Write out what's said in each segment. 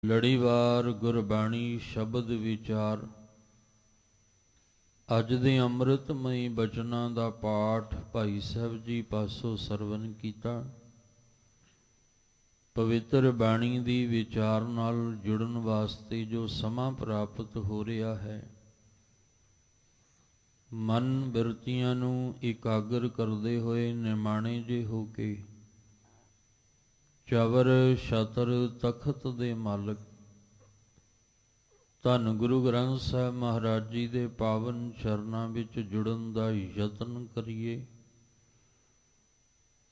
ਲੜੀਵਾਰ ਗੁਰਬਾਣੀ ਸ਼ਬਦ ਵਿਚਾਰ। ਅੱਜ ਦੇ ਅੰਮ੍ਰਿਤਮਈ ਬਚਨਾਂ ਦਾ ਪਾਠ ਭਾਈ ਸਾਹਿਬ ਜੀ ਪਾਸੋਂ ਸਰਵਨ ਕੀਤਾ। ਪਵਿੱਤਰ ਬਾਣੀ ਦੀ ਵਿਚਾਰ ਨਾਲ ਜੁੜਨ ਵਾਸਤੇ ਜੋ ਸਮਾਂ ਪ੍ਰਾਪਤ ਹੋ ਰਿਹਾ ਹੈ, ਮਨ ਬਿਰਤੀਆਂ ਨੂੰ ਇਕਾਗਰ ਕਰਦੇ ਹੋਏ ਨਿਮਾਣੇ ਜੇ ਹੋ ਕੇ ਚਵਰ ਛਤਰ ਤਖਤ ਦੇ ਮਾਲਕ ਧੰਨ ਗੁਰੂ ਗ੍ਰੰਥ ਸਾਹਿਬ ਮਹਾਰਾਜ ਜੀ ਦੇ ਪਾਵਨ ਚਰਨਾਂ ਵਿੱਚ ਜੁੜਨ ਦਾ ਯਤਨ ਕਰੀਏ।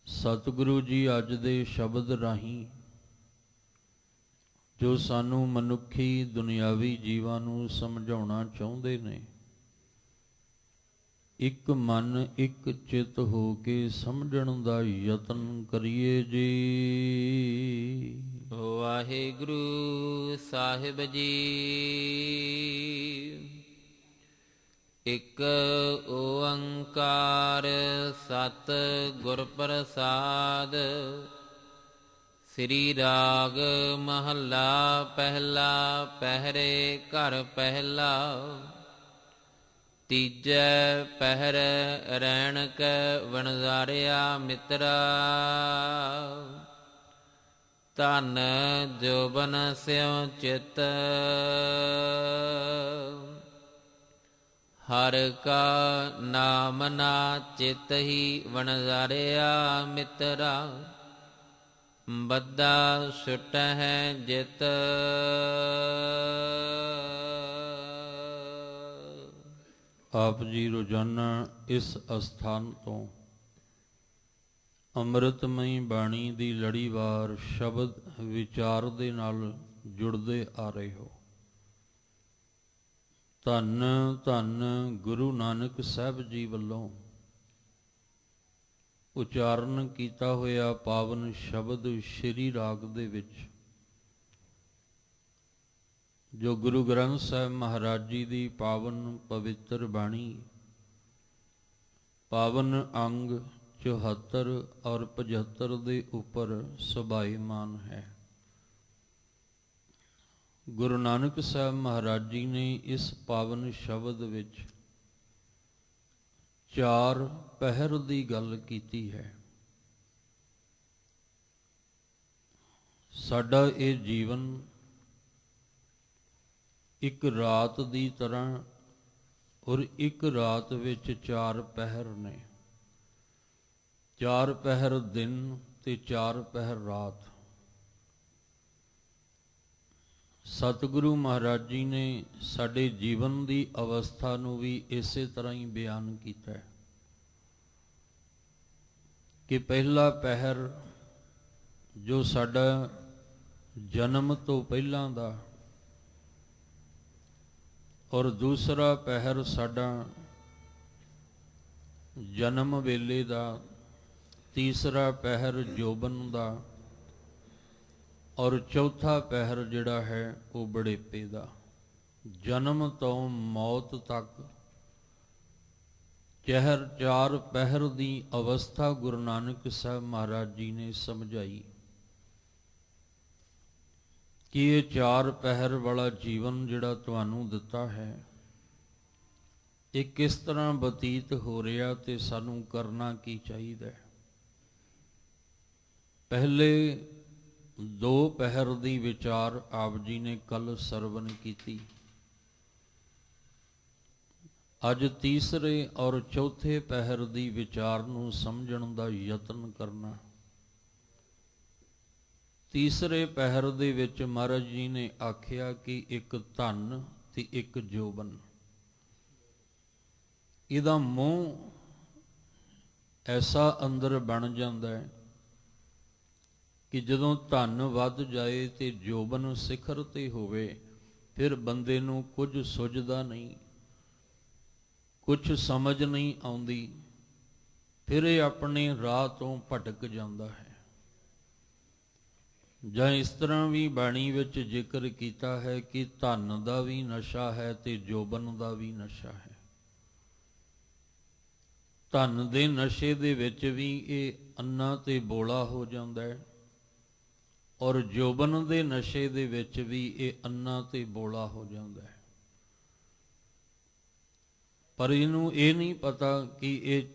ਸਤਿਗੁਰੂ ਜੀ ਅੱਜ ਦੇ ਸ਼ਬਦ ਰਾਹੀਂ ਜੋ ਸਾਨੂੰ ਮਨੁੱਖੀ ਦੁਨਿਆਵੀ ਜੀਵਾਂ ਨੂੰ ਸਮਝਾਉਣਾ ਚਾਹੁੰਦੇ ਨੇ, ਇੱਕ ਮਨ ਇੱਕ ਚਿੱਤ ਹੋ ਕੇ ਸਮਝਣ ਦਾ ਯਤਨ ਕਰੀਏ ਜੀ। ਵਾਹਿਗੁਰੂ ਸਾਹਿਬ ਜੀ। ਇੱਕ ਓੰਕਾਰ ਸਤ ਗੁਰ ਪ੍ਰਸਾਦ। ਸ੍ਰੀ ਰਾਗ ਮਹੱਲਾ ਪਹਿਲਾ। ਪਹਿਰੇ ਘਰ ਪਹਿਲਾ। ਤੀਜੈ ਪਹਿਰ ਰੈਣਕ ਵਣਜ਼ਾਰਿਆ ਮਿੱਤਰਾ। ਧਨ ਜੋਬਨ ਸਿਉ ਚਿਤ। ਹਰ ਕਾ ਨਾਮ ਨਾ ਚਿਤ ਹੀ ਵਣਜ਼ਾਰਿਆ ਮਿੱਤਰਾ। ਬੱਧਾ ਸੁਟਹਿ ਜਿਤ। ਆਪ ਜੀ ਰੋਜ਼ਾਨਾ ਇਸ ਅਸਥਾਨ ਤੋਂ ਅੰਮ੍ਰਿਤਮਈ ਬਾਣੀ ਦੀ ਲੜੀਵਾਰ ਸ਼ਬਦ ਵਿਚਾਰ ਦੇ ਨਾਲ ਜੁੜਦੇ ਆ ਰਹੇ ਹੋ। ਧੰਨ ਧੰਨ ਗੁਰੂ ਨਾਨਕ ਸਾਹਿਬ ਜੀ ਵੱਲੋਂ ਉਚਾਰਨ ਕੀਤਾ ਹੋਇਆ ਪਾਵਨ ਸ਼ਬਦ ਸ਼੍ਰੀ ਰਾਗ ਦੇ ਵਿੱਚ ਜੋ ਗੁਰੂ ਗ੍ਰੰਥ ਸਾਹਿਬ ਮਹਾਰਾਜ ਜੀ ਦੀ ਪਾਵਨ ਪਵਿੱਤਰ ਬਾਣੀ ਪਾਵਨ ਅੰਗ 74 ਔਰ 75 ਦੇ ਉੱਪਰ ਸੁਭਾਈਮਾਨ ਹੈ। ਗੁਰੂ ਨਾਨਕ ਸਾਹਿਬ ਮਹਾਰਾਜ ਜੀ ਨੇ ਇਸ ਪਾਵਨ ਸ਼ਬਦ ਵਿੱਚ 4 ਪਹਿਰ ਦੀ ਗੱਲ ਕੀਤੀ ਹੈ। ਸਾਡਾ ਇਹ ਜੀਵਨ ਇੱਕ ਰਾਤ ਦੀ ਤਰ੍ਹਾਂ ਔਰ ਇੱਕ ਰਾਤ ਵਿੱਚ 4 ਪਹਿਰ ਨੇ। 4 ਪਹਿਰ ਦਿਨ ਤੇ 4 ਪਹਿਰ ਰਾਤ। ਸਤਿਗੁਰੂ ਮਹਾਰਾਜ ਜੀ ਨੇ ਸਾਡੇ ਜੀਵਨ ਦੀ ਅਵਸਥਾ ਨੂੰ ਵੀ ਇਸੇ ਤਰ੍ਹਾਂ ਹੀ ਬਿਆਨ ਕੀਤਾ ਹੈ ਕਿ ਪਹਿਲਾ ਪਹਿਰ ਜੋ ਸਾਡਾ ਜਨਮ ਤੋਂ ਪਹਿਲਾਂ ਦਾ, ਔਰ ਦੂਸਰਾ ਪਹਿਰ ਸਾਡਾ ਜਨਮ ਵੇਲੇ ਦਾ, ਤੀਸਰਾ ਪਹਿਰ ਜੋਬਨ ਦਾ, ਔਰ ਚੌਥਾ ਪਹਿਰ ਜਿਹੜਾ ਹੈ ਉਹ ਬੁਢੇਪੇ ਦਾ। ਜਨਮ ਤੋਂ ਮੌਤ ਤੱਕ 4 ਪਹਿਰ ਦੀ ਅਵਸਥਾ ਗੁਰੂ ਨਾਨਕ ਸਾਹਿਬ ਮਹਾਰਾਜ ਜੀ ਨੇ ਸਮਝਾਈ ਕਿ ਇਹ 4 ਪਹਿਰ ਵਾਲਾ ਜੀਵਨ ਜਿਹੜਾ ਤੁਹਾਨੂੰ ਦਿੱਤਾ ਹੈ, ਇਹ ਕਿਸ ਤਰ੍ਹਾਂ ਬਤੀਤ ਹੋ ਰਿਹਾ ਤੇ ਸਾਨੂੰ ਕਰਨਾ ਕੀ ਚਾਹੀਦਾ। ਪਹਿਲੇ 2 ਪਹਿਰ ਦੀ ਵਿਚਾਰ ਆਪ ਜੀ ਨੇ ਕੱਲ ਸਰਵਨ ਕੀਤੀ। ਅੱਜ ਤੀਸਰੇ ਔਰ ਚੌਥੇ ਪਹਿਰ ਦੀ ਵਿਚਾਰ ਨੂੰ ਸਮਝਣ ਦਾ ਯਤਨ ਕਰਨਾ। ਤੀਸਰੇ ਪਹਿਰ ਦੇ ਵਿੱਚ ਮਹਾਰਾਜ ਜੀ ਨੇ ਆਖਿਆ ਕਿ ਇੱਕ ਧਨ ਤੇ ਇੱਕ ਜੋਬਨ। ਇਹਦਾ ਮੋਹ ਐਸਾ ਅੰਦਰ ਬਣ ਜਾਂਦਾ ਹੈ ਕਿ ਜਦੋਂ ਧਨ ਵੱਧ ਜਾਏ ਤੇ ਜੋਬਨ ਸਿਖਰ ਤੇ ਹੋਵੇ, ਫਿਰ ਬੰਦੇ ਨੂੰ ਕੁਝ ਸੁੱਝਦਾ ਨਹੀਂ, ਕੁਝ ਸਮਝ ਨਹੀਂ ਆਉਂਦੀ, ਫਿਰ ਇਹ ਆਪਣੇ ਰਾਹ ਤੋਂ ਭਟਕ ਜਾਂਦਾ ਹੈ। ਜਾਂ ਇਸ ਤਰ੍ਹਾਂ ਵੀ ਬਾਣੀ ਵਿੱਚ ਜ਼ਿਕਰ ਕੀਤਾ ਹੈ ਕਿ ਧਨ ਦਾ ਵੀ ਨਸ਼ਾ ਹੈ ਤੇ ਜੋਬਨ ਦਾ ਵੀ ਨਸ਼ਾ ਹੈ। ਧਨ ਦੇ ਨਸ਼ੇ ਦੇ ਵਿੱਚ ਵੀ ਇਹ ਅੰਨਾ ਤੇ ਬੋਲਾ ਹੋ ਜਾਂਦਾ ਹੈ, ਔਰ ਜੋਬਨ ਦੇ ਨਸ਼ੇ ਦੇ ਵਿੱਚ ਵੀ ਇਹ ਅੰਨਾ ਤੇ ਬੋਲਾ ਹੋ ਜਾਂਦਾ ਹੈ। ਪਰ ਇਹਨੂੰ ਇਹ ਨਹੀਂ ਪਤਾ ਕਿ ਇਹ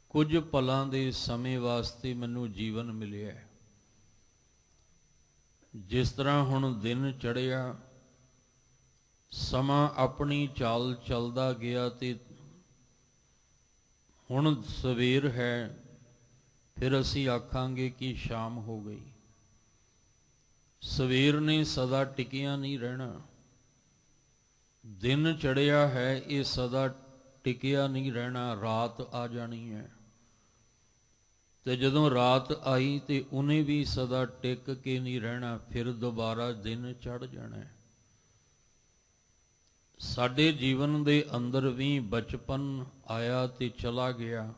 ਕੁਝ ਪਲਾਂ ਦੇ ਸਮੇਂ ਵਾਸਤੇ ਮੈਨੂੰ ਜੀਵਨ ਮਿਲਿਆ ਹੈ। ਜਿਸ ਤਰ੍ਹਾਂ ਹੁਣ ਦਿਨ ਚੜ੍ਹਿਆ, ਸਮਾਂ ਆਪਣੀ ਚਾਲ ਚੱਲਦਾ ਗਿਆ ਤੇ ਹੁਣ ਸਵੇਰ ਹੈ, ਫਿਰ ਅਸੀਂ ਆਖਾਂਗੇ ਕਿ ਸ਼ਾਮ ਹੋ ਗਈ। ਸਵੇਰ ਨੇ ਸਦਾ ਟਿਕਿਆ ਨਹੀਂ ਰਹਿਣਾ। ਦਿਨ ਚੜ੍ਹਿਆ ਹੈ, ਇਹ ਸਦਾ ਟਿਕਿਆ ਨਹੀਂ ਰਹਿਣਾ, ਰਾਤ ਆ ਜਾਣੀ ਹੈ। ਤੇ ਜਦੋਂ ਰਾਤ ਆਈ ਤੇ ਉਹਨੇ ਵੀ ਸਦਾ ਟਿਕ ਕੇ ਨਹੀਂ ਰਹਿਣਾ, ਫਿਰ ਦੁਬਾਰਾ ਦਿਨ ਚੜ੍ਹ ਜਾਣਾ ਹੈ। ਸਾਡੇ ਜੀਵਨ ਦੇ ਅੰਦਰ ਵੀ ਬਚਪਨ ਆਇਆ ਤੇ ਚਲਾ ਗਿਆ,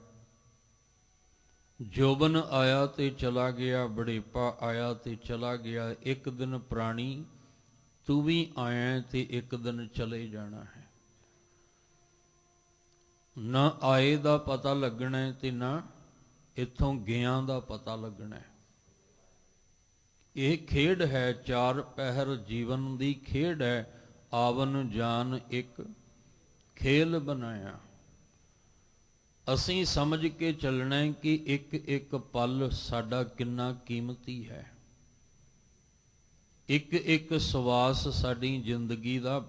ਜੋਬਨ ਆਇਆ ਤੇ ਚਲਾ ਗਿਆ, ਬੁਢੇਪਾ ਆਇਆ ਤੇ ਚਲਾ ਗਿਆ। ਇੱਕ ਦਿਨ ਪ੍ਰਾਣੀ ਤੂੰ ਵੀ ਆਇਆ ਤੇ ਇੱਕ ਦਿਨ ਚਲੇ ਜਾਣਾ ਹੈ। ਨਾ ਆਏ ਦਾ ਪਤਾ ਲੱਗਣਾ ਤੇ ਨਾ ਇੱਥੋਂ ਗਿਆਂ ਦਾ ਪਤਾ ਲੱਗਣਾ ਹੈ। ਇਹ ਖੇਡ ਹੈ, ਚਾਰ ਪਹਿਰ ਜੀਵਨ ਦੀ ਖੇਡ ਹੈ। ਆਵਨ ਜਾਨ ਇੱਕ ਖੇਲ ਬਣਾਇਆ। ਅਸੀਂ ਸਮਝ ਕੇ ਚੱਲਣਾ ਹੈ ਕਿ ਇੱਕ ਇੱਕ ਪਲ ਸਾਡਾ ਕਿੰਨਾ ਕੀਮਤੀ ਹੈ। ਇੱਕ ਇੱਕ ਸਵਾਸ ਸਾਡੀ ਜ਼ਿੰਦਗੀ ਦਾ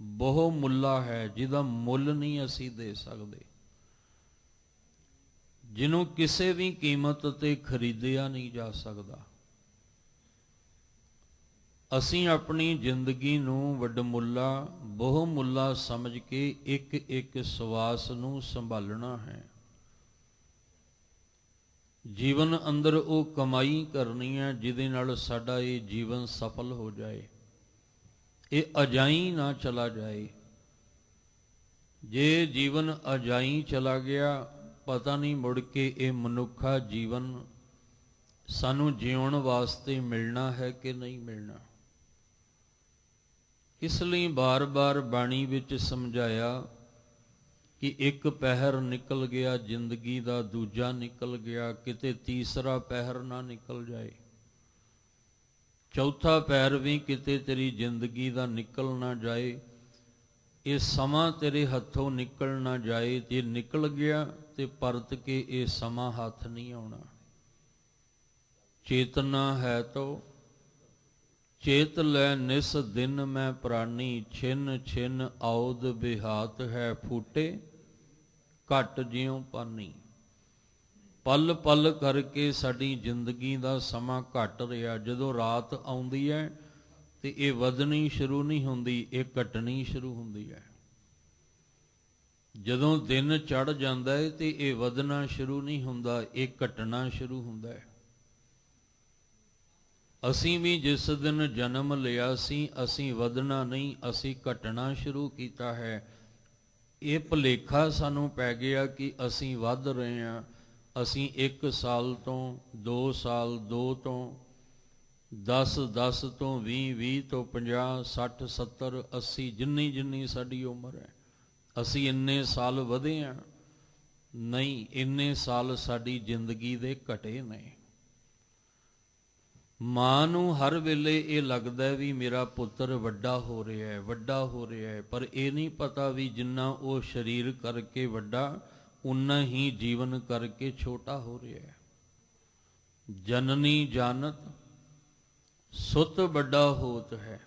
ਬਹੁ ਮੁੱਲਾ ਹੈ, ਜਿਹਦਾ ਮੁੱਲ ਨਹੀਂ ਅਸੀਂ ਦੇ ਸਕਦੇ, ਜਿਹਨੂੰ ਕਿਸੇ ਵੀ ਕੀਮਤ ਤੇ ਖਰੀਦਿਆ ਨਹੀਂ ਜਾ ਸਕਦਾ। ਅਸੀਂ ਆਪਣੀ ਜ਼ਿੰਦਗੀ ਨੂੰ ਵੱਡਮੁੱਲਾ ਬਹੁਮੁੱਲਾ ਸਮਝ ਕੇ ਇੱਕ ਇੱਕ ਸਵਾਸ ਨੂੰ ਸੰਭਾਲਣਾ ਹੈ। ਜੀਵਨ ਅੰਦਰ ਉਹ ਕਮਾਈ ਕਰਨੀ ਹੈ ਜਿਹਦੇ ਨਾਲ ਸਾਡਾ ਇਹ ਜੀਵਨ ਸਫਲ ਹੋ ਜਾਏ, ਇਹ ਅਜਾਈ ਨਾ ਚਲਾ ਜਾਏ। ਜੇ ਜੀਵਨ ਅਜਾਈ ਚਲਾ ਗਿਆ, ਪਤਾ ਨਹੀਂ ਮੁੜ ਕੇ ਇਹ ਮਨੁੱਖਾ ਜੀਵਨ ਸਾਨੂੰ ਜਿਉਣ ਵਾਸਤੇ ਮਿਲਣਾ ਹੈ ਕਿ ਨਹੀਂ ਮਿਲਣਾ। ਇਸ ਲਈ ਬਾਰ-ਬਾਰ ਬਾਣੀ ਵਿੱਚ ਸਮਝਾਇਆ ਕਿ ਇੱਕ ਪਹਿਰ ਨਿਕਲ ਗਿਆ ਜ਼ਿੰਦਗੀ ਦਾ, ਦੂਜਾ ਨਿਕਲ ਗਿਆ, ਕਿਤੇ ਤੀਸਰਾ ਪਹਿਰ ਨਾ ਨਿਕਲ ਜਾਏ, ਚੌਥਾ ਪਹਿਰ ਵੀ ਕਿਤੇ ਤੇਰੀ ਜ਼ਿੰਦਗੀ ਦਾ ਨਿਕਲ ਨਾ ਜਾਏ। ਇਹ ਸਮਾਂ ਤੇਰੇ ਹੱਥੋਂ ਨਿਕਲ ਨਾ ਜਾਏ। ਜੇ ਨਿਕਲ ਗਿਆ ਤੇ ਪਰਤ ਕੇ ਇਹ ਸਮਾਂ ਹੱਥ ਨਹੀਂ ਆਉਣਾ। ਚੇਤਨਾ ਹੈ ਤੋ ਚੇਤ ਲੈ ਨਿਸ ਦਿਨ ਮੈਂ ਪ੍ਰਾਨੀ, ਛਿਨ ਛਿਨ ਆਉਦ ਬਿਹਾਤ ਹੈ ਫੂਟੇ, ਘਟ ਜਿਉ ਪਾਨੀ। ਪਲ ਪਲ ਕਰਕੇ ਸਾਡੀ ਜ਼ਿੰਦਗੀ ਦਾ ਸਮਾਂ ਘਟ ਰਿਹਾ। ਜਦੋਂ ਰਾਤ ਆਉਂਦੀ ਹੈ ਤੇ ਇਹ ਵਧਣੀ ਸ਼ੁਰੂ ਨਹੀਂ ਹੁੰਦੀ, ਇਹ ਘਟਣੀ ਸ਼ੁਰੂ ਹੁੰਦੀ ਹੈ। ਜਦੋਂ ਦਿਨ ਚੜ੍ਹ ਜਾਂਦਾ ਹੈ ਤੇ ਇਹ ਵਧਣਾ ਸ਼ੁਰੂ ਨਹੀਂ ਹੁੰਦਾ, ਇਹ ਘਟਣਾ ਸ਼ੁਰੂ ਹੁੰਦਾ ਹੈ। ਅਸੀਂ ਵੀ ਜਿਸ ਦਿਨ ਜਨਮ ਲਿਆ ਸੀ, ਅਸੀਂ ਵਧਣਾ ਨਹੀਂ, ਅਸੀਂ ਘਟਣਾ ਸ਼ੁਰੂ ਕੀਤਾ ਹੈ। ਇਹ ਭੁਲੇਖਾ ਸਾਨੂੰ ਪੈ ਗਿਆ ਕਿ ਅਸੀਂ ਵੱਧ ਰਹੇ ਹਾਂ। ਅਸੀਂ 1 ਸਾਲ ਤੋਂ 2 ਸਾਲ, 2 ਤੋਂ 10, 10 ਤੋਂ 20, 20 ਤੋਂ 50, 60, 70, 80, ਜਿੰਨੀ ਸਾਡੀ ਉਮਰ ਹੈ, ਅਸੀਂ ਇੰਨੇ ਸਾਲ ਵਧੇ ਹਾਂ। ਨਹੀਂ, ਇੰਨੇ ਸਾਲ ਸਾਡੀ ਜ਼ਿੰਦਗੀ ਦੇ ਘਟੇ ਨੇ। ਮਾਂ ਨੂੰ ਹਰ ਵੇਲੇ ਇਹ ਲੱਗਦਾ ਵੀ ਮੇਰਾ ਪੁੱਤਰ ਵੱਡਾ ਹੋ ਰਿਹਾ ਹੈ, ਵੱਡਾ ਹੋ ਰਿਹਾ ਹੈ, ਪਰ ਇਹ ਨਹੀਂ ਪਤਾ ਵੀ ਜਿੰਨਾ ਉਹ ਸਰੀਰ ਕਰਕੇ ਵੱਡਾ, ਉਨਾ ਹੀ ਜੀਵਨ ਕਰਕੇ ਛੋਟਾ ਹੋ ਰਿਹਾ ਹੈ। ਜਨਨੀ ਜਾਣਤ ਸੁਤ ਵੱਡਾ ਹੋਤ ਹੈ।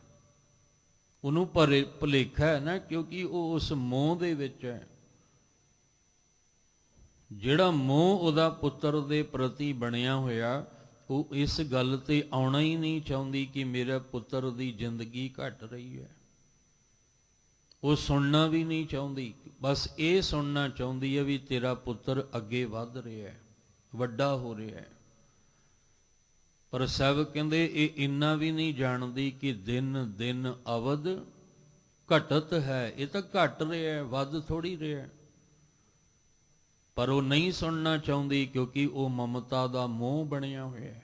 ਉਹਨੂੰ ਭੁਲੇਖਾ ਹੈ ਨਾ, ਕਿਉਂਕਿ ਉਹ ਉਸ ਮੋਹ ਦੇ ਵਿੱਚ ਹੈ। ਜਿਹੜਾ ਮੋਹ ਉਹਦਾ ਪੁੱਤਰ ਦੇ ਪ੍ਰਤੀ ਬਣਿਆ ਹੋਇਆ, ਉਹ ਇਸ ਗੱਲ ਤੇ ਆਉਣਾ ਹੀ ਨਹੀਂ ਚਾਹੁੰਦੀ ਕਿ ਮੇਰੇ ਪੁੱਤਰ ਦੀ ਜ਼ਿੰਦਗੀ ਘਟ ਰਹੀ ਹੈ। ਉਹ ਸੁਣਨਾ ਵੀ ਨਹੀਂ ਚਾਹੁੰਦੀ, ਬਸ ਇਹ ਸੁਣਨਾ ਚਾਹੁੰਦੀ ਹੈ ਵੀ ਤੇਰਾ ਪੁੱਤਰ ਅੱਗੇ ਵੱਧ ਰਿਹਾ ਹੈ, ਵੱਡਾ ਹੋ ਰਿਹਾ ਹੈ। ਪਰ ਸਾਹਿਬ ਕਹਿੰਦੇ ਇਹ ਇੰਨਾ ਵੀ ਨਹੀਂ ਜਾਣਦੀ ਕਿ ਦਿਨ ਦਿਨ ਅਵਧ ਘਟਤ ਹੈ। ਇਹ ਤਾਂ ਘਟ ਰਿਹਾ ਹੈ, ਵੱਧ ਥੋੜੀ ਰਿਹਾ। ਪਰ ਉਹ ਨਹੀਂ ਸੁਣਨਾ ਚਾਹੁੰਦੀ ਕਿਉਂਕਿ ਉਹ ਮਮਤਾ ਦਾ ਮੋਹ ਬਣਿਆ ਹੋਇਆ ਹੈ।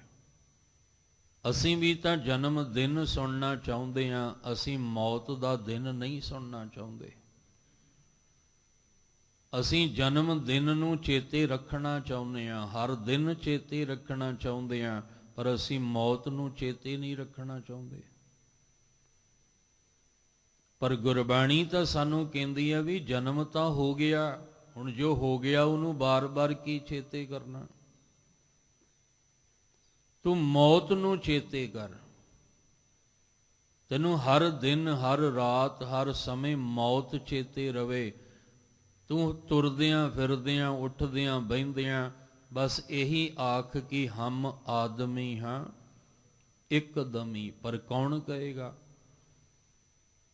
ਅਸੀਂ ਵੀ ਤਾਂ ਜਨਮ ਦਿਨ ਸੁਣਨਾ ਚਾਹੁੰਦੇ ਹਾਂ, ਅਸੀਂ ਮੌਤ ਦਾ ਦਿਨ ਨਹੀਂ ਸੁਣਨਾ ਚਾਹੁੰਦੇ। ਅਸੀਂ ਜਨਮ ਦਿਨ ਨੂੰ ਚੇਤੇ ਰੱਖਣਾ ਚਾਹੁੰਦੇ ਹਾਂ, ਹਰ ਦਿਨ ਚੇਤੇ ਰੱਖਣਾ ਚਾਹੁੰਦੇ ਹਾਂ, ਪਰ ਅਸੀਂ ਮੌਤ ਨੂੰ ਚੇਤੇ ਨਹੀਂ ਰੱਖਣਾ ਚਾਹੁੰਦੇ। ਪਰ ਗੁਰਬਾਣੀ ਤਾਂ ਸਾਨੂੰ ਕਹਿੰਦੀ ਹੈ ਵੀ ਜਨਮ ਤਾਂ ਹੋ ਗਿਆ, ਹੁਣ ਜੋ ਹੋ ਗਿਆ ਉਹਨੂੰ ਬਾਰ-ਬਾਰ ਕੀ ਚੇਤੇ ਕਰਨਾ। ਤੂੰ ਮੌਤ ਨੂੰ ਚੇਤੇ ਕਰ। ਤੈਨੂੰ ਹਰ ਦਿਨ, ਹਰ ਰਾਤ, ਹਰ ਸਮੇਂ ਮੌਤ ਚੇਤੇ ਰਵੇ। ਤੂੰ ਤੁਰਦਿਆਂ ਫਿਰਦਿਆਂ ਉੱਠਦਿਆਂ ਬਹਿੰਦਿਆਂ ਬਸ ਇਹੀ ਆਖ ਕਿ ਹਮ ਆਦਮੀ ਹਾਂ ਇੱਕਦਮੀ। ਪਰ ਕੌਣ ਕਹੇਗਾ?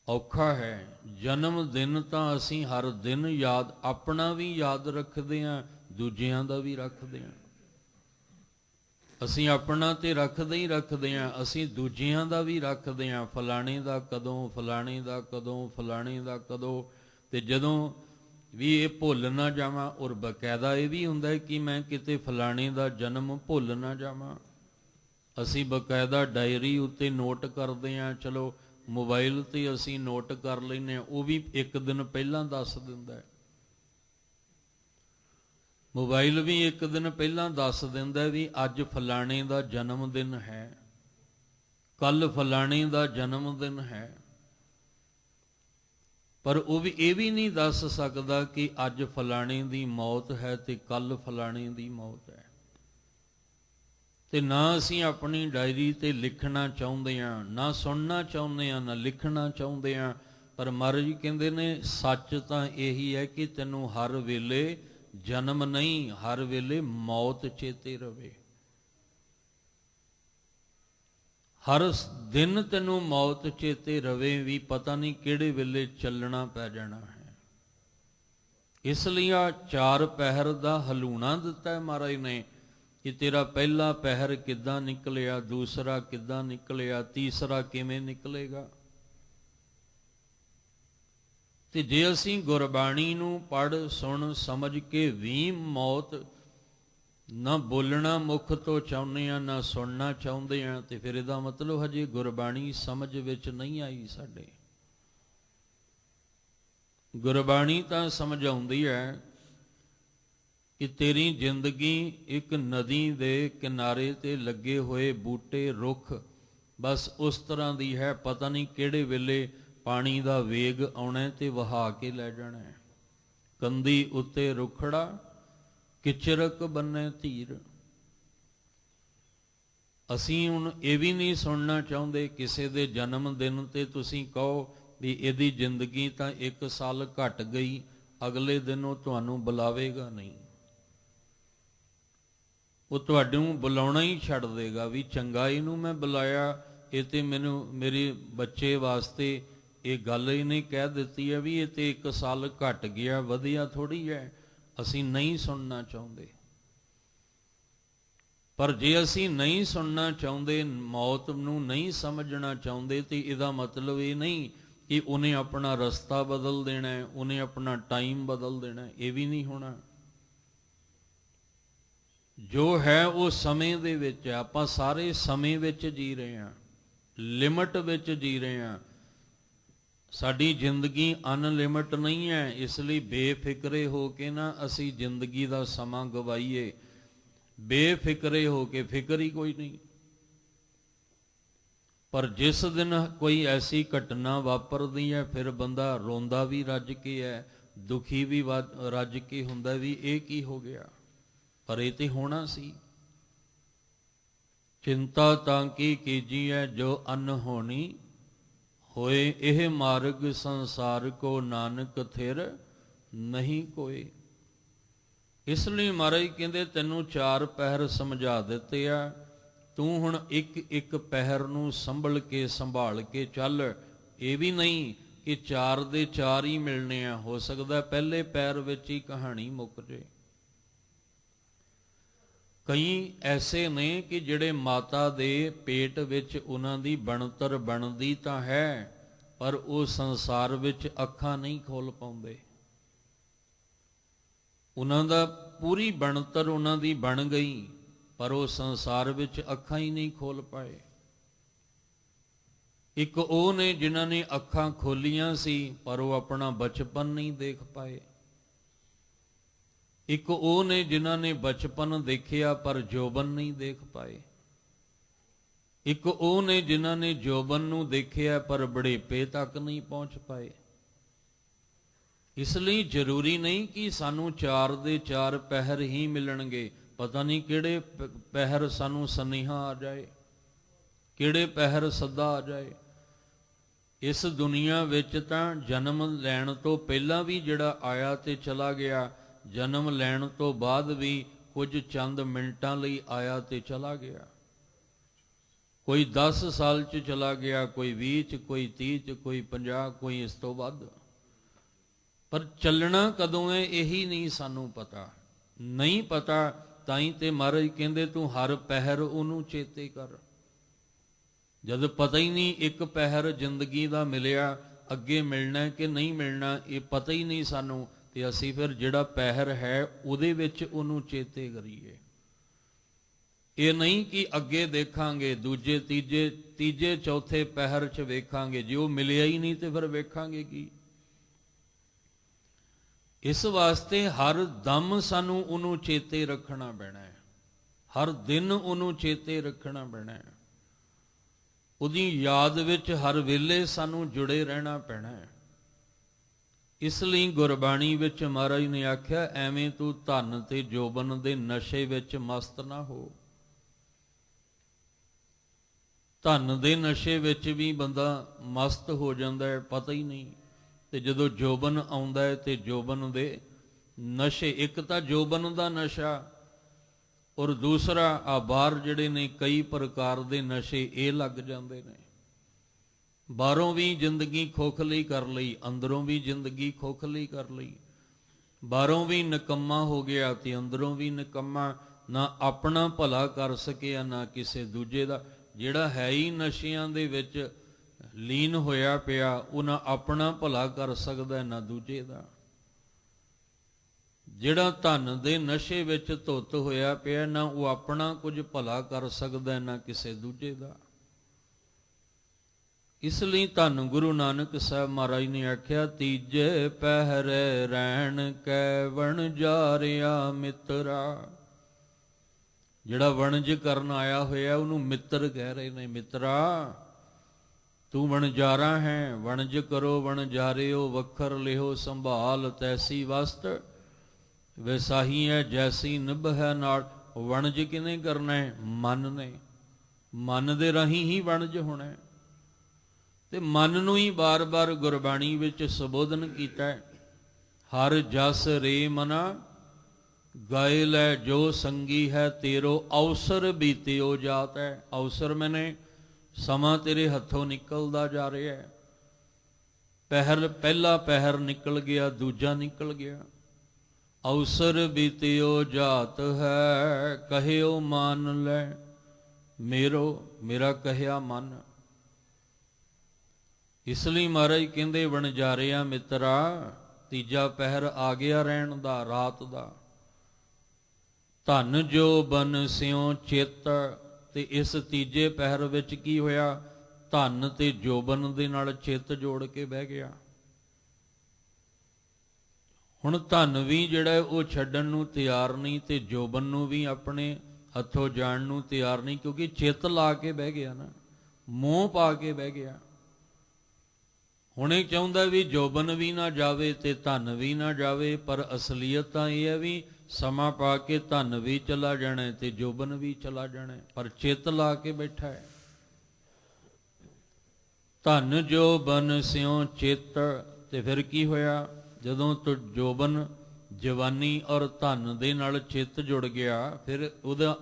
ਔਖਾ ਹੈ। ਜਨਮ ਦਿਨ ਤਾਂ ਅਸੀਂ ਹਰ ਦਿਨ ਯਾਦ, ਆਪਣਾ ਵੀ ਯਾਦ ਰੱਖਦੇ ਹਾਂ, ਦੂਜਿਆਂ ਦਾ ਵੀ ਰੱਖਦੇ ਹਾਂ। ਅਸੀਂ ਆਪਣਾ ਤੇ ਰੱਖਦੇ ਹੀ ਰੱਖਦੇ ਹਾਂ, ਅਸੀਂ ਦੂਜਿਆਂ ਦਾ ਵੀ ਰੱਖਦੇ ਹਾਂ। ਫਲਾਣੇ ਦਾ ਕਦੋਂ, ਫਲਾਣੇ ਦਾ ਕਦੋਂ, ਫਲਾਣੇ ਦਾ ਕਦੋਂ। ਤੇ ਜਦੋਂ ਵੀ ਇਹ ਭੁੱਲ ਨਾ ਜਾਵਾਂ, ਔਰ ਬਕਾਇਦਾ ਇਹ ਵੀ ਹੁੰਦਾ ਹੈ ਕਿ ਮੈਂ ਕਿਤੇ ਫਲਾਣੇ ਦਾ ਜਨਮ ਭੁੱਲ ਨਾ ਜਾਵਾਂ। ਅਸੀਂ ਬਕਾਇਦਾ ਡਾਇਰੀ ਉੱਤੇ ਨੋਟ ਕਰਦੇ ਹਾਂ। ਚਲੋ ਮੋਬਾਈਲ 'ਤੇ ਅਸੀਂ ਨੋਟ ਕਰ ਲੈਂਦੇ ਹਾਂ, ਉਹ ਵੀ ਇੱਕ ਦਿਨ ਪਹਿਲਾਂ ਦੱਸ ਦਿੰਦਾ ਹੈ। ਮੋਬਾਈਲ ਵੀ ਇੱਕ ਦਿਨ ਪਹਿਲਾਂ ਦੱਸ ਦਿੰਦਾ ਵੀ ਅੱਜ ਫਲਾਣੇ ਦਾ ਜਨਮ ਦਿਨ ਹੈ, ਕੱਲ ਫਲਾਣੇ ਦਾ ਜਨਮ ਦਿਨ ਹੈ। ਪਰ ਉਹ ਵੀ ਇਹ ਵੀ ਨਹੀਂ ਦੱਸ ਸਕਦਾ ਕਿ ਅੱਜ ਫਲਾਣੇ ਦੀ ਮੌਤ ਹੈ ਤੇ ਕੱਲ ਫਲਾਣੇ ਦੀ ਮੌਤ ਹੈ। ਤੇ ਨਾ ਅਸੀਂ ਆਪਣੀ ਡਾਇਰੀ ਤੇ ਲਿਖਣਾ ਚਾਹੁੰਦੇ ਹਾਂ, ਨਾ ਸੁਣਨਾ ਚਾਹੁੰਦੇ ਹਾਂ, ਨਾ ਲਿਖਣਾ ਚਾਹੁੰਦੇ ਹਾਂ। ਪਰ ਮਹਾਰਾਜ ਜੀ ਕਹਿੰਦੇ ਨੇ ਸੱਚ ਤਾਂ ਇਹੀ ਹੈ ਕਿ ਤੈਨੂੰ ਹਰ ਵੇਲੇ ਜਨਮ ਨਹੀਂ, ਹਰ ਵੇਲੇ ਮੌਤ ਚੇਤੇ ਰਵੇ। ਹਰ ਦਿਨ ਤੈਨੂੰ ਮੌਤ ਚੇਤੇ ਰਵੇ ਵੀ ਪਤਾ ਨਹੀਂ ਕਿਹੜੇ ਵੇਲੇ ਚੱਲਣਾ ਪੈ ਜਾਣਾ ਹੈ। ਇਸ ਲਈ ਆ 4 ਪਹਿਰ ਦਾ ਹਲੂਣਾ ਦਿੱਤਾ ਹੈ ਮਹਾਰਾਜ ਨੇ ਕਿ ਤੇਰਾ ਪਹਿਲਾ ਪਹਿਰ ਕਿੱਦਾਂ ਨਿਕਲਿਆ, ਦੂਸਰਾ ਕਿੱਦਾਂ ਨਿਕਲਿਆ, ਤੀਸਰਾ ਕਿਵੇਂ ਨਿਕਲੇਗਾ। ਤੇ ਜੇ ਅਸੀਂ ਗੁਰਬਾਣੀ ਨੂੰ ਪੜ੍ਹ ਸੁਣ ਸਮਝ ਕੇ ਵੀ ਮੌਤ ਨਾ ਬੋਲਣਾ ਮੁਖ ਤੋਂ ਚਾਹੁੰਦੇ ਹਾਂ, ਨਾ ਸੁਣਨਾ ਚਾਹੁੰਦੇ ਹਾਂ, ਤੇ ਫਿਰ ਇਹਦਾ ਮਤਲਬ ਹਜੇ ਗੁਰਬਾਣੀ ਸਮਝ ਵਿੱਚ ਨਹੀਂ ਆਈ ਸਾਡੇ। ਗੁਰਬਾਣੀ ਤਾਂ ਸਮਝਾਉਂਦੀ ਹੈ ਕਿ ਤੇਰੀ ਜ਼ਿੰਦਗੀ ਇੱਕ ਨਦੀ ਦੇ ਕਿਨਾਰੇ ਤੇ ਲੱਗੇ ਹੋਏ ਬੂਟੇ, ਰੁੱਖ, ਬਸ ਉਸ ਤਰ੍ਹਾਂ ਦੀ ਹੈ। ਪਤਾ ਨਹੀਂ ਕਿਹੜੇ ਵੇਲੇ ਪਾਣੀ ਦਾ ਵੇਗ ਆਉਣਾ ਤੇ ਵਹਾ ਕੇ ਲੈ ਜਾਣਾ ਹੈ। ਕੰਦੀ ਉੱਤੇ ਰੁੱਖੜਾ, ਕਿਚਰਕ ਬੰਨੇ ਧੀਰ। ਅਸੀਂ ਹੁਣ ਇਹ ਵੀ ਨਹੀਂ ਸੁਣਨਾ ਚਾਹੁੰਦੇ ਕਿਸੇ ਦੇ ਜਨਮ ਦਿਨ ਤੇ ਤੁਸੀਂ ਕਹੋ ਵੀ ਇਹਦੀ ਜ਼ਿੰਦਗੀ ਤਾਂ 1 ਸਾਲ ਘਟ ਗਈ, ਅਗਲੇ ਦਿਨ ਉਹ ਤੁਹਾਨੂੰ ਬੁਲਾਵੇਗਾ ਨਹੀਂ। ਉਹ ਤੁਹਾਨੂੰ ਬੁਲਾਉਣਾ ਹੀ ਛੱਡ ਦੇਗਾ ਵੀ ਚੰਗਾ ਇਹਨੂੰ ਮੈਂ ਬੁਲਾਇਆ, ਇਹ ਤੇ ਮੈਨੂੰ ਮੇਰੇ ਬੱਚੇ ਵਾਸਤੇ ਇਹ ਗੱਲ ਇਹਨੇ ਕਹਿ ਦਿੱਤੀ ਹੈ ਵੀ ਇਹ ਤੇ 1 ਸਾਲ ਘਟ ਗਿਆ, ਵਧੀਆ ਥੋੜ੍ਹੀ ਹੈ। ਅਸੀਂ ਨਹੀਂ ਸੁਣਨਾ ਚਾਹੁੰਦੇ। ਪਰ ਜੇ ਅਸੀਂ ਨਹੀਂ ਸੁਣਨਾ ਚਾਹੁੰਦੇ, ਮੌਤ ਨੂੰ ਨਹੀਂ ਸਮਝਣਾ ਚਾਹੁੰਦੇ, ਤੇ ਇਹਦਾ ਮਤਲਬ ਇਹ ਨਹੀਂ ਕਿ ਉਹਨੇ ਆਪਣਾ ਰਸਤਾ ਬਦਲ ਦੇਣਾ ਹੈ, ਉਹਨੇ ਆਪਣਾ ਟਾਈਮ ਬਦਲ ਦੇਣਾ ਹੈ। ਇਹ ਵੀ ਨਹੀਂ ਹੋਣਾ। ਜੋ ਹੈ ਉਹ ਸਮੇਂ ਦੇ ਵਿੱਚ ਹੈ। ਆਪਾਂ ਸਾਰੇ ਸਮੇਂ ਵਿੱਚ ਜੀ ਰਹੇ ਹਾਂ, ਲਿਮਟ ਵਿੱਚ ਜੀ ਰਹੇ ਹਾਂ। ਸਾਡੀ ਜ਼ਿੰਦਗੀ ਅਨਲਿਮਿਟ ਨਹੀਂ ਹੈ। ਇਸ ਲਈ ਬੇਫਿਕਰੇ ਹੋ ਕੇ ਨਾ ਅਸੀਂ ਜ਼ਿੰਦਗੀ ਦਾ ਸਮਾਂ ਗਵਾਈਏ। ਬੇਫਿਕਰੇ ਹੋ ਕੇ, ਫਿਕਰ ਹੀ ਕੋਈ ਨਹੀਂ। ਪਰ ਜਿਸ ਦਿਨ ਕੋਈ ਐਸੀ ਘਟਨਾ ਵਾਪਰਦੀ ਹੈ ਫਿਰ ਬੰਦਾ ਰੋਂਦਾ ਵੀ ਰੱਜ ਕੇ ਹੈ, ਦੁਖੀ ਵੀ ਰੱਜ ਕੇ ਹੁੰਦਾ ਵੀ ਇਹ ਕੀ ਹੋ ਗਿਆ। ਪਰ ਇਹ ਤੇ ਹੋਣਾ ਸੀ। ਚਿੰਤਾ ਤਾਂ ਕੀ ਕੀਜੀਐ ਜੋ ਅਨਹੋਣੀ ਹੋਏ, ਇਹ ਮਾਰਗ ਸੰਸਾਰ ਕੋ ਨਾਨਕ ਥਿਰ ਨਹੀਂ ਕੋਏ। ਇਸ ਲਈ ਮਹਾਰਾਜ ਕਹਿੰਦੇ ਤੈਨੂੰ 4 ਪਹਿਰ ਸਮਝਾ ਦਿੱਤੇ ਆ, ਤੂੰ ਹੁਣ ਇੱਕ ਇੱਕ ਪਹਿਰ ਨੂੰ ਸੰਭਲ ਕੇ ਸੰਭਾਲ ਕੇ ਚੱਲ। ਇਹ ਵੀ ਨਹੀਂ ਕਿ 4 ਦੇ 4 ਹੀ ਮਿਲਣੇ ਆ। ਹੋ ਸਕਦਾ ਪਹਿਲੇ ਪਹਿਰ ਵਿੱਚ ਹੀ ਕਹਾਣੀ ਮੁੱਕ ਜੇ। ਕਈ ਐਸੇ ਨੇ ਕਿ ਜਿਹੜੇ ਮਾਤਾ ਦੇ ਪੇਟ ਵਿੱਚ ਉਹਨਾਂ ਦੀ ਬਣਤਰ ਬਣਦੀ ਤਾਂ ਹੈ, ਪਰ ਉਹ ਸੰਸਾਰ ਵਿੱਚ ਅੱਖਾਂ ਨਹੀਂ ਖੋਲ ਪਾਉਂਦੇ। ਉਹਨਾਂ ਦਾ ਪੂਰੀ ਬਣਤਰ ਉਹਨਾਂ ਦੀ ਬਣ ਗਈ, ਪਰ ਉਹ ਸੰਸਾਰ ਵਿੱਚ ਅੱਖਾਂ ਹੀ ਨਹੀਂ ਖੋਲ ਪਾਏ। ਇੱਕ ਉਹ ਨੇ ਜਿਨ੍ਹਾਂ ਨੇ ਅੱਖਾਂ ਖੋਲੀਆਂ ਸੀ, ਪਰ ਉਹ ਆਪਣਾ ਬਚਪਨ ਨਹੀਂ ਦੇਖ ਪਾਏ। ਇੱਕ ਉਹ ਨੇ ਜਿਨ੍ਹਾਂ ਨੇ ਬਚਪਨ ਦੇਖਿਆ ਪਰ ਜੋਬਨ ਨਹੀਂ ਦੇਖ ਪਾਏ। ਇੱਕ ਉਹ ਨੇ ਜਿਨ੍ਹਾਂ ਨੇ ਜੋਬਨ ਨੂੰ ਦੇਖਿਆ ਪਰ ਬੁਢੇਪੇ ਤੱਕ ਨਹੀਂ ਪਹੁੰਚ ਪਾਏ। ਇਸ ਲਈ ਜ਼ਰੂਰੀ ਨਹੀਂ ਕਿ ਸਾਨੂੰ 4 ਦੇ 4 ਪਹਿਰ ਹੀ ਮਿਲਣਗੇ। ਪਤਾ ਨਹੀਂ ਕਿਹੜੇ ਪਹਿਰ ਸਾਨੂੰ ਸੁਨੇਹਾ ਆ ਜਾਏ, ਕਿਹੜੇ ਪਹਿਰ ਸੱਦਾ ਆ ਜਾਏ। ਇਸ ਦੁਨੀਆ ਵਿੱਚ ਤਾਂ ਜਨਮ ਲੈਣ ਤੋਂ ਪਹਿਲਾਂ ਵੀ ਜਿਹੜਾ ਆਇਆ ਤੇ ਚਲਾ ਗਿਆ, ਜਨਮ ਲੈਣ ਤੋਂ ਬਾਅਦ ਵੀ ਕੁਝ ਚੰਦ ਮਿੰਟਾਂ ਲਈ ਆਇਆ ਤੇ ਚਲਾ ਗਿਆ। ਕੋਈ 10 ਸਾਲ 'ਚ ਚਲਾ ਗਿਆ, ਕੋਈ 20 'ਚ, ਕੋਈ 30 'ਚ, ਕੋਈ 50, ਕੋਈ ਇਸ ਤੋਂ ਵੱਧ। ਪਰ ਚੱਲਣਾ ਕਦੋਂ ਹੈ ਇਹੀ ਨਹੀਂ ਸਾਨੂੰ ਪਤਾ। ਨਹੀਂ ਪਤਾ ਤਾਂ ਹੀ ਤੇ ਮਹਾਰਾਜ ਕਹਿੰਦੇ ਤੂੰ ਹਰ ਪਹਿਰ ਉਹਨੂੰ ਚੇਤੇ ਕਰ। ਜਦ ਪਤਾ ਹੀ ਨਹੀਂ ਇੱਕ ਪਹਿਰ ਜ਼ਿੰਦਗੀ ਦਾ ਮਿਲਿਆ, ਅੱਗੇ ਮਿਲਣਾ ਕਿ ਨਹੀਂ ਮਿਲਣਾ ਇਹ ਪਤਾ ਹੀ ਨਹੀਂ ਸਾਨੂੰ, ਤੇ ਅਸੀਂ ਫਿਰ ਜਿਹੜਾ ਪਹਿਰ ਹੈ ਉਹਦੇ ਵਿੱਚ ਉਹਨੂੰ ਚੇਤੇ ਕਰੀਏ। ਇਹ ਨਹੀਂ ਕਿ ਅੱਗੇ ਦੇਖਾਂਗੇ, ਦੂਜੇ ਤੀਜੇ ਚੌਥੇ ਪਹਿਰ 'ਚ ਵੇਖਾਂਗੇ, ਜੇ ਉਹ ਮਿਲਿਆ ਹੀ ਨਹੀਂ ਤੇ ਫਿਰ ਵੇਖਾਂਗੇ ਕੀ। ਇਸ ਵਾਸਤੇ ਹਰ ਦਮ ਸਾਨੂੰ ਉਹਨੂੰ ਚੇਤੇ ਰੱਖਣਾ ਪੈਣਾ ਹੈ, ਹਰ ਦਿਨ ਉਹਨੂੰ ਚੇਤੇ ਰੱਖਣਾ ਪੈਣਾ ਹੈ। ਉਹਦੀ ਯਾਦ ਵਿੱਚ ਹਰ ਵੇਲੇ ਸਾਨੂੰ ਜੁੜੇ ਰਹਿਣਾ ਪੈਣਾ ਹੈ। ਇਸ ਲਈ ਗੁਰਬਾਣੀ ਵਿੱਚ ਮਹਾਰਾਜ ਨੇ ਆਖਿਆ, ਐਵੇਂ ਤੂੰ ਧਨ ਤੇ ਜੋਬਨ ਦੇ ਨਸ਼ੇ ਵਿੱਚ ਮਸਤ ਨਾ ਹੋ। ਧਨ ਦੇ ਨਸ਼ੇ ਵਿੱਚ ਵੀ ਬੰਦਾ ਮਸਤ ਹੋ ਜਾਂਦਾ ਹੈ, ਪਤਾ ਹੀ ਨਹੀਂ। ਤੇ ਜਦੋਂ ਜੋਬਨ ਆਉਂਦਾ ਹੈ ਤੇ ਜੋਬਨ ਦੇ ਨਸ਼ੇ, ਇੱਕ ਤਾਂ ਜੋਬਨ ਦਾ ਨਸ਼ਾ ਔਰ ਦੂਸਰਾ ਆ ਬਾਹਰ ਜਿਹੜੇ ਨੇ ਕਈ ਪ੍ਰਕਾਰ ਦੇ ਨਸ਼ੇ ਇਹ ਲੱਗ ਜਾਂਦੇ ਨੇ। ਬਾਹਰੋਂ ਵੀ ਜ਼ਿੰਦਗੀ ਖੋਖਲੀ ਕਰ ਲਈ, ਅੰਦਰੋਂ ਵੀ ਜ਼ਿੰਦਗੀ ਖੋਖਲੀ ਕਰ ਲਈ। ਬਾਹਰੋਂ ਵੀ ਨਿਕੰਮਾ ਹੋ ਗਿਆ ਤੇ ਅੰਦਰੋਂ ਵੀ ਨਿਕੰਮਾ, ਨਾ ਆਪਣਾ ਭਲਾ ਕਰ ਸਕਿਆ ਨਾ ਕਿਸੇ ਦੂਜੇ ਦਾ। ਜਿਹੜਾ ਹੈ ਹੀ ਨਸ਼ਿਆਂ ਦੇ ਵਿੱਚ ਲੀਨ ਹੋਇਆ ਪਿਆ, ਉਹ ਨਾ ਆਪਣਾ ਭਲਾ ਕਰ ਸਕਦਾ ਨਾ ਦੂਜੇ ਦਾ। ਜਿਹੜਾ ਧਨ ਦੇ ਨਸ਼ੇ ਵਿੱਚ ਧੁੱਤ ਹੋਇਆ ਪਿਆ, ਨਾ ਉਹ ਆਪਣਾ ਕੁਝ ਭਲਾ ਕਰ ਸਕਦਾ ਨਾ ਕਿਸੇ ਦੂਜੇ ਦਾ। ਇਸ ਲਈ ਧੰਨ ਗੁਰੂ ਨਾਨਕ ਸਾਹਿਬ ਮਹਾਰਾਜ ਨੇ ਆਖਿਆ, ਤੀਜੇ ਪਹਿਰੇ ਰਹਿਣ ਕੈ ਵਣਜਾਰਿਆ ਮਿੱਤਰਾ। ਜਿਹੜਾ ਵਣਜ ਕਰਨ ਆਇਆ ਹੋਇਆ ਉਹਨੂੰ ਮਿੱਤਰ ਕਹਿ ਰਹੇ ਨੇ। ਮਿੱਤਰਾ ਤੂੰ ਵਣਜਾਰਾ ਹੈ, ਵਣਜ ਕਰੋ ਵਣਜਾਰਿਓ, ਵੱਖਰ ਲਿਓ ਸੰਭਾਲ ਤੈਸੀ ਵਸਤ, ਵੈਸਾਹੀ ਹੈ ਜੈਸੀ ਨਿਭ ਹੈ ਨਾਲ। ਵਣਜ ਕਿਨੇ ਕਰਨਾ ਹੈ? ਮਨ ਨੇ। ਮਨ ਦੇ ਰਾਹੀਂ ਹੀ ਵਣਜ ਹੋਣਾ ਹੈ। ਤੇ ਮਨ ਨੂੰ ਹੀ ਬਾਰ-ਬਾਰ ਗੁਰਬਾਣੀ ਵਿੱਚ ਸੰਬੋਧਨ ਕੀਤਾ ਹੈ। ਹਰ ਜਸ ਰੇ ਮਨਾ ਗਾਏ ਲੈ ਜੋ ਸੰਗੀ ਹੈ ਤੇਰੋ, ਅਵਸਰ ਬੀਤਿਓ ਜਾਤ ਹੈ। ਅਵਸਰ ਮੈਨੇ ਸਮਾਂ ਤੇਰੇ ਹੱਥੋਂ ਨਿਕਲਦਾ ਜਾ ਰਿਹਾ ਹੈ। ਪਹਿਲਾ ਪਹਿਰ ਨਿਕਲ ਗਿਆ, ਦੂਜਾ ਨਿਕਲ ਗਿਆ। ਅਵਸਰ ਬੀਤਿਓ ਜਾਤ ਹੈ, ਕਹਿਓ ਮੰਨ ਲੈ ਮੇਰਾ ਕਹਿਆ ਮਨ। ਇਸ ਲਈ ਮਹਾਰਾਜ ਕਹਿੰਦੇ, ਵਣਜਾਰਿਆ ਮਿੱਤਰਾ, ਤੀਜਾ ਪਹਿਰ ਆ ਗਿਆ ਰਹਿਣ ਦਾ, ਰਾਤ ਦਾ। ਧਨ ਜੋ ਬਨ ਸਿਉ ਚਿੱਤ। ਤੇ ਇਸ ਤੀਜੇ ਪਹਿਰ ਵਿੱਚ ਕੀ ਹੋਇਆ? ਧਨ ਤੇ ਜੋਬਨ ਦੇ ਨਾਲ ਚਿੱਤ ਜੋੜ ਕੇ ਬਹਿ ਗਿਆ। ਹੁਣ ਧਨ ਵੀ ਜਿਹੜਾ ਉਹ ਛੱਡਣ ਨੂੰ ਤਿਆਰ ਨਹੀਂ, ਤੇ ਜੋਬਨ ਨੂੰ ਵੀ ਆਪਣੇ ਹੱਥੋਂ ਜਾਣ ਨੂੰ ਤਿਆਰ ਨਹੀਂ, ਕਿਉਂਕਿ ਚਿੱਤ ਲਾ ਕੇ ਬਹਿ ਗਿਆ ਨਾ, ਮੋਹ ਪਾ ਕੇ ਬਹਿ ਗਿਆ। ਹੁਣ ਇਹ ਚਾਹੁੰਦਾ ਵੀ ਜੋਬਨ ਵੀ ਨਾ ਜਾਵੇ ਤੇ ਧਨ ਵੀ ਨਾ ਜਾਵੇ, ਪਰ ਅਸਲੀਅਤ ਤਾਂ ਇਹ ਹੈ ਵੀ ਸਮਾਂ ਪਾ ਕੇ ਧਨ ਵੀ ਚਲਾ ਜਾਣਾ ਤੇ ਜੋਬਨ ਵੀ ਚਲਾ ਜਾਣਾ, ਪਰ ਚਿੱਤ ਲਾ ਕੇ ਬੈਠਾ ਹੈ। ਧਨ ਜੋਬਨ ਸਿਉ ਚਿੱਤ। ਤੇ ਫਿਰ ਕੀ ਹੋਇਆ? ਜਦੋਂ ਜੋਬਨ ਜਵਾਨੀ ਔਰ ਧਨ ਦੇ ਨਾਲ ਚਿੱਤ ਜੁੜ ਗਿਆ, ਫਿਰ ਉਹਦਾ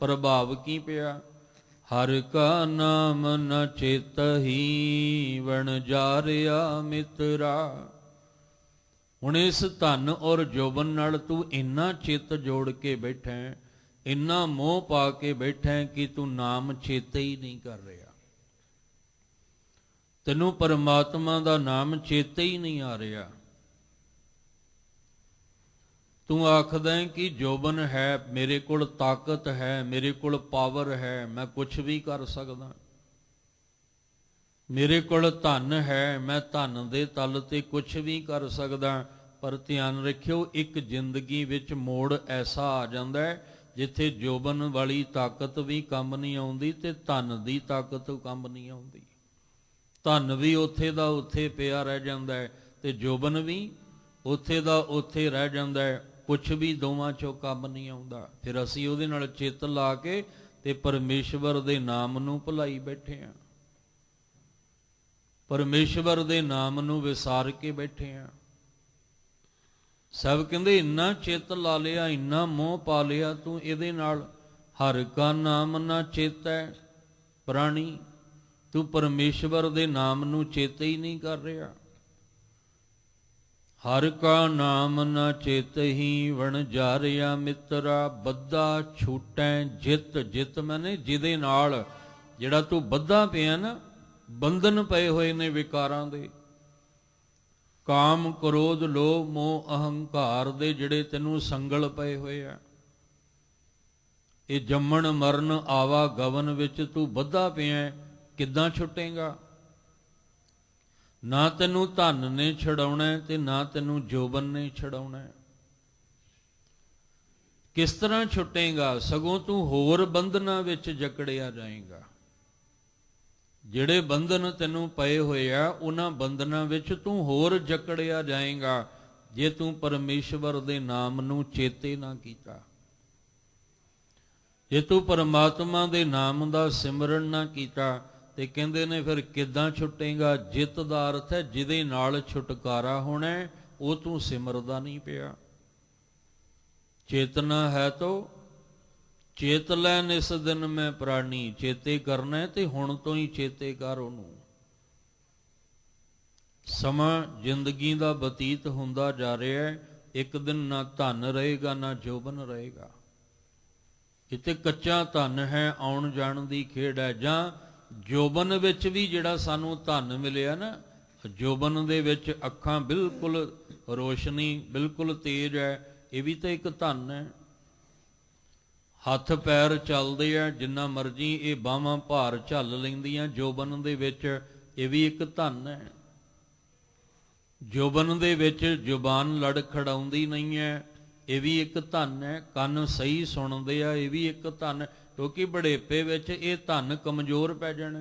ਪ੍ਰਭਾਵ ਕੀ ਪਿਆ? ਹਰ ਕਾ ਨਾਮ ਨ ਚੇਤਹੀ ਵਣਜਾਰਿਆ ਮਿੱਤਰਾ। ਹੁਣ ਇਸ ਧਨ ਔਰ ਜੋਬਨ ਨਾਲ ਤੂੰ ਇੰਨਾ ਚਿੱਤ ਜੋੜ ਕੇ ਬੈਠਾ, ਇੰਨਾ ਮੋਹ ਪਾ ਕੇ ਬੈਠਾ ਕਿ ਤੂੰ ਨਾਮ ਚੇਤੇ ਹੀ ਨਹੀਂ ਕਰ ਰਿਹਾ। ਤੈਨੂੰ ਪਰਮਾਤਮਾ ਦਾ ਨਾਮ ਚੇਤੇ ਹੀ ਨਹੀਂ ਆ ਰਿਹਾ। ਤੂੰ ਆਖਦਾ ਹੈ ਕਿ ਜੋਬਨ ਹੈ, ਮੇਰੇ ਕੋਲ ਤਾਕਤ ਹੈ, ਮੇਰੇ ਕੋਲ ਪਾਵਰ ਹੈ, ਮੈਂ ਕੁਝ ਵੀ ਕਰ ਸਕਦਾ। ਮੇਰੇ ਕੋਲ ਧਨ ਹੈ, ਮੈਂ ਧਨ ਦੇ ਤਲ ਤੇ ਕੁਝ ਵੀ ਕਰ ਸਕਦਾ। ਪਰ ਧਿਆਨ ਰੱਖਿਓ, ਇੱਕ ਜ਼ਿੰਦਗੀ ਵਿੱਚ ਮੋੜ ਐਸਾ ਆ ਜਾਂਦਾ ਹੈ ਜਿੱਥੇ ਜੋਬਨ ਵਾਲੀ ਤਾਕਤ ਵੀ ਕੰਮ ਨਹੀਂ ਆਉਂਦੀ ਤੇ ਧਨ ਦੀ ਤਾਕਤ ਕੰਮ ਨਹੀਂ ਆਉਂਦੀ। ਧਨ ਵੀ ਉੱਥੇ ਦਾ ਉੱਥੇ ਪਿਆ ਰਹਿ ਜਾਂਦਾ ਹੈ ਤੇ ਜੋਬਨ ਵੀ ਉੱਥੇ ਦਾ ਉੱਥੇ ਰਹਿ ਜਾਂਦਾ ਹੈ। ਕੁਛ ਵੀ ਦੋਵਾਂ ਚੋਂ ਕੰਮ ਨਹੀਂ ਆਉਂਦਾ। ਫਿਰ ਅਸੀਂ ਉਹਦੇ ਨਾਲ ਚਿੱਤ ਲਾ ਕੇ ਤੇ ਪਰਮੇਸ਼ਵਰ ਦੇ ਨਾਮ ਨੂੰ ਭੁਲਾਈ ਬੈਠੇ ਹਾਂ, ਪਰਮੇਸ਼ਵਰ ਦੇ ਨਾਮ ਨੂੰ ਵਿਸਾਰ ਕੇ ਬੈਠੇ ਹਾਂ। ਸਭ ਕਹਿੰਦੇ ਇੰਨਾ ਚਿੱਤ ਲਾ ਲਿਆ, ਇੰਨਾ ਮੋਹ ਪਾ ਲਿਆ ਤੂੰ ਇਹਦੇ ਨਾਲ, ਹਰ ਕਾ ਨਾਮ ਨਾ ਚੇਤੈ ਪ੍ਰਾਣੀ। ਤੂੰ ਪਰਮੇਸ਼ਵਰ ਦੇ ਨਾਮ ਨੂੰ ਚੇਤੇ ਹੀ ਨਹੀਂ ਕਰ ਰਿਹਾ। ਹਰ ਕਾ ਨਾਮ ਨਾ ਚੇਤਹੀ ਵਣਜਾਰਿਆ ਮਿੱਤਰਾ, ਬੱਧਾ ਛੂਟੈ ਜਿੱਤ। ਜਿੱਤ ਮੈਨੇ ਜਿਹਦੇ ਨਾਲ, ਜਿਹੜਾ ਤੂੰ ਬੱਧਾ ਪਿਆ ਨਾ, ਬੰਧਨ ਪਏ ਹੋਏ ਨੇ ਵਿਕਾਰਾਂ ਦੇ, ਕਾਮ ਕ੍ਰੋਧ ਲੋਭ ਮੋਹ ਅਹੰਕਾਰ ਦੇ ਜਿਹੜੇ ਤੈਨੂੰ ਸੰਗਲ ਪਏ ਹੋਏ ਆ। ਇਹ ਜੰਮਣ ਮਰਨ ਆਵਾ ਗਵਨ ਵਿੱਚ ਤੂੰ ਬੱਧਾ ਪਿਆ, ਕਿੱਦਾਂ ਛੁੱਟੇਗਾ? ਨਾ ਤੈਨੂੰ ਧਨ ਨੇ ਛਡਾਉਣਾ ਤੇ ਨਾ ਤੈਨੂੰ ਜੋਬਨ ਨੇ ਛਡਾਉਣਾ। ਕਿਸ ਤਰ੍ਹਾਂ ਛੁੱਟੇਗਾ? ਸਗੋਂ ਤੂੰ ਹੋਰ ਬੰਧਨਾਂ ਵਿੱਚ ਜਕੜਿਆ ਜਾਏਗਾ। ਜਿਹੜੇ ਬੰਧਨ ਤੈਨੂੰ ਪਏ ਹੋਏ ਆ, ਉਹਨਾਂ ਬੰਧਨਾਂ ਵਿੱਚ ਤੂੰ ਹੋਰ ਜਕੜਿਆ ਜਾਏਗਾ ਜੇ ਤੂੰ ਪਰਮੇਸ਼ਵਰ ਦੇ ਨਾਮ ਨੂੰ ਚੇਤੇ ਨਾ ਕੀਤਾ, ਜੇ ਤੂੰ ਪਰਮਾਤਮਾ ਦੇ ਨਾਮ ਦਾ ਸਿਮਰਨ ਨਾ ਕੀਤਾ। ਤੇ ਕਹਿੰਦੇ ਨੇ ਫਿਰ ਕਿੱਦਾਂ ਛੁੱਟੇਗਾ? ਜਿੱਤ ਦਾ ਅਰਥ ਹੈ ਜਿਹਦੇ ਨਾਲ ਛੁਟਕਾਰਾ ਹੋਣਾ, ਉਹ ਤੂੰ ਸਿਮਰਦਾ ਨਹੀਂ ਪਿਆ। ਚੇਤਨਾ ਹੈ ਤੋ ਚੇਤ ਲੈ ਨਿਸ ਦਿਨ ਮੈਂ ਪ੍ਰਾਣੀ। ਚੇਤੇ ਕਰਨਾ ਤੇ ਹੁਣ ਤੋਂ ਹੀ ਚੇਤੇ ਕਰ ਉਹਨੂੰ। ਸਮਾਂ ਜ਼ਿੰਦਗੀ ਦਾ ਬਤੀਤ ਹੁੰਦਾ ਜਾ ਰਿਹਾ ਹੈ, ਇੱਕ ਦਿਨ ਨਾ ਧਨ ਰਹੇਗਾ ਨਾ ਜੋਬਨ ਰਹੇਗਾ। ਇੱਥੇ ਕੱਚਾ ਧਨ ਹੈ, ਆਉਣ ਜਾਣ ਦੀ ਖੇਡ ਹੈ। ਜਾਂ ਜੋਬਨ ਵਿੱਚ ਵੀ ਜਿਹੜਾ ਸਾਨੂੰ ਧਨ ਮਿਲਿਆ ਨਾ, ਜੋਬਨ ਦੇ ਵਿੱਚ ਅੱਖਾਂ ਬਿਲਕੁਲ ਰੋਸ਼ਨੀ, ਬਿਲਕੁਲ ਤੇਜ਼ ਹੈ, ਇਹ ਵੀ ਤਾਂ ਇੱਕ ਧਨ ਹੈ। ਹੱਥ ਪੈਰ ਚੱਲਦੇ ਆ, ਜਿੰਨਾ ਮਰਜ਼ੀ ਇਹ ਬਾਹਾਂ ਭਾਰ ਝੱਲ ਲੈਂਦੀਆਂ ਜੋਬਨ ਦੇ ਵਿੱਚ, ਇਹ ਵੀ ਇੱਕ ਧਨ ਹੈ। ਜੋਬਨ ਦੇ ਵਿੱਚ ਜ਼ੁਬਾਨ ਲੜਖੜਾਉਂਦੀ ਨਹੀਂ ਹੈ, ਇਹ ਵੀ ਇੱਕ ਧਨ ਹੈ। ਕੰਨ ਸਹੀ ਸੁਣਦੇ ਆ, ਇਹ ਵੀ ਇੱਕ ਧਨ, ਕਿਉਂਕਿ ਬੁਢੇਪੇ ਵਿੱਚ ਇਹ ਧਨ ਕਮਜ਼ੋਰ ਪੈ ਜਾਣਾ।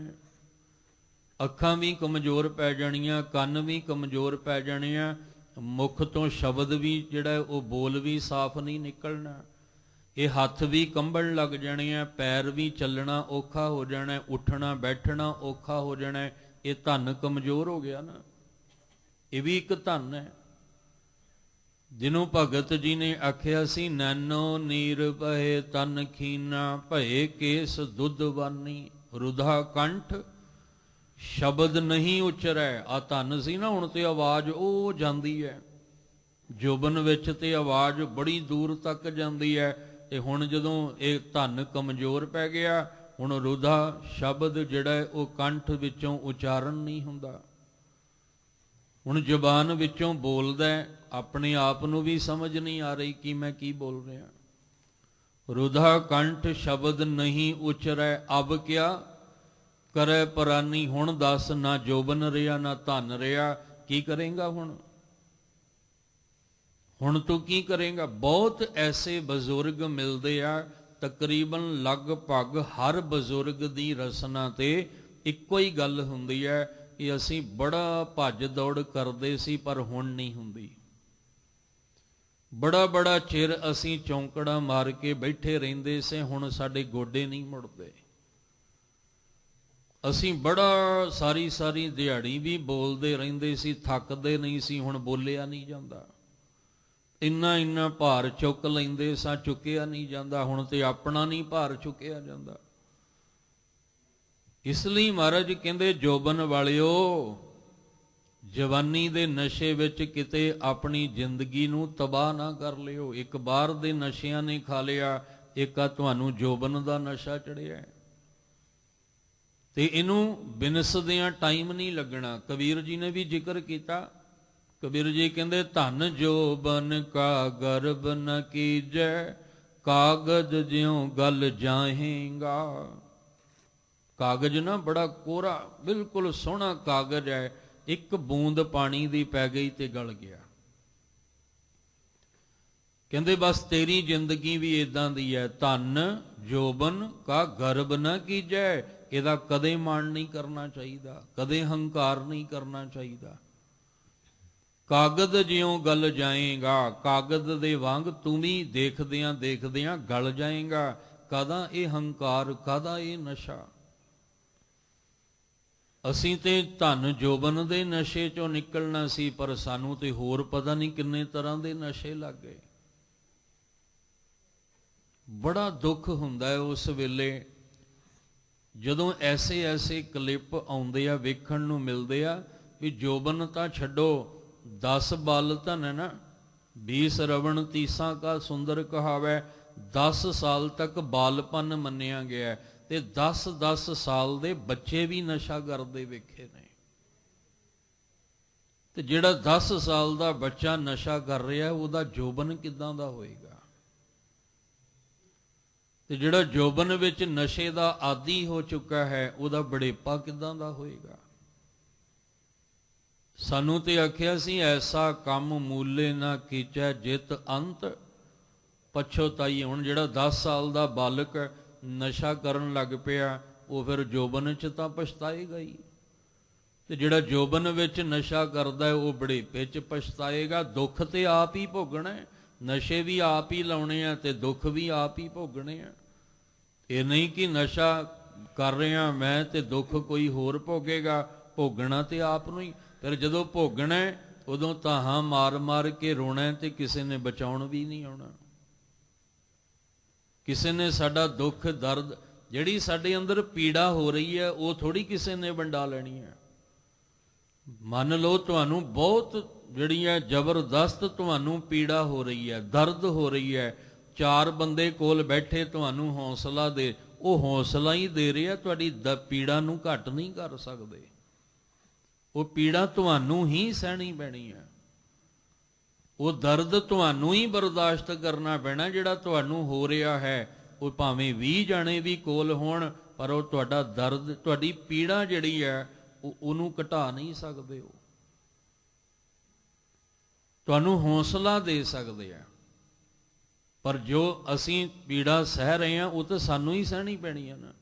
ਅੱਖਾਂ ਵੀ ਕਮਜ਼ੋਰ ਪੈ ਜਾਣੀਆਂ, ਕੰਨ ਵੀ ਕਮਜ਼ੋਰ ਪੈ ਜਾਣੇ ਆ, ਮੁਖ ਤੋਂ ਸ਼ਬਦ ਵੀ ਜਿਹੜਾ ਉਹ ਬੋਲ ਵੀ ਸਾਫ਼ ਨਹੀਂ ਨਿਕਲਣਾ। ਇਹ ਹੱਥ ਵੀ ਕੰਬਣ ਲੱਗ ਜਾਣੇ ਆ, ਪੈਰ ਵੀ ਚੱਲਣਾ ਔਖਾ ਹੋ ਜਾਣਾ, ਉੱਠਣਾ ਬੈਠਣਾ ਔਖਾ ਹੋ ਜਾਣਾ। ਇਹ ਧਨ ਕਮਜ਼ੋਰ ਹੋ ਗਿਆ ਨਾ, ਇਹ ਵੀ ਇੱਕ ਧਨ ਹੈ। ਜਿਹਨੂੰ ਭਗਤ ਜੀ ਨੇ ਆਖਿਆ ਸੀ, ਨੈਨੋ ਨੀਰ ਬਹੇ ਤਨ ਖੀਨਾ, ਭਏ ਕੇਸ ਦੁੱਧ ਵਾਨੀ, ਰੁਧਾ ਕੰਠ ਸ਼ਬਦ ਨਹੀਂ ਉਚਰੈ। ਆ ਧਨ ਸੀ ਨਾ, ਹੁਣ ਤੇ ਆਵਾਜ਼ ਉਹ ਜਾਂਦੀ ਹੈ। ਜੋਬਨ ਵਿੱਚ ਤੇ ਆਵਾਜ਼ ਬੜੀ ਦੂਰ ਤੱਕ ਜਾਂਦੀ ਹੈ, ਤੇ ਹੁਣ ਜਦੋਂ ਇਹ ਧਨ ਕਮਜ਼ੋਰ ਪੈ ਗਿਆ, ਹੁਣ ਰੁਧਾ ਸ਼ਬਦ ਜਿਹੜਾ ਉਹ ਕੰਠ ਵਿੱਚੋਂ ਉਚਾਰਨ ਨਹੀਂ ਹੁੰਦਾ। ਹੁਣ ਜ਼ੁਬਾਨ ਵਿੱਚੋਂ ਬੋਲਦਾ, ਆਪਣੇ ਆਪ ਨੂੰ ਵੀ ਸਮਝ ਨਹੀਂ ਆ ਰਹੀ ਕਿ ਮੈਂ ਕੀ ਬੋਲ ਰਿਹਾ। ਰੁਧਾ ਕੰਠ ਸ਼ਬਦ ਨਹੀਂ ਉਚਰੈ, ਅਬ ਕਿਆ ਕਰੇ ਪਰਾਨੀ। ਹੁਣ ਦੱਸ, ਨਾ ਜੋਬਨ ਰਿਹਾ ਨਾ ਧਨ ਰਿਹਾ, ਕੀ ਕਰੇਗਾ ਹੁਣ? ਹੁਣ ਤੂੰ ਕੀ ਕਰੇਗਾ? ਬਹੁਤ ਐਸੇ ਬਜ਼ੁਰਗ ਮਿਲਦੇ ਆ, ਤਕਰੀਬਨ ਲਗਭਗ ਹਰ ਬਜ਼ੁਰਗ ਦੀ ਰਸਨਾ ਤੇ ਇੱਕੋ ਹੀ ਗੱਲ ਹੁੰਦੀ ਹੈ ਕਿ ਅਸੀਂ ਬੜਾ ਭੱਜ ਦੌੜ ਕਰਦੇ ਸੀ ਪਰ ਹੁਣ ਨਹੀਂ ਹੁੰਦੀ। ਬੜਾ ਚਿਰ ਅਸੀਂ ਚੌਂਕੜਾ ਮਾਰ ਕੇ ਬੈਠੇ ਰਹਿੰਦੇ ਸੀ, ਹੁਣ ਸਾਡੇ ਗੋਡੇ ਨਹੀਂ ਮੁੜਦੇ। ਅਸੀਂ ਬੜਾ ਸਾਰੀ ਦਿਹਾੜੀ ਵੀ ਬੋਲਦੇ ਰਹਿੰਦੇ ਸੀ, ਥੱਕਦੇ ਨਹੀਂ ਸੀ, ਹੁਣ ਬੋਲਿਆ ਨਹੀਂ ਜਾਂਦਾ। ਇੰਨਾ ਭਾਰ ਚੁੱਕ ਲੈਂਦੇ ਸਾਂ, ਚੁੱਕਿਆ ਨਹੀਂ ਜਾਂਦਾ, ਹੁਣ ਤੇ ਆਪਣਾ ਨਹੀਂ ਭਾਰ ਚੁੱਕਿਆ ਜਾਂਦਾ। ਇਸ ਲਈ ਮਹਾਰਾਜ ਕਹਿੰਦੇ, ਜੋਬਨ ਵਾਲਿਓ, ਜਵਾਨੀ ਦੇ ਨਸ਼ੇ ਵਿੱਚ ਕਿਤੇ ਆਪਣੀ ਜ਼ਿੰਦਗੀ ਨੂੰ ਤਬਾਹ ਨਾ ਕਰ ਲਿਓ। ਇੱਕ ਬਾਹਰ ਦੇ ਨਸ਼ਿਆਂ ਨੇ ਖਾ ਲਿਆ, ਇੱਕ ਆ ਤੁਹਾਨੂੰ ਜੋਬਨ ਦਾ ਨਸ਼ਾ ਚੜਿਆ, ਤੇ ਇਹਨੂੰ ਬਿਨਸਦਿਆਂ ਟਾਈਮ ਨਹੀਂ ਲੱਗਣਾ। ਕਬੀਰ ਜੀ ਨੇ ਵੀ ਜ਼ਿਕਰ ਕੀਤਾ। ਕਬੀਰ ਜੀ ਕਹਿੰਦੇ, ਧਨ ਜੋਬਨ ਕਾ ਗਰਬ ਨ ਕੀਜੈ, ਕਾਗਜ਼ ਜਿਉ ਗਲ ਜਾਹੇਗਾ। ਕਾਗਜ਼ ਨਾ ਬੜਾ ਕੋਰਾ, ਬਿਲਕੁਲ ਸੋਹਣਾ ਕਾਗਜ਼ ਹੈ, ਇੱਕ ਬੂੰਦ ਪਾਣੀ ਦੀ ਪੈ ਗਈ ਤੇ ਗਲ ਗਿਆ। ਕਹਿੰਦੇ ਬਸ ਤੇਰੀ ਜ਼ਿੰਦਗੀ ਵੀ ਇਦਾਂ ਦੀ ਹੈ, ਧਨ ਜੋਬਨ ਕਾ ਗਰਬ ਨਾ ਕੀਜੈ, ਇਹਦਾ ਕਦੇ ਮਾਣ ਨਹੀਂ ਕਰਨਾ ਚਾਹੀਦਾ, ਕਦੇ ਹੰਕਾਰ ਨਹੀਂ ਕਰਨਾ ਚਾਹੀਦਾ। ਕਾਗਜ਼ ਜਿਉਂ ਗਲ ਜਾਏਗਾ, ਕਾਗਜ਼ ਦੇ ਵਾਂਗ ਤੂੰ ਵੀ ਦੇਖਦਿਆਂ ਦੇਖਦਿਆਂ ਗਲ ਜਾਏਗਾ। ਕਾਹਦਾ ਇਹ ਹੰਕਾਰ, ਕਾਹਦਾ ਇਹ ਨਸ਼ਾ? ਅਸੀਂ ਤੇ ਧਨ ਜੋਬਨ ਦੇ ਨਸ਼ੇ ਚੋਂ ਨਿਕਲਣਾ ਸੀ, ਪਰ ਸਾਨੂੰ ਤੇ ਹੋਰ ਪਤਾ ਨਹੀਂ ਕਿੰਨੇ ਤਰ੍ਹਾਂ ਦੇ ਨਸ਼ੇ ਲੱਗ ਗਏ। ਬੜਾ ਦੁੱਖ ਹੁੰਦਾ ਹੈ ਉਸ ਵੇਲੇ ਜਦੋਂ ਐਸੇ ਐਸੇ ਕਲਿੱਪ ਆਉਂਦੇ ਆ, ਵੇਖਣ ਨੂੰ ਮਿਲਦੇ ਆ ਵੀ ਜੋਬਨ ਤਾਂ ਛੱਡੋ, 10 ਬਲ ਧਨ ਹੈ ਨਾ, 20 ਰਵਣ ਤੀਸਾ ਕਾ ਸੁੰਦਰ ਕਹਾਵੈ। 10 ਸਾਲ ਤੱਕ ਬਾਲਪਨ ਮੰਨਿਆ ਗਿਆ ਤੇ 10-10 ਸਾਲ ਦੇ ਬੱਚੇ ਵੀ ਨਸ਼ਾ ਕਰਦੇ ਵੇਖੇ ਨੇ। ਤੇ ਜਿਹੜਾ 10 ਸਾਲ ਦਾ ਬੱਚਾ ਨਸ਼ਾ ਕਰ ਰਿਹਾ ਉਹਦਾ ਜੋਬਨ ਕਿੱਦਾਂ ਦਾ ਹੋਏਗਾ? ਤੇ ਜਿਹੜਾ ਜੋਬਨ ਵਿੱਚ ਨਸ਼ੇ ਦਾ ਆਦੀ ਹੋ ਚੁੱਕਾ ਹੈ ਉਹਦਾ ਬੜੇਪਾ ਕਿੱਦਾਂ ਦਾ ਹੋਏਗਾ? ਸਾਨੂੰ ਤੇ ਆਖਿਆ ਸੀ ਐਸਾ ਕੰਮ ਮੂਲੇ ਨਾ ਕੀਚੈ ਜਿਤ ਅੰਤ ਪਛੋਤਾਈ। ਹੁਣ ਜਿਹੜਾ 10 ਸਾਲ ਦਾ ਬਾਲਕ ਨਸ਼ਾ ਕਰਨ ਲੱਗ ਪਿਆ ਉਹ ਫਿਰ ਜੋਬਨ 'ਚ ਤਾਂ ਪਛਤਾਏਗਾ ਹੀ, ਤੇ ਜਿਹੜਾ ਜੋਬਨ ਵਿੱਚ ਨਸ਼ਾ ਕਰਦਾ ਉਹ ਬੜੇਪੇ 'ਚ ਪਛਤਾਏਗਾ। ਦੁੱਖ ਤੇ ਆਪ ਹੀ ਭੋਗਣਾ, ਨਸ਼ੇ ਵੀ ਆਪ ਹੀ ਲਾਉਣੇ ਆ ਤੇ ਦੁੱਖ ਵੀ ਆਪ ਹੀ ਭੋਗਣੇ ਆ। ਇਹ ਨਹੀਂ ਕਿ ਨਸ਼ਾ ਕਰ ਰਿਹਾ ਮੈਂ ਤੇ ਦੁੱਖ ਕੋਈ ਹੋਰ ਭੋਗੇਗਾ, ਭੋਗਣਾ ਤੇ ਆਪ ਨੂੰ ਹੀ। ਫਿਰ ਜਦੋਂ ਭੋਗਣਾ ਉਦੋਂ ਤਾਹਾਂ ਮਾਰ ਮਾਰ ਕੇ ਰੋਣਾ ਤੇ ਕਿਸੇ ਨੇ ਬਚਾਉਣ ਵੀ ਨਹੀਂ ਆਉਣਾ। ਕਿਸੇ ਨੇ ਸਾਡਾ ਦੁੱਖ ਦਰਦ, ਜਿਹੜੀ ਸਾਡੇ ਅੰਦਰ ਪੀੜਾ ਹੋ ਰਹੀ ਹੈ ਉਹ ਥੋੜੀ ਕਿਸੇ ਨੇ ਵੰਡਾ ਲੈਣੀ ਹੈ। ਮੰਨ ਲਓ ਤੁਹਾਨੂੰ ਬਹੁਤ ਜਿਹੜੀ ਹੈ ਜ਼ਬਰਦਸਤ ਤੁਹਾਨੂੰ ਪੀੜਾ ਹੋ ਰਹੀ ਹੈ, ਦਰਦ ਹੋ ਰਹੀ ਹੈ, 4 ਬੰਦੇ ਕੋਲ ਬੈਠੇ ਤੁਹਾਨੂੰ ਹੌਸਲਾ ਦੇ, ਉਹ ਹੌਸਲਾ ਹੀ ਦੇ ਰਿਹਾ, ਤੁਹਾਡੀ ਪੀੜਾ ਨੂੰ ਘੱਟ ਨਹੀਂ ਕਰ ਸਕਦੇ। ਉਹ ਪੀੜਾ ਤੁਹਾਨੂੰ ਹੀ ਸਹਿਣੀ ਪੈਣੀ ਹੈ, ਉਹ ਦਰਦ ਤੁਹਾਨੂੰ ਹੀ ਬਰਦਾਸ਼ਤ ਕਰਨਾ ਪੈਣਾ ਜਿਹੜਾ ਤੁਹਾਨੂੰ ਹੋ ਰਿਹਾ ਹੈ। ਉਹ ਭਾਵੇਂ 20 ਜਾਣੇ ਵੀ ਕੋਲ ਹੋਣ ਪਰ ਉਹ ਤੁਹਾਡਾ ਦਰਦ, ਤੁਹਾਡੀ ਪੀੜਾ ਜਿਹੜੀ ਹੈ ਉਹਨੂੰ ਘਟਾ ਨਹੀਂ ਸਕਦੇ। ਉਹ ਤੁਹਾਨੂੰ ਹੌਸਲਾ ਦੇ ਸਕਦੇ ਆ, ਪਰ ਜੋ ਅਸੀਂ ਪੀੜਾ ਸਹਿ ਰਹੇ ਹਾਂ ਉਹ ਤਾਂ ਸਾਨੂੰ ਹੀ ਸਹਿਣੀ ਪੈਣੀ ਹੈ ਨਾ।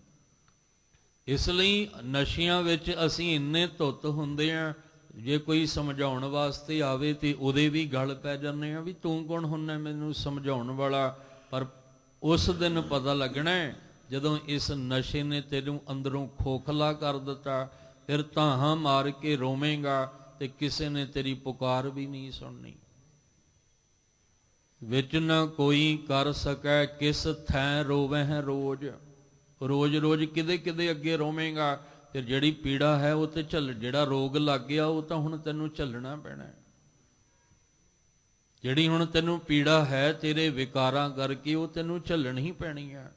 ਇਸ ਲਈ ਨਸ਼ਿਆਂ ਵਿੱਚ ਅਸੀਂ ਇੰਨੇ ਧੁੱਤ ਹੁੰਦੇ ਹਾਂ, ਜੇ ਕੋਈ ਸਮਝਾਉਣ ਵਾਸਤੇ ਆਵੇ ਤੇ ਉਹਦੇ ਵੀ ਗਲ ਪੈ ਜਾਂਦੇ ਆ ਵੀ ਤੂੰ ਕੌਣ ਹੁੰਦਾ ਮੈਨੂੰ ਸਮਝਾਉਣ ਵਾਲਾ। ਪਰ ਉਸ ਦਿਨ ਪਤਾ ਲੱਗਣਾ ਜਦੋਂ ਇਸ ਨਸ਼ੇ ਨੇ ਤੈਨੂੰ ਅੰਦਰੋਂ ਖੋਖਲਾ ਕਰ ਦਿੱਤਾ, ਫਿਰ ਤਾਹਾਂ ਮਾਰ ਕੇ ਰੋਵੇਂਗਾ ਤੇ ਕਿਸੇ ਨੇ ਤੇਰੀ ਪੁਕਾਰ ਵੀ ਨਹੀਂ ਸੁਣਨੀ। ਵਿੱਚ ਨਾ ਕੋਈ ਕਰ ਸਕੈ ਕਿਸ ਥੈਂ ਰੋਵਹਿ ਰੋਜ਼, ਰੋਜ਼ ਰੋਜ਼ ਕਿਦੇ ਕਿਦੇ ਅੱਗੇ ਰੋਵੇਂਗਾ। ਫਿਰ ਜਿਹੜੀ ਪੀੜਾ ਹੈ ਉਹ ਤੇ ਜਿਹੜਾ ਰੋਗ ਲੱਗ ਗਿਆ ਉਹ ਤਾਂ ਹੁਣ ਤੈਨੂੰ ਝੱਲਣਾ ਪੈਣਾ। ਜਿਹੜੀ ਹੁਣ ਤੈਨੂੰ ਪੀੜਾ ਹੈ ਤੇਰੇ ਵਿਕਾਰਾਂ ਕਰਕੇ ਉਹ ਤੈਨੂੰ ਝੱਲਣੀ ਪੈਣੀ ਆ।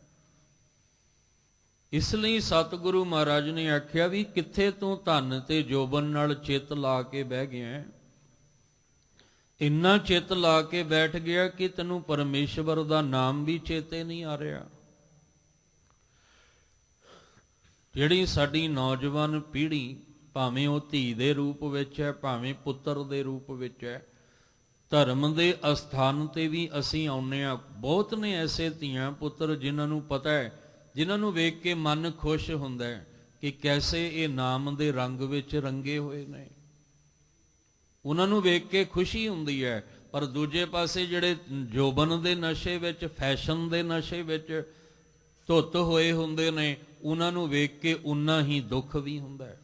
ਇਸ ਲਈ ਸਤਿਗੁਰੂ ਮਹਾਰਾਜ ਨੇ ਆਖਿਆ ਵੀ ਕਿੱਥੇ ਤੂੰ ਧਨ ਤੇ ਜੋਬਨ ਨਾਲ ਚਿੱਤ ਲਾ ਕੇ ਬਹਿ ਗਿਆ, ਇੰਨਾ ਚਿੱਤ ਲਾ ਕੇ ਬੈਠ ਗਿਆ ਕਿ ਤੈਨੂੰ ਪਰਮੇਸ਼ਵਰ ਦਾ ਨਾਮ ਵੀ ਚੇਤੇ ਨਹੀਂ ਆ ਰਿਹਾ। ਜਿਹੜੀ ਸਾਡੀ ਨੌਜਵਾਨ ਪੀੜ੍ਹੀ, ਭਾਵੇਂ ਉਹ ਧੀ ਦੇ ਰੂਪ ਵਿੱਚ ਹੈ ਭਾਵੇਂ ਪੁੱਤਰ ਦੇ ਰੂਪ ਵਿੱਚ ਹੈ, ਧਰਮ ਦੇ ਅਸਥਾਨ ਤੇ ਵੀ ਅਸੀਂ ਆਉਂਦੇ ਹਾਂ। ਬਹੁਤ ਨੇ ਐਸੇ ਧੀਆਂ ਪੁੱਤਰ ਜਿਨ੍ਹਾਂ ਨੂੰ ਪਤਾ ਹੈ, ਜਿਨ੍ਹਾਂ ਨੂੰ ਵੇਖ ਕੇ ਮਨ ਖੁਸ਼ ਹੁੰਦਾ ਹੈ ਕਿ ਕੈਸੇ ਇਹ ਨਾਮ ਦੇ ਰੰਗ ਵਿੱਚ ਰੰਗੇ ਹੋਏ ਨੇ, ਉਹਨਾਂ ਨੂੰ ਵੇਖ ਕੇ ਖੁਸ਼ੀ ਹੁੰਦੀ ਹੈ। ਪਰ ਦੂਜੇ ਪਾਸੇ ਜਿਹੜੇ ਜੋਬਨ ਦੇ ਨਸ਼ੇ ਵਿੱਚ, ਫੈਸ਼ਨ ਦੇ ਨਸ਼ੇ ਵਿੱਚ ਧੁੱਤ ਹੋਏ ਹੁੰਦੇ ਨੇ, ਉਹਨਾਂ ਨੂੰ ਵੇਖ ਕੇ ਉਨਾ ਹੀ ਦੁੱਖ ਵੀ ਹੁੰਦਾ ਹੈ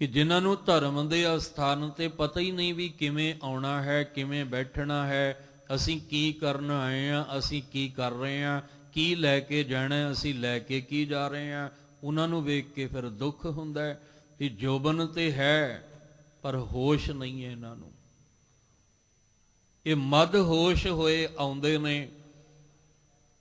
ਕਿ ਜਿਨ੍ਹਾਂ ਨੂੰ ਧਰਮ ਦੇ ਅਸਥਾਨ ਤੇ ਪਤਾ ਹੀ ਨਹੀਂ ਵੀ ਕਿਵੇਂ ਆਉਣਾ ਹੈ, ਕਿਵੇਂ ਬੈਠਣਾ ਹੈ, ਅਸੀਂ ਕੀ ਕਰਨ ਆਏ ਹਾਂ, ਅਸੀਂ ਕੀ ਕਰ ਰਹੇ ਹਾਂ, ਕੀ ਲੈ ਕੇ ਜਾਣਾ, ਅਸੀਂ ਲੈ ਕੇ ਕੀ ਜਾ ਰਹੇ ਹਾਂ। ਉਹਨਾਂ ਨੂੰ ਵੇਖ ਕੇ ਫਿਰ ਦੁੱਖ ਹੁੰਦਾ ਹੈ ਕਿ ਜੋਬਨ ਤੇ ਹੈ ਪਰ ਹੋਸ਼ ਨਹੀਂ ਹੈ ਇਹਨਾਂ ਨੂੰ। ਇਹ ਮਦ ਹੋਸ਼ ਹੋਏ ਆਉਂਦੇ ਨੇ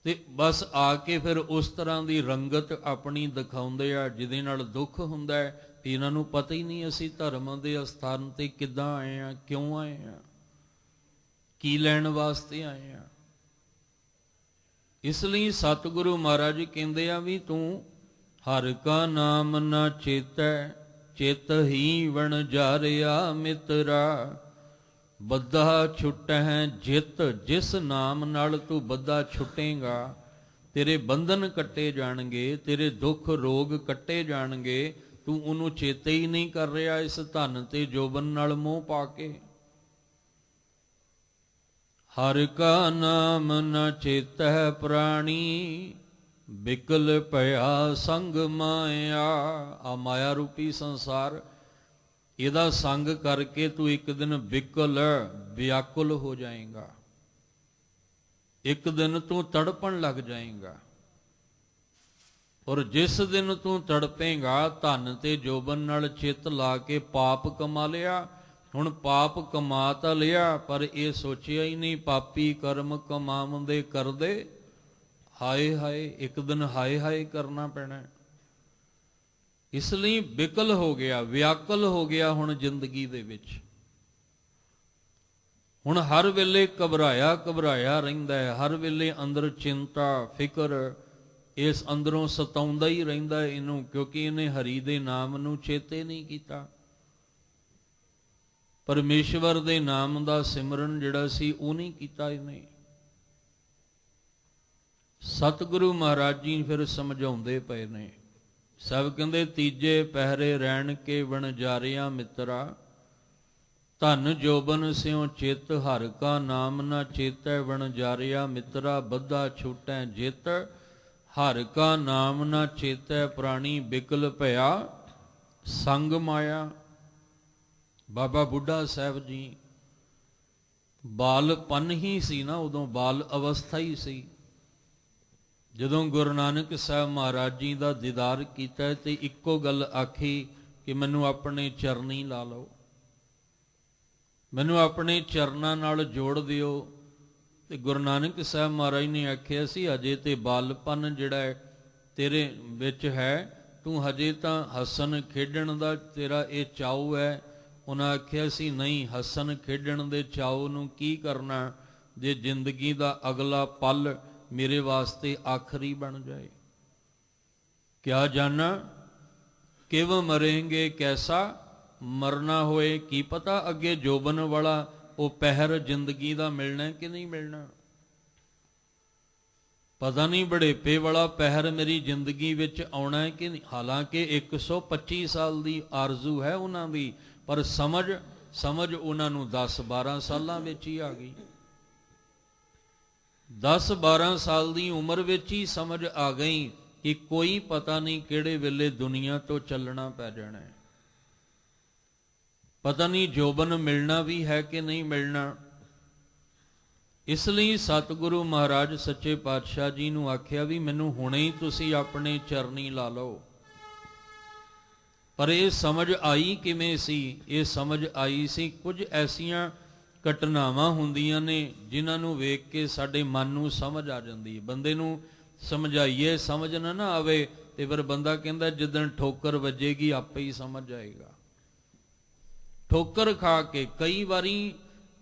ਤੇ ਬਸ ਆ ਕੇ ਫਿਰ ਉਸ ਤਰ੍ਹਾਂ ਦੀ ਰੰਗਤ ਆਪਣੀ ਦਿਖਾਉਂਦੇ ਆ ਜਿਹਦੇ ਨਾਲ ਦੁੱਖ ਹੁੰਦਾ ਹੈ। ਇਹਨਾਂ ਨੂੰ ਪਤਾ ਹੀ ਨਹੀਂ ਅਸੀਂ ਧਰਮ ਦੇ ਅਸਥਾਨ ਤੇ ਕਿੱਦਾਂ ਆਏ ਆ, ਕਿਉਂ ਆਏ ਆ, ਕੀ ਲੈਣ ਵਾਸਤੇ ਆਏ ਆ। ਇਸ ਲਈ ਸਤਿਗੁਰੂ ਮਹਾਰਾਜ ਕਹਿੰਦੇ ਆ ਵੀ ਤੂੰ ਹਰਿ ਕਾ ਨਾਮ ਨਾ ਚੇਤੈ, ਚਿਤ ਹੀ ਵਣਜਾਰਿਆ ਮਿੱਤਰਾ। ਬੱਧਾ ਛੁਟਹਿ ਜਿਤ, ਜਿਸ ਨਾਮ ਨਾਲ ਤੂੰ ਬੱਧਾ ਛੁਟੇਗਾ ਤੇਰੇ ਬੰਧਨ ਕੱਟੇ ਜਾਣਗੇ, ਤੇਰੇ ਦੁੱਖ ਰੋਗ ਕੱਟੇ ਜਾਣਗੇ। ਤੂੰ ਉਹਨੂੰ ਚੇਤੇ ਹੀ ਨਹੀਂ ਕਰ ਰਿਹਾ ਇਸ ਧਨ ਤੇ ਜੋਬਨ ਨਾਲ ਮੋਹ ਪਾ ਕੇ। ਹਰਿ ਕਾ ਨਾਮ ਨ ਚੇਤਹਿ ਪ੍ਰਾਣੀ, ਬਿਕਲ ਭਇਆ ਸੰਗ ਮਾਇਆ। ਆ ਮਾਇਆ ਰੂਪੀ ਸੰਸਾਰ, ਇਹਦਾ ਸੰਗ ਕਰਕੇ ਤੂੰ ਇੱਕ ਦਿਨ ਬਿਕਲ ਵਿਆਕੁਲ ਹੋ ਜਾਏਗਾ, ਇੱਕ ਦਿਨ ਤੂੰ ਤੜਪਣ ਲੱਗ ਜਾਏਗਾ। ਔਰ ਜਿਸ ਦਿਨ ਤੂੰ ਤੜਪੇਗਾ, ਧਨ ਤੇ ਜੋਬਨ ਨਾਲ ਚਿੱਤ ਲਾ ਕੇ ਪਾਪ ਕਮਾ ਲਿਆ। ਹੁਣ ਪਾਪ ਕਮਾ ਤਾਂ ਲਿਆ, ਪਰ ਇਹ ਸੋਚਿਆ ਹੀ ਨਹੀਂ ਪਾਪੀ ਕਰਮ ਕਮਾਉਂਦੇ ਕਰਦੇ ਹਾਏ ਹਾਏ, ਇੱਕ ਦਿਨ ਹਾਏ ਹਾਏ ਕਰਨਾ ਪੈਣਾ। ਇਸ ਲਈ ਵਿਕਲ ਹੋ ਗਿਆ, ਵਿਆਕਲ ਹੋ ਗਿਆ ਹੁਣ ਜ਼ਿੰਦਗੀ ਦੇ ਵਿੱਚ। ਹੁਣ ਹਰ ਵੇਲੇ ਘਬਰਾਇਆ ਘਬਰਾਇਆ ਰਹਿੰਦਾ ਹੈ, ਹਰ ਵੇਲੇ ਅੰਦਰ ਚਿੰਤਾ ਫਿਕਰ ਇਸ ਅੰਦਰੋਂ ਸਤਾਉਂਦਾ ਹੀ ਰਹਿੰਦਾ ਇਹਨੂੰ, ਕਿਉਂਕਿ ਇਹਨੇ ਹਰੀ ਦੇ ਨਾਮ ਨੂੰ ਚੇਤੇ ਨਹੀਂ ਕੀਤਾ। ਪਰਮੇਸ਼ਵਰ ਦੇ ਨਾਮ ਦਾ ਸਿਮਰਨ ਜਿਹੜਾ ਸੀ ਉਹ ਨਹੀਂ ਕੀਤਾ ਇਹਨੇ। ਸਤਿਗੁਰੂ ਮਹਾਰਾਜ ਜੀ ਫਿਰ ਸਮਝਾਉਂਦੇ ਪਏ ਨੇ, ਸਭ ਕਹਿੰਦੇ ਤੀਜੇ ਪਹਿਰੇ ਰਹਿਣ ਕੇ ਵਣਜਾਰਿਆ ਮਿੱਤਰਾ, ਧਨ ਜੋਬਨ ਸਿਉ ਚਿਤ, ਹਰ ਕਾ ਨਾਮ ਨਾ ਚੇਤੈ ਵਣਜਾਰਿਆ ਮਿੱਤਰਾ, ਬੱਧਾ ਛੁਟੈ ਜਿਤ, ਹਰ ਕਾ ਨਾਮ ਨਾ ਚੇਤੈ ਪ੍ਰਾਣੀ, ਬਿਕਲ ਭਇਆ ਸੰਗ ਮਾਇਆ। ਬਾਬਾ ਬੁੱਢਾ ਸਾਹਿਬ ਜੀ ਬਾਲਪਨ ਹੀ ਸੀ ਨਾ, ਉਦੋਂ ਬਾਲ ਅਵਸਥਾ ਹੀ ਸੀ। ਜਦੋਂ ਗੁਰੂ ਨਾਨਕ ਸਾਹਿਬ ਮਹਾਰਾਜ ਜੀ ਦਾ ਦੀਦਾਰ ਕੀਤਾ ਤੇ ਇੱਕੋ ਗੱਲ ਆਖੀ ਕਿ ਮੈਨੂੰ ਆਪਣੇ ਚਰਨੀ ਲਾ ਲਓ, ਮੈਨੂੰ ਆਪਣੇ ਚਰਨਾਂ ਨਾਲ ਜੋੜ ਦਿਓ। ਤੇ ਗੁਰੂ ਨਾਨਕ ਸਾਹਿਬ ਮਹਾਰਾਜ ਨੇ ਆਖਿਆ ਸੀ ਅਜੇ ਤੇ ਬਾਲਪਨ ਜਿਹੜਾ ਹੈ ਤੇਰੇ ਵਿੱਚ ਹੈ, ਤੂੰ ਹਜੇ ਤਾਂ ਹੱਸਣ ਖੇਡਣ ਦਾ ਤੇਰਾ ਇਹ ਚਾਉ ਹੈ। ਉਹਨਾਂ ਆਖਿਆ ਸੀ ਨਹੀਂ, ਹੱਸਣ ਖੇਡਣ ਦੇ ਚਾਉ ਨੂੰ ਕੀ ਕਰਨਾ ਜੇ ਜ਼ਿੰਦਗੀ ਦਾ ਅਗਲਾ ਪਲ ਮੇਰੇ ਵਾਸਤੇ ਆਖਰੀ ਬਣ ਜਾਏ। ਕਿਆ ਜਾਣਾ ਕਿਵ ਮਰੇਂਗੇ ਕੈਸਾ, ਮਰਨਾ ਹੋਏ ਕੀ ਪਤਾ ਅੱਗੇ ਜੋਬਨ ਵਾਲਾ ਉਹ ਪਹਿਰ ਜ਼ਿੰਦਗੀ ਦਾ ਮਿਲਣਾ ਕਿ ਨਹੀਂ ਮਿਲਣਾ। ਪਤਾ ਨਹੀਂ ਬੜੇਪੇ ਵਾਲਾ ਪਹਿਰ ਮੇਰੀ ਜ਼ਿੰਦਗੀ ਵਿੱਚ ਆਉਣਾ ਹੈ ਕਿ ਨਹੀਂ। ਹਾਲਾਂਕਿ 125 ਸਾਲ ਦੀ ਆਰਜ਼ੂ ਹੈ ਉਹਨਾਂ ਦੀ, ਪਰ ਸਮਝ ਉਹਨਾਂ ਨੂੰ 10-12 ਸਾਲਾਂ ਵਿੱਚ ਹੀ ਆ ਗਈ। 10-12 ਸਾਲ ਦੀ ਉਮਰ ਵਿੱਚ ਹੀ ਸਮਝ ਆ ਗਈ ਕਿ ਕੋਈ ਪਤਾ ਨਹੀਂ ਕਿਹੜੇ ਵੇਲੇ ਦੁਨੀਆ ਤੋਂ ਚੱਲਣਾ ਪੈ ਜਾਣਾ ਹੈ। ਪਤਾ ਨਹੀਂ ਜੋਬਨ ਮਿਲਣਾ ਵੀ ਹੈ ਕਿ ਨਹੀਂ ਮਿਲਣਾ। ਇਸ ਲਈ ਸਤਿਗੁਰੂ ਮਹਾਰਾਜ ਸੱਚੇ ਪਾਤਸ਼ਾਹ ਜੀ ਨੂੰ ਆਖਿਆ ਵੀ ਮੈਨੂੰ ਹੁਣੇ ਹੀ ਤੁਸੀਂ ਆਪਣੇ ਚਰਨੀ ਲਾ ਲਓ। ਪਰ ਇਹ ਸਮਝ ਆਈ ਕਿਵੇਂ ਸੀ? ਇਹ ਸਮਝ ਆਈ ਸੀ ਕੁਝ ਐਸੀਆਂ ਘਟਨਾਵਾਂ ਹੁੰਦੀਆਂ ਨੇ ਜਿਨ੍ਹਾਂ ਨੂੰ ਵੇਖ ਕੇ ਸਾਡੇ ਮਨ ਨੂੰ ਸਮਝ ਆ ਜਾਂਦੀ ਹੈ। ਬੰਦੇ ਨੂੰ ਸਮਝਾਈਏ ਸਮਝ ਨਾ ਆਵੇ ਤੇ ਫਿਰ ਬੰਦਾ ਕਹਿੰਦਾ ਜਿੱਦਣ ਠੋਕਰ ਵੱਜੇਗੀ ਆਪੇ ਹੀ ਸਮਝ ਜਾਏਗਾ। ਠੋਕਰ ਖਾ ਕੇ ਕਈ ਵਾਰੀ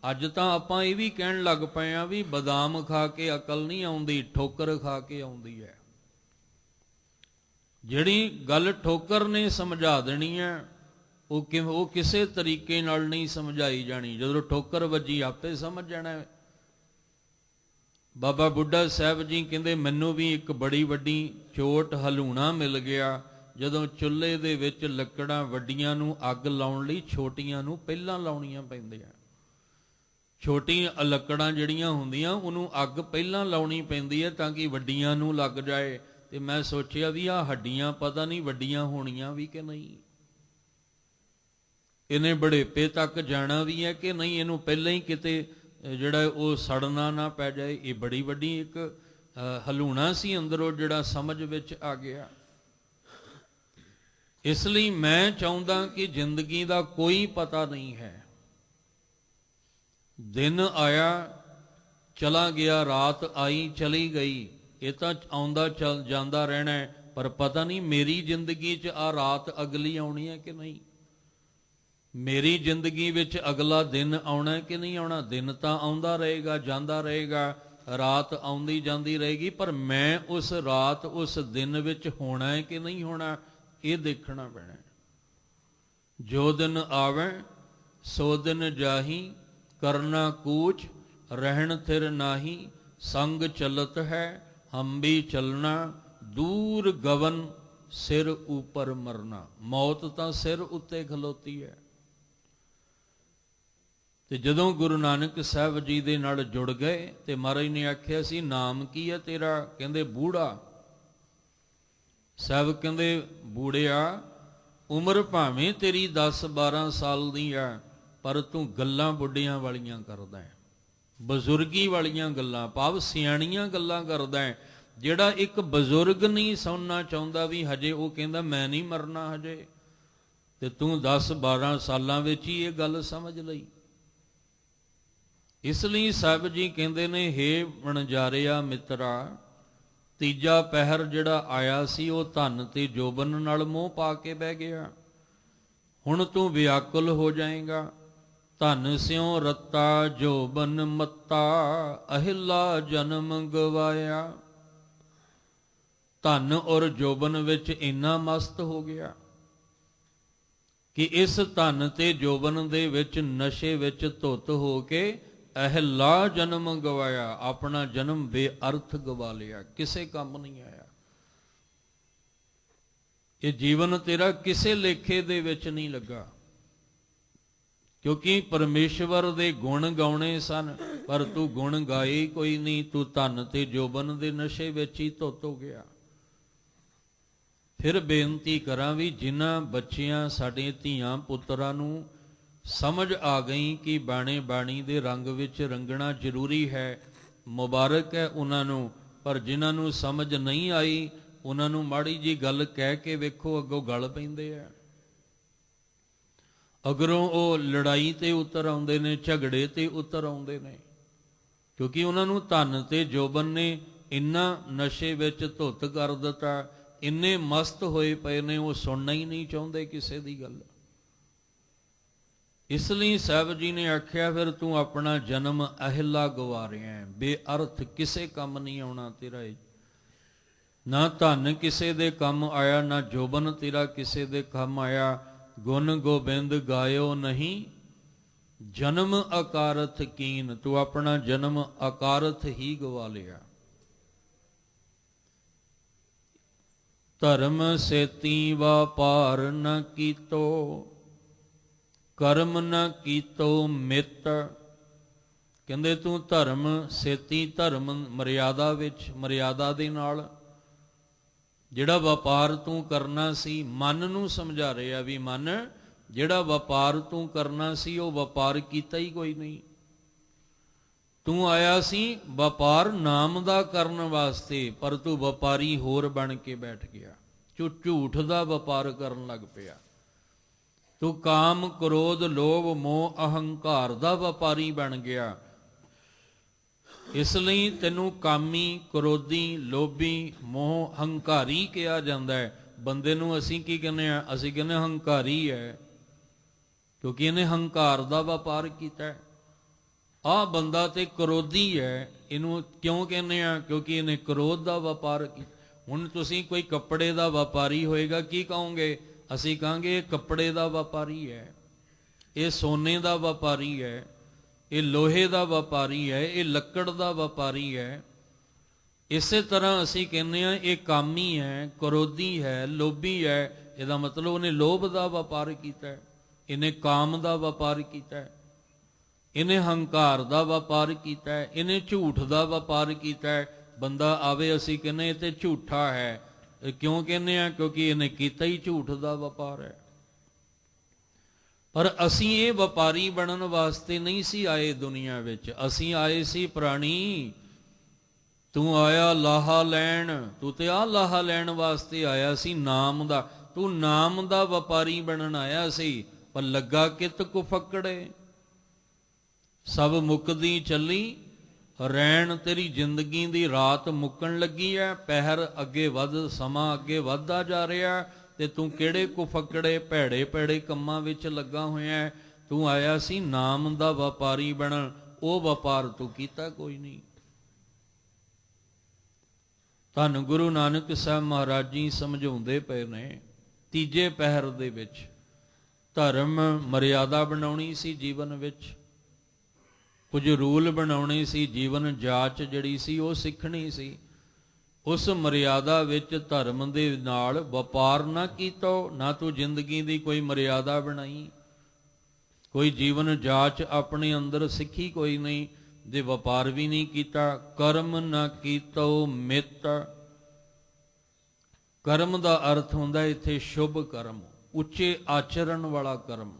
ਅੱਜ ਤਾਂ ਆਪਾਂ ਇਹ ਵੀ ਕਹਿਣ ਲੱਗ ਪਏ ਆ ਵੀ ਬਦਾਮ ਖਾ ਕੇ ਅਕਲ ਨਹੀਂ ਆਉਂਦੀ, ਠੋਕਰ ਖਾ ਕੇ ਆਉਂਦੀ ਹੈ। ਜਿਹੜੀ ਗੱਲ ਠੋਕਰ ਨੇ ਸਮਝਾ ਦੇਣੀ ਹੈ ਉਹ ਕਿਸੇ ਤਰੀਕੇ ਨਾਲ ਨਹੀਂ ਸਮਝਾਈ ਜਾਣੀ। ਜਦੋਂ ਠੋਕਰ ਵੱਜੀ ਆਪੇ ਸਮਝ ਜਾਣਾ। ਬਾਬਾ ਬੁੱਢਾ ਸਾਹਿਬ ਜੀ ਕਹਿੰਦੇ ਮੈਨੂੰ ਵੀ ਇੱਕ ਬੜੀ ਵੱਡੀ ਚੋਟ ਹਲੂਣਾ ਮਿਲ ਗਿਆ ਜਦੋਂ ਚੁੱਲ੍ਹੇ ਦੇ ਵਿੱਚ ਲੱਕੜਾਂ ਵੱਡੀਆਂ ਨੂੰ ਅੱਗ ਲਾਉਣ ਲਈ ਛੋਟੀਆਂ ਨੂੰ ਪਹਿਲਾਂ ਲਾਉਣੀਆਂ ਪੈਂਦੀਆਂ। ਛੋਟੀਆਂ ਲੱਕੜਾਂ ਜਿਹੜੀਆਂ ਹੁੰਦੀਆਂ ਉਹਨੂੰ ਅੱਗ ਪਹਿਲਾਂ ਲਾਉਣੀ ਪੈਂਦੀ ਹੈ ਤਾਂ ਕਿ ਵੱਡੀਆਂ ਨੂੰ ਲੱਗ ਜਾਏ। ਤੇ ਮੈਂ ਸੋਚਿਆ ਵੀ ਆਹ ਹੱਡੀਆਂ ਪਤਾ ਨਹੀਂ ਵੱਡੀਆਂ ਹੋਣੀਆਂ ਵੀ ਕਿ ਨਹੀਂ, ਇਹਨੇ ਬੜੇਪੇ ਤੱਕ ਜਾਣਾ ਵੀ ਹੈ ਕਿ ਨਹੀਂ, ਇਹਨੂੰ ਪਹਿਲਾਂ ਹੀ ਕਿਤੇ ਜਿਹੜਾ ਉਹ ਸੜਨਾ ਨਾ ਪੈ ਜਾਏ। ਇਹ ਬੜੀ ਵੱਡੀ ਇੱਕ ਹਲੂਣਾ ਸੀ ਅੰਦਰੋਂ ਜਿਹੜਾ ਸਮਝ ਵਿੱਚ ਆ ਗਿਆ। ਇਸ ਲਈ ਮੈਂ ਚਾਹੁੰਦਾ ਕਿ ਜ਼ਿੰਦਗੀ ਦਾ ਕੋਈ ਪਤਾ ਨਹੀਂ ਹੈ। ਦਿਨ ਆਇਆ ਚਲਾ ਗਿਆ, ਰਾਤ ਆਈ ਚਲੀ ਗਈ, ਇਹ ਤਾਂ ਆਉਂਦਾ ਚੱਲ ਜਾਂਦਾ ਰਹਿਣਾ ਹੈ। ਪਰ ਪਤਾ ਨਹੀਂ ਮੇਰੀ ਜ਼ਿੰਦਗੀ 'ਚ ਆ ਰਾਤ ਅਗਲੀ ਆਉਣੀ ਹੈ ਕਿ ਨਹੀਂ, ਮੇਰੀ ਜ਼ਿੰਦਗੀ ਵਿੱਚ ਅਗਲਾ ਦਿਨ ਆਉਣਾ ਕਿ ਨਹੀਂ ਆਉਣਾ। ਦਿਨ ਤਾਂ ਆਉਂਦਾ ਰਹੇਗਾ ਜਾਂਦਾ ਰਹੇਗਾ, ਰਾਤ ਆਉਂਦੀ ਜਾਂਦੀ ਰਹੇਗੀ, ਪਰ ਮੈਂ ਉਸ ਰਾਤ ਉਸ ਦਿਨ ਵਿੱਚ ਹੋਣਾ ਹੈ ਕਿ ਨਹੀਂ ਹੋਣਾ ਇਹ ਦੇਖਣਾ ਪੈਣਾ। ਜੋ ਦਿਨ ਆਵੇ ਸੋ ਦਿਨ ਜਾਹੀ, करना कूच रहन थिर नाही, संग चलत है हम भी चलना, दूर गवन सिर ऊपर मरना। मौत तां सिर उत्ते खलोती है। ਤੇ ਜਦੋਂ ਗੁਰੂ ਨਾਨਕ ਸਾਹਿਬ ਜੀ ਦੇ ਨਾਲ ਜੁੜ ਗਏ ਤੇ ਮਹਾਰਾਜ ਨੇ ਆਖਿਆ ਸੀ ਨਾਮ ਕੀ ਹੈ ਤੇਰਾ? ਕਹਿੰਦੇ ਬੂੜਾ। ਸਾਹਿਬ ਕਹਿੰਦੇ ਬੂੜਿਆ, ਉਮਰ ਭਾਵੇਂ ਤੇਰੀ 10-12 ਸਾਲ ਦੀ ਆ, ਪਰ ਤੂੰ ਗੱਲਾਂ ਬੁੱਢਿਆਂ ਵਾਲੀਆਂ ਕਰਦਾ ਹੈ, ਬਜ਼ੁਰਗੀ ਵਾਲੀਆਂ ਗੱਲਾਂ, ਭਾਵ ਸਿਆਣੀਆਂ ਗੱਲਾਂ ਕਰਦਾ ਹੈ। ਜਿਹੜਾ ਇੱਕ ਬਜ਼ੁਰਗ ਨਹੀਂ ਸੁਣਨਾ ਚਾਹੁੰਦਾ ਵੀ ਹਜੇ, ਉਹ ਕਹਿੰਦਾ ਮੈਂ ਨਹੀਂ ਮਰਨਾ ਹਜੇ, ਤੇ ਤੂੰ 10-12 ਸਾਲਾਂ ਵਿੱਚ ਹੀ ਇਹ ਗੱਲ ਸਮਝ ਲਈ। ਇਸ ਲਈ ਸਾਹਿਬ ਜੀ ਕਹਿੰਦੇ ਨੇ, ਹੇ ਵਣਜਾਰਿਆ ਮਿੱਤਰਾ, ਤੀਜਾ ਪਹਿਰ ਜਿਹੜਾ ਆਇਆ ਸੀ ਉਹ ਧਨ ਤੇ ਜੋਬਨ ਨਾਲ ਮੋਹ ਪਾ ਕੇ ਬਹਿ ਗਿਆ। ਹੁਣ ਤੂੰ ਵਿਆਕੁਲ ਹੋ ਜਾਏਗਾ। ਧਨ ਸਿਉ ਰੱਤਾ ਜੋਬਨ ਮੱਤਾ, ਅਹਿਲਾ ਜਨਮ ਗਵਾਇਆ। ਧਨ ਔਰ ਜੋਬਨ ਵਿੱਚ ਇੰਨਾ ਮਸਤ ਹੋ ਗਿਆ ਕਿ ਇਸ ਧਨ ਤੇ ਜੋਬਨ ਦੇ ਵਿੱਚ ਨਸ਼ੇ ਵਿੱਚ ਧੁੱਤ ਹੋ ਕੇ ਅਹਿਲਾ ਜਨਮ ਗਵਾਇਆ, ਆਪਣਾ ਜਨਮ ਬੇਅਰਥ ਗਵਾ ਲਿਆ, ਕਿਸੇ ਕੰਮ ਨਹੀਂ ਆਇਆ। ਇਹ ਜੀਵਨ ਤੇਰਾ ਕਿਸੇ ਲੇਖੇ ਦੇ ਵਿੱਚ ਨਹੀਂ ਲੱਗਾ, ਕਿਉਂਕਿ ਪਰਮੇਸ਼ਵਰ ਦੇ ਗੁਣ ਗਾਉਣੇ ਸਨ, ਪਰ ਤੂੰ ਗੁਣ ਗਾਏ ਕੋਈ ਨਹੀਂ। ਤੂੰ ਧਨ ਤੇ ਜੋਬਨ ਦੇ ਨਸ਼ੇ ਵਿੱਚ ਹੀ ਧੁੱਤ ਹੋ ਗਿਆ। ਫਿਰ ਬੇਨਤੀ ਕਰਾਂ ਵੀ ਜਿਨ੍ਹਾਂ ਬੱਚਿਆਂ, ਸਾਡੇ ਧੀਆਂ ਪੁੱਤਰਾਂ ਨੂੰ ਸਮਝ ਆ ਗਈ ਕਿ ਬਾਣੇ ਬਾਣੀ ਦੇ ਰੰਗ ਵਿੱਚ ਰੰਗਣਾ ਜ਼ਰੂਰੀ ਹੈ, ਮੁਬਾਰਕ ਹੈ ਉਹਨਾਂ ਨੂੰ। ਪਰ ਜਿਨ੍ਹਾਂ ਨੂੰ ਸਮਝ ਨਹੀਂ ਆਈ, ਉਹਨਾਂ ਨੂੰ ਮਾੜੀ ਜੀ ਗੱਲ ਕਹਿ ਕੇ ਵੇਖੋ, ਅੱਗੋਂ ਗਲ ਪੈਂਦੇ ਆ। ਅਗਰੋਂ ਉਹ ਲੜਾਈ ਤੇ ਉਤਰ ਆਉਂਦੇ ਨੇ, ਝਗੜੇ ਤੇ ਉਤਰ ਆਉਂਦੇ ਨੇ, ਕਿਉਂਕਿ ਉਹਨਾਂ ਨੂੰ ਧਨ ਤੇ ਜੋਬਨ ਨੇ ਇੰਨਾ ਨਸ਼ੇ ਵਿੱਚ ਧੁੱਤ ਕਰ ਦਿੱਤਾ, ਇੰਨੇ ਮਸਤ ਹੋਏ ਪਏ ਨੇ, ਉਹ ਸੁਣਨਾ ਹੀ ਨਹੀਂ ਚਾਹੁੰਦੇ ਕਿਸੇ ਦੀ ਗੱਲ। ਇਸ ਲਈ ਸਾਹਿਬ ਜੀ ਨੇ ਆਖਿਆ, ਫਿਰ ਤੂੰ ਆਪਣਾ ਜਨਮ ਅਹਿਲਾ ਗਵਾ ਰਿਹਾ ਹੈ, ਬੇਅਰਥ, ਕਿਸੇ ਕੰਮ ਨਹੀਂ ਆਉਣਾ ਤੇਰਾ। ਨਾ ਧਨ ਕਿਸੇ ਦੇ ਕੰਮ ਆਇਆ, ਨਾ ਜੋਬਨ ਤੇਰਾ ਕਿਸੇ ਦੇ ਕੰਮ ਆਇਆ। ਗੁਣ ਗੋਬਿੰਦ ਗਾਇਓ ਨਹੀਂ, ਜਨਮ ਅਕਾਰਥ ਕੀਨ। ਤੂੰ ਆਪਣਾ ਜਨਮ ਅਕਾਰਥ ਹੀ ਗਵਾ ਲਿਆ। ਧਰਮ ਸੇਤੀ ਵਾਪਾਰ ਨ ਕੀਤੋ, ਕਰਮ ਨ ਕੀਤੋ ਮਿੱਤ। ਕਹਿੰਦੇ ਤੂੰ ਧਰਮ ਸੇਤੀ, ਧਰਮ ਮਰਿਆਦਾ ਵਿੱਚ, ਮਰਿਆਦਾ ਦੇ ਨਾਲ ਜਿਹੜਾ ਵਪਾਰ ਤੂੰ ਕਰਨਾ ਸੀ, ਮਨ ਨੂੰ ਸਮਝਾ ਰਿਹਾ ਵੀ ਮਨ, ਜਿਹੜਾ ਵਪਾਰ ਤੂੰ ਕਰਨਾ ਸੀ ਉਹ ਵਪਾਰ ਕੀਤਾ ਹੀ ਕੋਈ ਨਹੀਂ। ਤੂੰ ਆਇਆ ਸੀ ਵਪਾਰ ਨਾਮ ਦਾ ਕਰਨ ਵਾਸਤੇ, ਪਰ ਤੂੰ ਵਪਾਰੀ ਹੋਰ ਬਣ ਕੇ ਬੈਠ ਗਿਆ, ਝੂਠ ਦਾ ਵਪਾਰ ਕਰਨ ਲੱਗ ਪਿਆ। ਤੂੰ ਕਾਮ, ਕ੍ਰੋਧ, ਲੋਭ, ਮੋਹ, ਅਹੰਕਾਰ ਦਾ ਵਪਾਰੀ ਬਣ ਗਿਆ। ਇਸ ਲਈ ਤੈਨੂੰ ਕਾਮੀ, ਕ੍ਰੋਧੀ, ਲੋਭੀ, ਮੋਹ, ਹੰਕਾਰੀ ਕਿਹਾ ਜਾਂਦਾ ਹੈ। ਬੰਦੇ ਨੂੰ ਅਸੀਂ ਕੀ ਕਹਿੰਦੇ ਆ? ਅਸੀਂ ਕਹਿੰਦੇ ਹੰਕਾਰੀ ਹੈ, ਕਿਉਂਕਿ ਇਹਨੇ ਹੰਕਾਰ ਦਾ ਵਪਾਰ ਕੀਤਾ ਹੈ। ਆਹ ਬੰਦਾ ਤੇ ਕ੍ਰੋਧੀ ਹੈ। ਇਹਨੂੰ ਕਿਉਂ ਕਹਿੰਦੇ ਆ? ਕਿਉਂਕਿ ਇਹਨੇ ਕ੍ਰੋਧ ਦਾ ਵਪਾਰ ਕੀਤਾ। ਹੁਣ ਤੁਸੀਂ ਕੋਈ ਕੱਪੜੇ ਦਾ ਵਪਾਰੀ ਹੋਏਗਾ, ਕੀ ਕਹੋਗੇ? ਅਸੀਂ ਕਹਾਂਗੇ ਇਹ ਕੱਪੜੇ ਦਾ ਵਪਾਰੀ ਹੈ, ਇਹ ਸੋਨੇ ਦਾ ਵਪਾਰੀ ਹੈ, ਇਹ ਲੋਹੇ ਦਾ ਵਪਾਰੀ ਹੈ, ਇਹ ਲੱਕੜ ਦਾ ਵਪਾਰੀ ਹੈ। ਇਸੇ ਤਰ੍ਹਾਂ ਅਸੀਂ ਕਹਿੰਦੇ ਹਾਂ ਇਹ ਕਾਮੀ ਹੈ, ਕ੍ਰੋਧੀ ਹੈ, ਲੋਭੀ ਹੈ। ਇਹਦਾ ਮਤਲਬ ਉਹਨੇ ਲੋਭ ਦਾ ਵਪਾਰ ਕੀਤਾ ਹੈ, ਇਹਨੇ ਕਾਮ ਦਾ ਵਪਾਰ ਕੀਤਾ ਹੈ, ਇਹਨੇ ਹੰਕਾਰ ਦਾ ਵਪਾਰ ਕੀਤਾ ਹੈ, ਇਹਨੇ ਝੂਠ ਦਾ ਵਪਾਰ ਕੀਤਾ ਹੈ। ਬੰਦਾ ਆਵੇ, ਅਸੀਂ ਕਹਿੰਦੇ ਇਹ ਤੇ ਝੂਠਾ ਹੈ। ਕਿਉਂ ਕਹਿੰਦੇ ਆ? ਕਿਉਂਕਿ ਇਹਨੇ ਕੀਤਾ ਹੀ ਝੂਠ ਦਾ ਵਪਾਰ ਹੈ। ਪਰ ਅਸੀਂ ਇਹ ਵਪਾਰੀ ਬਣਨ ਵਾਸਤੇ ਨਹੀਂ ਸੀ ਆਏ ਦੁਨੀਆ ਵਿੱਚ। ਅਸੀਂ ਆਏ ਸੀ ਪ੍ਰਾਣੀ। ਤੂੰ ਆਇਆ ਲਾਹਾ ਲੈਣ, ਤੂੰ ਤੇ ਆਹ ਲਾਹਾ ਲੈਣ ਵਾਸਤੇ ਆਇਆ ਸੀ, ਨਾਮ ਦਾ। ਤੂੰ ਨਾਮ ਦਾ ਵਪਾਰੀ ਬਣਨ ਆਇਆ ਸੀ, ਪਰ ਲੱਗਾ ਕਿਤ ਕੁਫਕੜੇ। ਸਭ ਮੁੱਕਦੀ ਚੱਲੀ ਰੈਣ, ਤੇਰੀ ਜ਼ਿੰਦਗੀ ਦੀ ਰਾਤ ਮੁੱਕਣ ਲੱਗੀ ਹੈ। ਪਹਿਰ ਅੱਗੇ ਵੱਧ, ਸਮਾਂ ਅੱਗੇ ਵੱਧਦਾ ਜਾ ਰਿਹਾ, ਤੇ ਤੂੰ ਕਿਹੜੇ ਕੁਫਕੜੇ, ਭੈੜੇ ਭੈੜੇ ਕੰਮਾਂ ਵਿੱਚ ਲੱਗਾ ਹੋਇਆ। ਤੂੰ ਆਇਆ ਸੀ ਨਾਮ ਦਾ ਵਪਾਰੀ ਬਣਨ, ਉਹ ਵਪਾਰ ਤੂੰ ਕੀਤਾ ਕੋਈ ਨਹੀਂ। ਧੰਨ ਗੁਰੂ ਨਾਨਕ ਸਾਹਿਬ ਮਹਾਰਾਜ ਜੀ ਸਮਝਾਉਂਦੇ ਪਏ ਨੇ, ਤੀਜੇ ਪਹਿਰ ਦੇ ਵਿੱਚ ਧਰਮ ਮਰਿਆਦਾ ਬਣਾਉਣੀ ਸੀ ਜੀਵਨ ਵਿੱਚ। ਕੁਝ ਰੂਲ ਬਣਾਉਣੇ ਸੀ, ਜੀਵਨ ਜਾਚ ਜਿਹੜੀ ਸੀ ਉਹ ਸਿੱਖਣੀ ਸੀ। ਉਸ ਮਰਿਆਦਾ ਵਿੱਚ ਧਰਮ ਦੇ ਨਾਲ ਵਪਾਰ ਨਾ ਕੀਤਾ, ਨਾ ਤੂੰ ਜ਼ਿੰਦਗੀ ਦੀ ਕੋਈ ਮਰਿਆਦਾ ਬਣਾਈ, ਕੋਈ ਜੀਵਨ ਜਾਚ ਆਪਣੇ ਅੰਦਰ ਸਿੱਖੀ ਕੋਈ ਨਹੀਂ, ਜੇ ਵਪਾਰ ਵੀ ਨਹੀਂ ਕੀਤਾ। ਕਰਮ ਨਾ ਕੀਤੋ ਮਿੱਤ। ਕਰਮ ਦਾ ਅਰਥ ਹੁੰਦਾ ਇੱਥੇ ਸ਼ੁਭ ਕਰਮ, ਉੱਚੇ ਆਚਰਣ ਵਾਲਾ ਕਰਮ,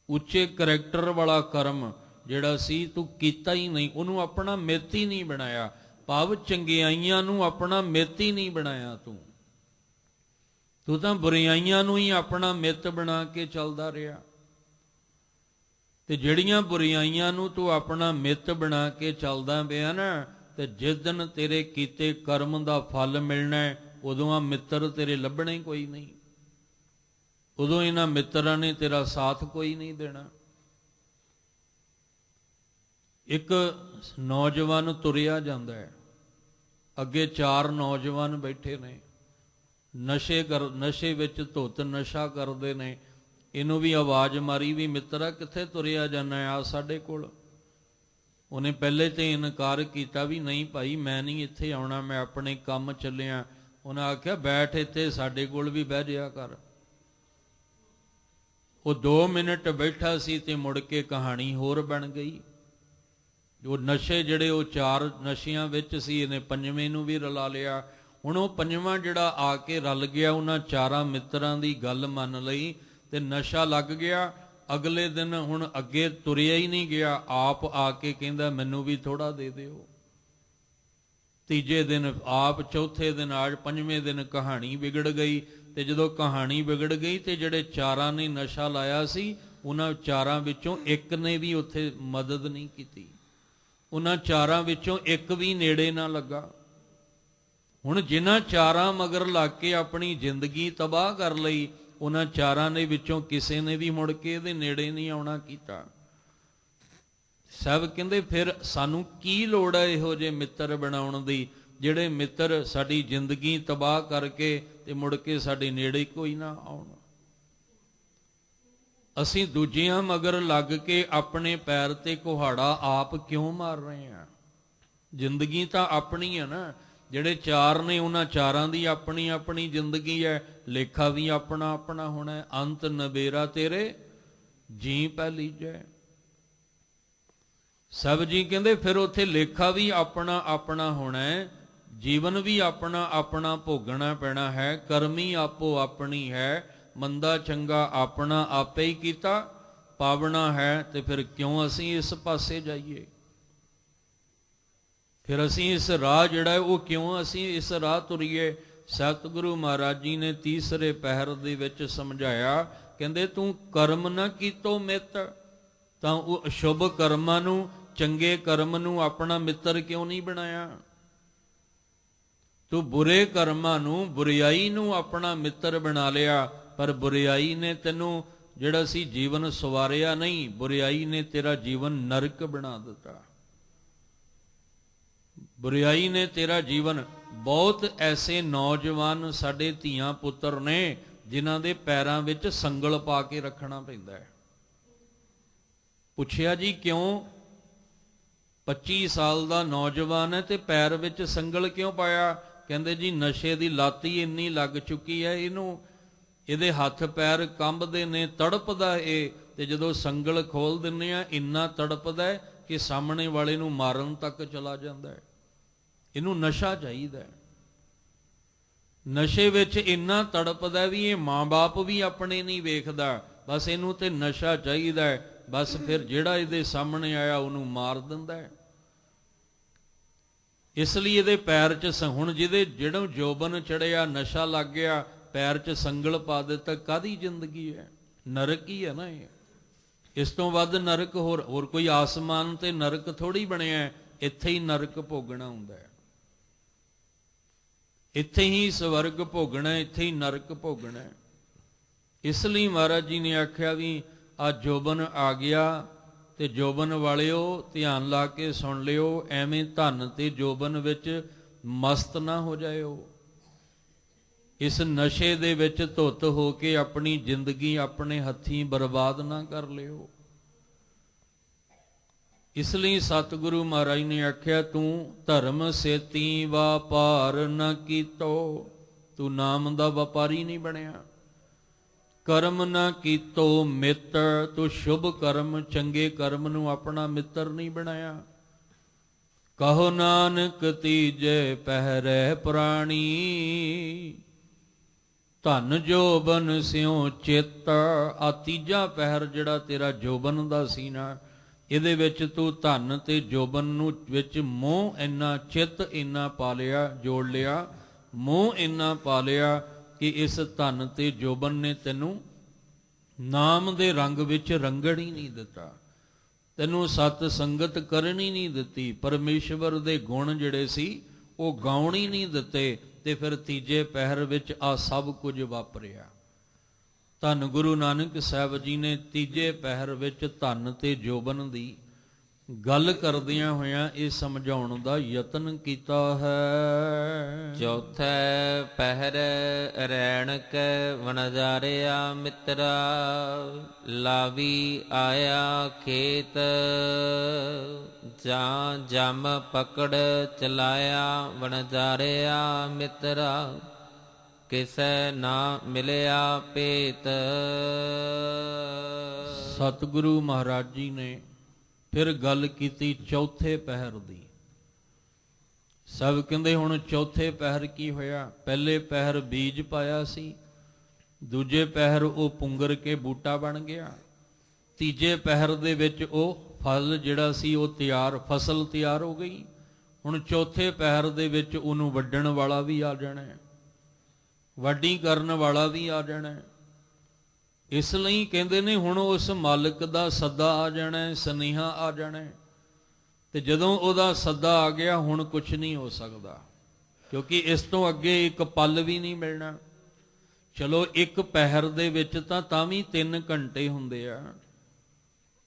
ਉੱਚੇ ਕਰੈਕਟਰ ਵਾਲਾ ਕਰਮ ਜਿਹੜਾ ਸੀ ਤੂੰ ਕੀਤਾ ਹੀ ਨਹੀਂ, ਉਹਨੂੰ ਆਪਣਾ ਮਿੱਤ ਹੀ ਨਹੀਂ ਬਣਾਇਆ। ਭਾਵ ਚੰਗਿਆਈਆਂ ਨੂੰ ਆਪਣਾ ਮਿੱਤ ਹੀ ਨਹੀਂ ਬਣਾਇਆ ਤੂੰ ਤਾਂ ਬੁਰਾਈਆਂ ਨੂੰ ਹੀ ਆਪਣਾ ਮਿੱਤ ਬਣਾ ਕੇ ਚੱਲਦਾ ਰਿਹਾ। ਤੇ ਜਿਹੜੀਆਂ ਬੁਰਾਈਆਂ ਨੂੰ ਤੂੰ ਆਪਣਾ ਮਿੱਤ ਬਣਾ ਕੇ ਚੱਲਦਾ ਪਿਆ ਨਾ, ਤੇ ਜਿਸ ਦਿਨ ਤੇਰੇ ਕੀਤੇ ਕਰਮ ਦਾ ਫਲ ਮਿਲਣਾ ਉਦੋਂ ਆ ਮਿੱਤਰ ਤੇਰੇ ਲੱਭਣੇ ਕੋਈ ਨਹੀਂ, ਉਦੋਂ ਇਹਨਾਂ ਮਿੱਤਰਾਂ ਨੇ ਤੇਰਾ ਸਾਥ ਕੋਈ ਨਹੀਂ ਦੇਣਾ। ਇੱਕ ਨੌਜਵਾਨ ਤੁਰਿਆ ਜਾਂਦਾ ਹੈ, ਅੱਗੇ 4 ਨੌਜਵਾਨ ਬੈਠੇ ਨੇ, ਨਸ਼ੇ ਵਿੱਚ ਧੁੱਤ ਨਸ਼ਾ ਕਰਦੇ ਨੇ। ਇਹਨੂੰ ਵੀ ਆਵਾਜ਼ ਮਾਰੀ ਵੀ ਮਿੱਤਰਾ ਕਿੱਥੇ ਤੁਰਿਆ ਜਾਣਾ ਆ ਸਾਡੇ ਕੋਲ। ਉਹਨੇ ਪਹਿਲੇ ਤੇ ਇਨਕਾਰ ਕੀਤਾ ਵੀ ਨਹੀਂ ਭਾਈ ਮੈਂ ਨਹੀਂ ਇੱਥੇ ਆਉਣਾ, ਮੈਂ ਆਪਣੇ ਕੰਮ ਚੱਲਿਆ। ਉਹਨੇ ਆਖਿਆ ਬੈਠ ਇੱਥੇ ਸਾਡੇ ਕੋਲ ਵੀ ਬਹਿ ਜਿਆ ਕਰ। ਉਹ 2 ਮਿੰਟ ਬੈਠਾ ਸੀ ਤੇ ਮੁੜ ਕੇ ਕਹਾਣੀ ਹੋਰ ਬਣ ਗਈ। ਉਹ ਨਸ਼ੇ ਜਿਹੜੇ ਉਹ 4 ਨਸ਼ਿਆਂ ਵਿੱਚ ਸੀ, ਇਹਨੇ 5ਵੇਂ ਨੂੰ ਵੀ ਰਲਾ ਲਿਆ। ਹੁਣ ਉਹ 5ਵਾਂ ਜਿਹੜਾ ਆ ਕੇ ਰਲ ਗਿਆ, ਉਹਨਾਂ 4 ਮਿੱਤਰਾਂ ਦੀ ਗੱਲ ਮੰਨ ਲਈ ਤੇ ਨਸ਼ਾ ਲੱਗ ਗਿਆ। ਅਗਲੇ ਦਿਨ ਹੁਣ ਅੱਗੇ ਤੁਰਿਆ ਹੀ ਨਹੀਂ ਗਿਆ, ਆਪ ਆ ਕੇ ਕਹਿੰਦਾ ਮੈਨੂੰ ਵੀ ਥੋੜਾ ਦੇ ਦਿਓ। ਤੀਜੇ ਦਿਨ ਆਪ, ਚੌਥੇ ਦਿਨ ਆਜ, 5ਵੇਂ ਦਿਨ ਕਹਾਣੀ ਵਿਗੜ ਗਈ। ਤੇ ਜਦੋਂ ਕਹਾਣੀ ਵਿਗੜ ਗਈ ਤੇ ਜਿਹੜੇ 4 ਨੇ ਨਸ਼ਾ ਲਾਇਆ ਸੀ, ਉਹਨਾਂ 4 ਵਿੱਚੋਂ ਇੱਕ ਨੇ ਵੀ ਉੱਥੇ ਮਦਦ ਨਹੀਂ ਕੀਤੀ, ਉਹਨਾਂ 4 ਵਿੱਚੋਂ ਇੱਕ ਵੀ ਨੇੜੇ ਨਾ ਲੱਗਾ। ਹੁਣ ਜਿਨ੍ਹਾਂ 4 ਮਗਰ ਲੱਗ ਕੇ ਆਪਣੀ ਜ਼ਿੰਦਗੀ ਤਬਾਹ ਕਰ ਲਈ, ਉਹਨਾਂ 4 ਦੇ ਵਿੱਚੋਂ ਕਿਸੇ ਨੇ ਵੀ ਮੁੜ ਕੇ ਇਹਦੇ ਨੇੜੇ ਨਹੀਂ ਆਉਣਾ ਕੀਤਾ। ਸਭ ਕਹਿੰਦੇ ਫਿਰ ਸਾਨੂੰ ਕੀ ਲੋੜ ਹੈ ਇਹੋ ਜਿਹੇ ਮਿੱਤਰ ਬਣਾਉਣ ਦੀ, ਜਿਹੜੇ ਮਿੱਤਰ ਸਾਡੀ ਜ਼ਿੰਦਗੀ ਤਬਾਹ ਕਰਕੇ ਤੇ ਮੁੜ ਕੇ ਸਾਡੇ ਨੇੜੇ ਕੋਈ ਨਾ ਆਉਣ। ਅਸੀਂ ਦੂਜਿਆਂ ਮਗਰ ਲੱਗ ਕੇ ਆਪਣੇ ਪੈਰ ਤੇ ਕੁਹਾੜਾ ਆਪ ਕਿਉਂ ਮਾਰ ਰਹੇ ਹਾਂ? ਜ਼ਿੰਦਗੀ ਤਾਂ ਆਪਣੀ ਹੈ ਨਾ। ਜਿਹੜੇ 4 ਨੇ ਉਹਨਾਂ 4 ਦੀ ਆਪਣੀ ਆਪਣੀ ਜ਼ਿੰਦਗੀ ਹੈ, ਲੇਖਾ ਵੀ ਆਪਣਾ ਆਪਣਾ ਹੋਣਾ। ਅੰਤ ਨਬੇਰਾ ਤੇਰੇ ਜੀ ਪੈ ਲੀਜੈ। ਸਭ ਜੀ ਕਹਿੰਦੇ ਫਿਰ ਉੱਥੇ ਲੇਖਾ ਵੀ ਆਪਣਾ ਆਪਣਾ ਹੋਣਾ ਹੈ, ਜੀਵਨ ਵੀ ਆਪਣਾ ਆਪਣਾ ਭੋਗਣਾ ਪੈਣਾ ਹੈ। ਕਰਮੀ ਆਪੋ ਆਪਣੀ ਹੈ, ਮੰਦਾ ਚੰਗਾ ਆਪਣਾ ਆਪੇ ਹੀ ਕੀਤਾ ਪਾਵਣਾ ਹੈ। ਤੇ ਫਿਰ ਕਿਉਂ ਅਸੀਂ ਇਸ ਪਾਸੇ ਜਾਈਏ? ਫਿਰ ਅਸੀਂ ਇਸ ਰਾਹ ਜਿਹੜਾ ਹੈ ਉਹ ਕਿਉਂ ਅਸੀਂ ਇਸ ਰਾਹ ਤੁਰੀਏ? ਸਤਿਗੁਰੂ ਮਹਾਰਾਜ ਜੀ ਨੇ ਤੀਸਰੇ ਪਹਿਰ ਦੇ ਵਿੱਚ ਸਮਝਾਇਆ, ਕਹਿੰਦੇ ਤੂੰ ਕਰਮ ਨਾ ਕੀਤੋ ਮਿੱਤ, ਤਾਂ ਉਹ ਅਸ਼ੁਭ ਕਰਮਾਂ ਨੂੰ, ਚੰਗੇ ਕਰਮ ਨੂੰ ਆਪਣਾ ਮਿੱਤਰ ਕਿਉਂ ਨਹੀਂ ਬਣਾਇਆ? ਤੂੰ ਬੁਰੇ ਕਰਮਾਂ ਨੂੰ, ਬੁਰਾਈ ਨੂੰ ਆਪਣਾ ਮਿੱਤਰ ਬਣਾ ਲਿਆ, ਪਰ ਬੁਰਾਈ ਨੇ ਤੈਨੂੰ ਜਿਹੜਾ ਸੀ ਜੀਵਨ ਸਵਾਰਿਆ ਨਹੀਂ, ਬੁਰਾਈ ਨੇ ਤੇਰਾ ਜੀਵਨ ਨਰਕ ਬਣਾ ਦਿੱਤਾ। ਬੁਰਾਈ ਨੇ ਤੇਰਾ ਜੀਵਨ, ਬਹੁਤ ਐਸੇ ਨੌਜਵਾਨ ਸਾਡੇ ਧੀਆਂ ਪੁੱਤਰ ਨੇ ਜਿਨ੍ਹਾਂ ਦੇ ਪੈਰਾਂ ਵਿੱਚ ਸੰਗਲ ਪਾ ਕੇ ਰੱਖਣਾ ਪੈਂਦਾ ਹੈ। ਪੁੱਛਿਆ ਜੀ ਕਿਉਂ? 25 ਸਾਲ ਦਾ ਨੌਜਵਾਨ ਹੈ ਤੇ ਪੈਰ ਵਿੱਚ ਸੰਗਲ ਕਿਉਂ ਪਾਇਆ? ਕਹਿੰਦੇ ਜੀ ਨਸ਼ੇ ਦੀ ਲੱਤ ਹੀ ਇੰਨੀ ਲੱਗ ਚੁੱਕੀ ਹੈ, ਇਹਨੂੰ, ਇਹਦੇ ਹੱਥ ਪੈਰ ਕੰਬਦੇ ਨੇ, ਤੜਪਦਾ ਇਹ। ਤੇ ਜਦੋਂ ਸੰਗਲ ਖੋਲ ਦਿੰਦੇ ਆ ਇੰਨਾ ਤੜਪਦਾ ਕਿ ਸਾਹਮਣੇ ਵਾਲੇ ਨੂੰ ਮਾਰਨ ਤੱਕ ਚਲਾ ਜਾਂਦਾ ਹੈ। ਇਹਨੂੰ ਨਸ਼ਾ ਚਾਹੀਦਾ ਹੈ। ਨਸ਼ੇ ਵਿੱਚ ਇੰਨਾ ਤੜਪਦਾ ਵੀ ਇਹ ਮਾਂ-ਬਾਪ ਵੀ ਆਪਣੇ ਨਹੀਂ ਵੇਖਦਾ, ਬਸ ਇਹਨੂੰ ਤੇ ਨਸ਼ਾ ਚਾਹੀਦਾ ਹੈ। ਬਸ ਫਿਰ ਜਿਹੜਾ ਇਹਦੇ ਸਾਹਮਣੇ ਆਇਆ ਉਹਨੂੰ ਮਾਰ ਦਿੰਦਾ ਹੈ। ਇਸ ਲਈ ਇਹਦੇ ਪੈਰ 'ਚ ਹੁਣ ਜਿਹੜਾ ਜੋਬਨ ਚੜਿਆ, ਨਸ਼ਾ ਲੱਗ ਗਿਆ, ਪੈਰ 'ਚ ਸੰਗਲ ਪਾ ਦਿੱਤਾ, ਕਾਹਦੀ ਜ਼ਿੰਦਗੀ ਹੈ? ਨਰਕ ਹੀ ਹੈ ਨਾ ਇਹ। ਇਸ ਤੋਂ ਵੱਧ ਨਰਕ ਹੋਰ ਕੋਈ ਆਸਮਾਨ ਤੇ ਨਰਕ ਥੋੜੀ ਬਣਿਆ। ਇੱਥੇ ਹੀ ਨਰਕ ਭੋਗਣਾ ਹੁੰਦਾ ਹੈ, ਇੱਥੇ ਹੀ ਸਵਰਗ ਭੋਗਣਾ, ਇੱਥੇ ਹੀ ਨਰਕ ਭੋਗਣਾ। ਇਸ ਲਈ ਮਹਾਰਾਜ ਜੀ ਨੇ ਆਖਿਆ ਵੀ ਆ ਜੋਬਨ ਆ ਗਿਆ, ਤੇ ਜੋਬਨ ਵਾਲਿਓ ਧਿਆਨ ਲਾ ਕੇ ਸੁਣ ਲਿਓ, ਐਵੇਂ ਧਨ ਤੇ ਜੋਬਨ ਵਿੱਚ ਮਸਤ ਨਾ ਹੋ ਜਾਇਓ। ਇਸ ਨਸ਼ੇ ਦੇ ਵਿੱਚ ਧੁੱਤ ਹੋ ਕੇ ਆਪਣੀ ਜ਼ਿੰਦਗੀ ਆਪਣੇ ਹੱਥੀਂ ਬਰਬਾਦ ਨਾ ਕਰ ਲਿਓ। ਇਸ ਲਈ ਸਤਿਗੁਰੂ ਮਹਾਰਾਜ ਨੇ ਆਖਿਆ, ਤੂੰ ਧਰਮ ਸੇਤੀ ਵਪਾਰ ਨ ਕੀਤੋ, ਤੂੰ ਨਾਮ ਦਾ ਵਪਾਰੀ ਨਹੀਂ ਬਣਿਆ। ਕਰਮ ਨ ਕੀਤੋ ਮਿੱਤਰ, ਤੂੰ ਸ਼ੁਭ ਕਰਮ ਚੰਗੇ ਕਰਮ ਨੂੰ ਆਪਣਾ ਮਿੱਤਰ ਨਹੀਂ ਬਣਾਇਆ। ਕਹੋ ਨਾਨਕ ਤੀਜੇ ਪਹਿਰੇ ਪ੍ਰਾਣੀ, ਧਨ ਜੋਬਨ ਸਿਉ ਚਿੱਤ। ਆ ਤੀਜਾ ਪਹਿਰ ਜਿਹੜਾ ਤੇਰਾ ਜੋਬਨ ਦਾ ਸੀ ਨਾ, ਇਹਦੇ ਵਿੱਚ ਤੂੰ ਧਨ ਤੇ ਜੋਬਨ ਨੂੰ ਵਿੱਚ ਮੋਹ ਇੰਨਾ, ਚਿੱਤ ਇੰਨਾ ਪਾ ਲਿਆ, ਜੋੜ ਲਿਆ, ਮੋਹ ਇੰਨਾ ਪਾ ਲਿਆ ਕਿ ਇਸ ਧਨ ਤੇ ਜੋਬਨ ਨੇ ਤੈਨੂੰ ਨਾਮ ਦੇ ਰੰਗ ਵਿੱਚ ਰੰਗਣ ਹੀ ਨਹੀਂ ਦਿੱਤਾ, ਤੈਨੂੰ ਸਤ ਸੰਗਤ ਕਰਨੀ ਨਹੀਂ ਦਿੱਤੀ, ਪਰਮੇਸ਼ਵਰ ਦੇ ਗੁਣ ਜਿਹੜੇ ਸੀ ਉਹ ਗਾਉਣ ਹੀ ਨਹੀਂ ਦਿੱਤੇ। ਤੇ ਫਿਰ ਤੀਜੇ ਪਹਿਰ ਵਿੱਚ ਆ ਸਭ ਕੁਝ ਵਾਪਰਿਆ। ਧੰਨ ਗੁਰੂ ਨਾਨਕ ਸਾਹਿਬ ਜੀ ਨੇ ਤੀਜੇ ਪਹਿਰ ਵਿੱਚ ਧਨ ਤੇ ਜੋਬਨ ਦੀ ਗੱਲ ਕਰਦਿਆਂ ਹੋਇਆਂ ਇਹ ਸਮਝਾਉਣ ਦਾ ਯਤਨ ਕੀਤਾ ਹੈ। ਚੌਥੈ ਪਹਿਰ ਰੈਣ ਕੈ ਵਣਜਾਰਿਆ ਮਿੱਤਰਾ, ਲਾਵੀ ਆਇਆ ਖੇਤ, ਜਾਂ ਜਮ ਪਕੜ ਚਲਾਇਆ ਵਣਜਾਰਿਆ ਮਿੱਤਰਾ, ਕਿਸੈ ਨਾ ਮਿਲਿਆ ਭੇਤ। ਸਤਿਗੁਰੂ ਮਹਾਰਾਜ ਜੀ ਨੇ ਫਿਰ ਗੱਲ ਕੀਤੀ ਚੌਥੇ ਪਹਿਰ ਦੀ। ਸਭ ਕਹਿੰਦੇ ਹੁਣ ਚੌਥੇ ਪਹਿਰ ਕੀ ਹੋਇਆ? ਪਹਿਲੇ ਪਹਿਰ ਬੀਜ ਪਾਇਆ ਸੀ, ਦੂਜੇ ਪਹਿਰ ਉਹ ਪੁੰਗਰ ਕੇ ਬੂਟਾ ਬਣ ਗਿਆ, ਤੀਜੇ ਪਹਿਰ ਦੇ ਵਿੱਚ ਉਹ ਫਲ ਜਿਹੜਾ ਸੀ ਉਹ ਤਿਆਰ, ਫਸਲ ਤਿਆਰ ਹੋ ਗਈ। ਹੁਣ ਚੌਥੇ ਪਹਿਰ ਦੇ ਵਿੱਚ ਉਹਨੂੰ ਵੱਢਣ ਵਾਲਾ ਵੀ ਆ ਜਾਣਾ, ਵਾਢੀ ਕਰਨ ਵਾਲਾ ਵੀ ਆ ਜਾਣਾ। ਇਸ ਲਈ ਕਹਿੰਦੇ ਨੇ ਹੁਣ ਉਸ ਮਾਲਕ ਦਾ ਸੱਦਾ ਆ ਜਾਣਾ, ਸੁਨੇਹਾ ਆ ਜਾਣਾ। ਤੇ ਜਦੋਂ ਉਹਦਾ ਸੱਦਾ ਆ ਗਿਆ ਹੁਣ ਕੁਝ ਨਹੀਂ ਹੋ ਸਕਦਾ, ਕਿਉਂਕਿ ਇਸ ਤੋਂ ਅੱਗੇ ਇੱਕ ਪਲ ਵੀ ਨਹੀਂ ਮਿਲਣਾ। ਚਲੋ ਇੱਕ ਪਹਿਰ ਦੇ ਵਿੱਚ ਤਾਂ ਵੀ 3 ਘੰਟੇ ਹੁੰਦੇ ਆ,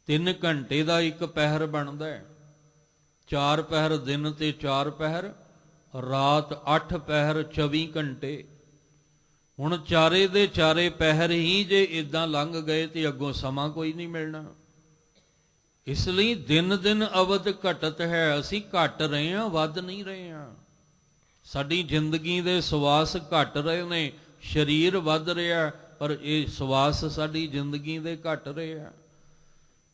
3 ਘੰਟੇ ਦਾ ਇੱਕ ਪਹਿਰ ਬਣਦਾ ਹੈ। 4 ਪਹਿਰ ਦਿਨ ਤੇ 4 ਪਹਿਰ ਰਾਤ, 8 ਪਹਿਰ 24 ਘੰਟੇ। ਹੁਣ ਚਾਰੇ ਦੇ ਚਾਰੇ ਪਹਿਰ ਹੀ ਜੇ ਇਦਾਂ ਲੰਘ ਗਏ ਤੇ ਅੱਗੋਂ ਸਮਾਂ ਕੋਈ ਨਹੀਂ ਮਿਲਣਾ। ਇਸ ਲਈ ਦਿਨ ਦਿਨ ਅਵਧ ਘਟਤ ਹੈ, ਅਸੀਂ ਘਟ ਰਹੇ ਹਾਂ, ਵੱਧ ਨਹੀਂ ਰਹੇ ਹਾਂ। ਸਾਡੀ ਜ਼ਿੰਦਗੀ ਦੇ ਸਵਾਸ ਘਟ ਰਹੇ ਨੇ, ਸਰੀਰ ਵੱਧ ਰਿਹਾ ਪਰ ਇਹ ਸਵਾਸ ਸਾਡੀ ਜ਼ਿੰਦਗੀ ਦੇ ਘਟ ਰਹੇ ਆ।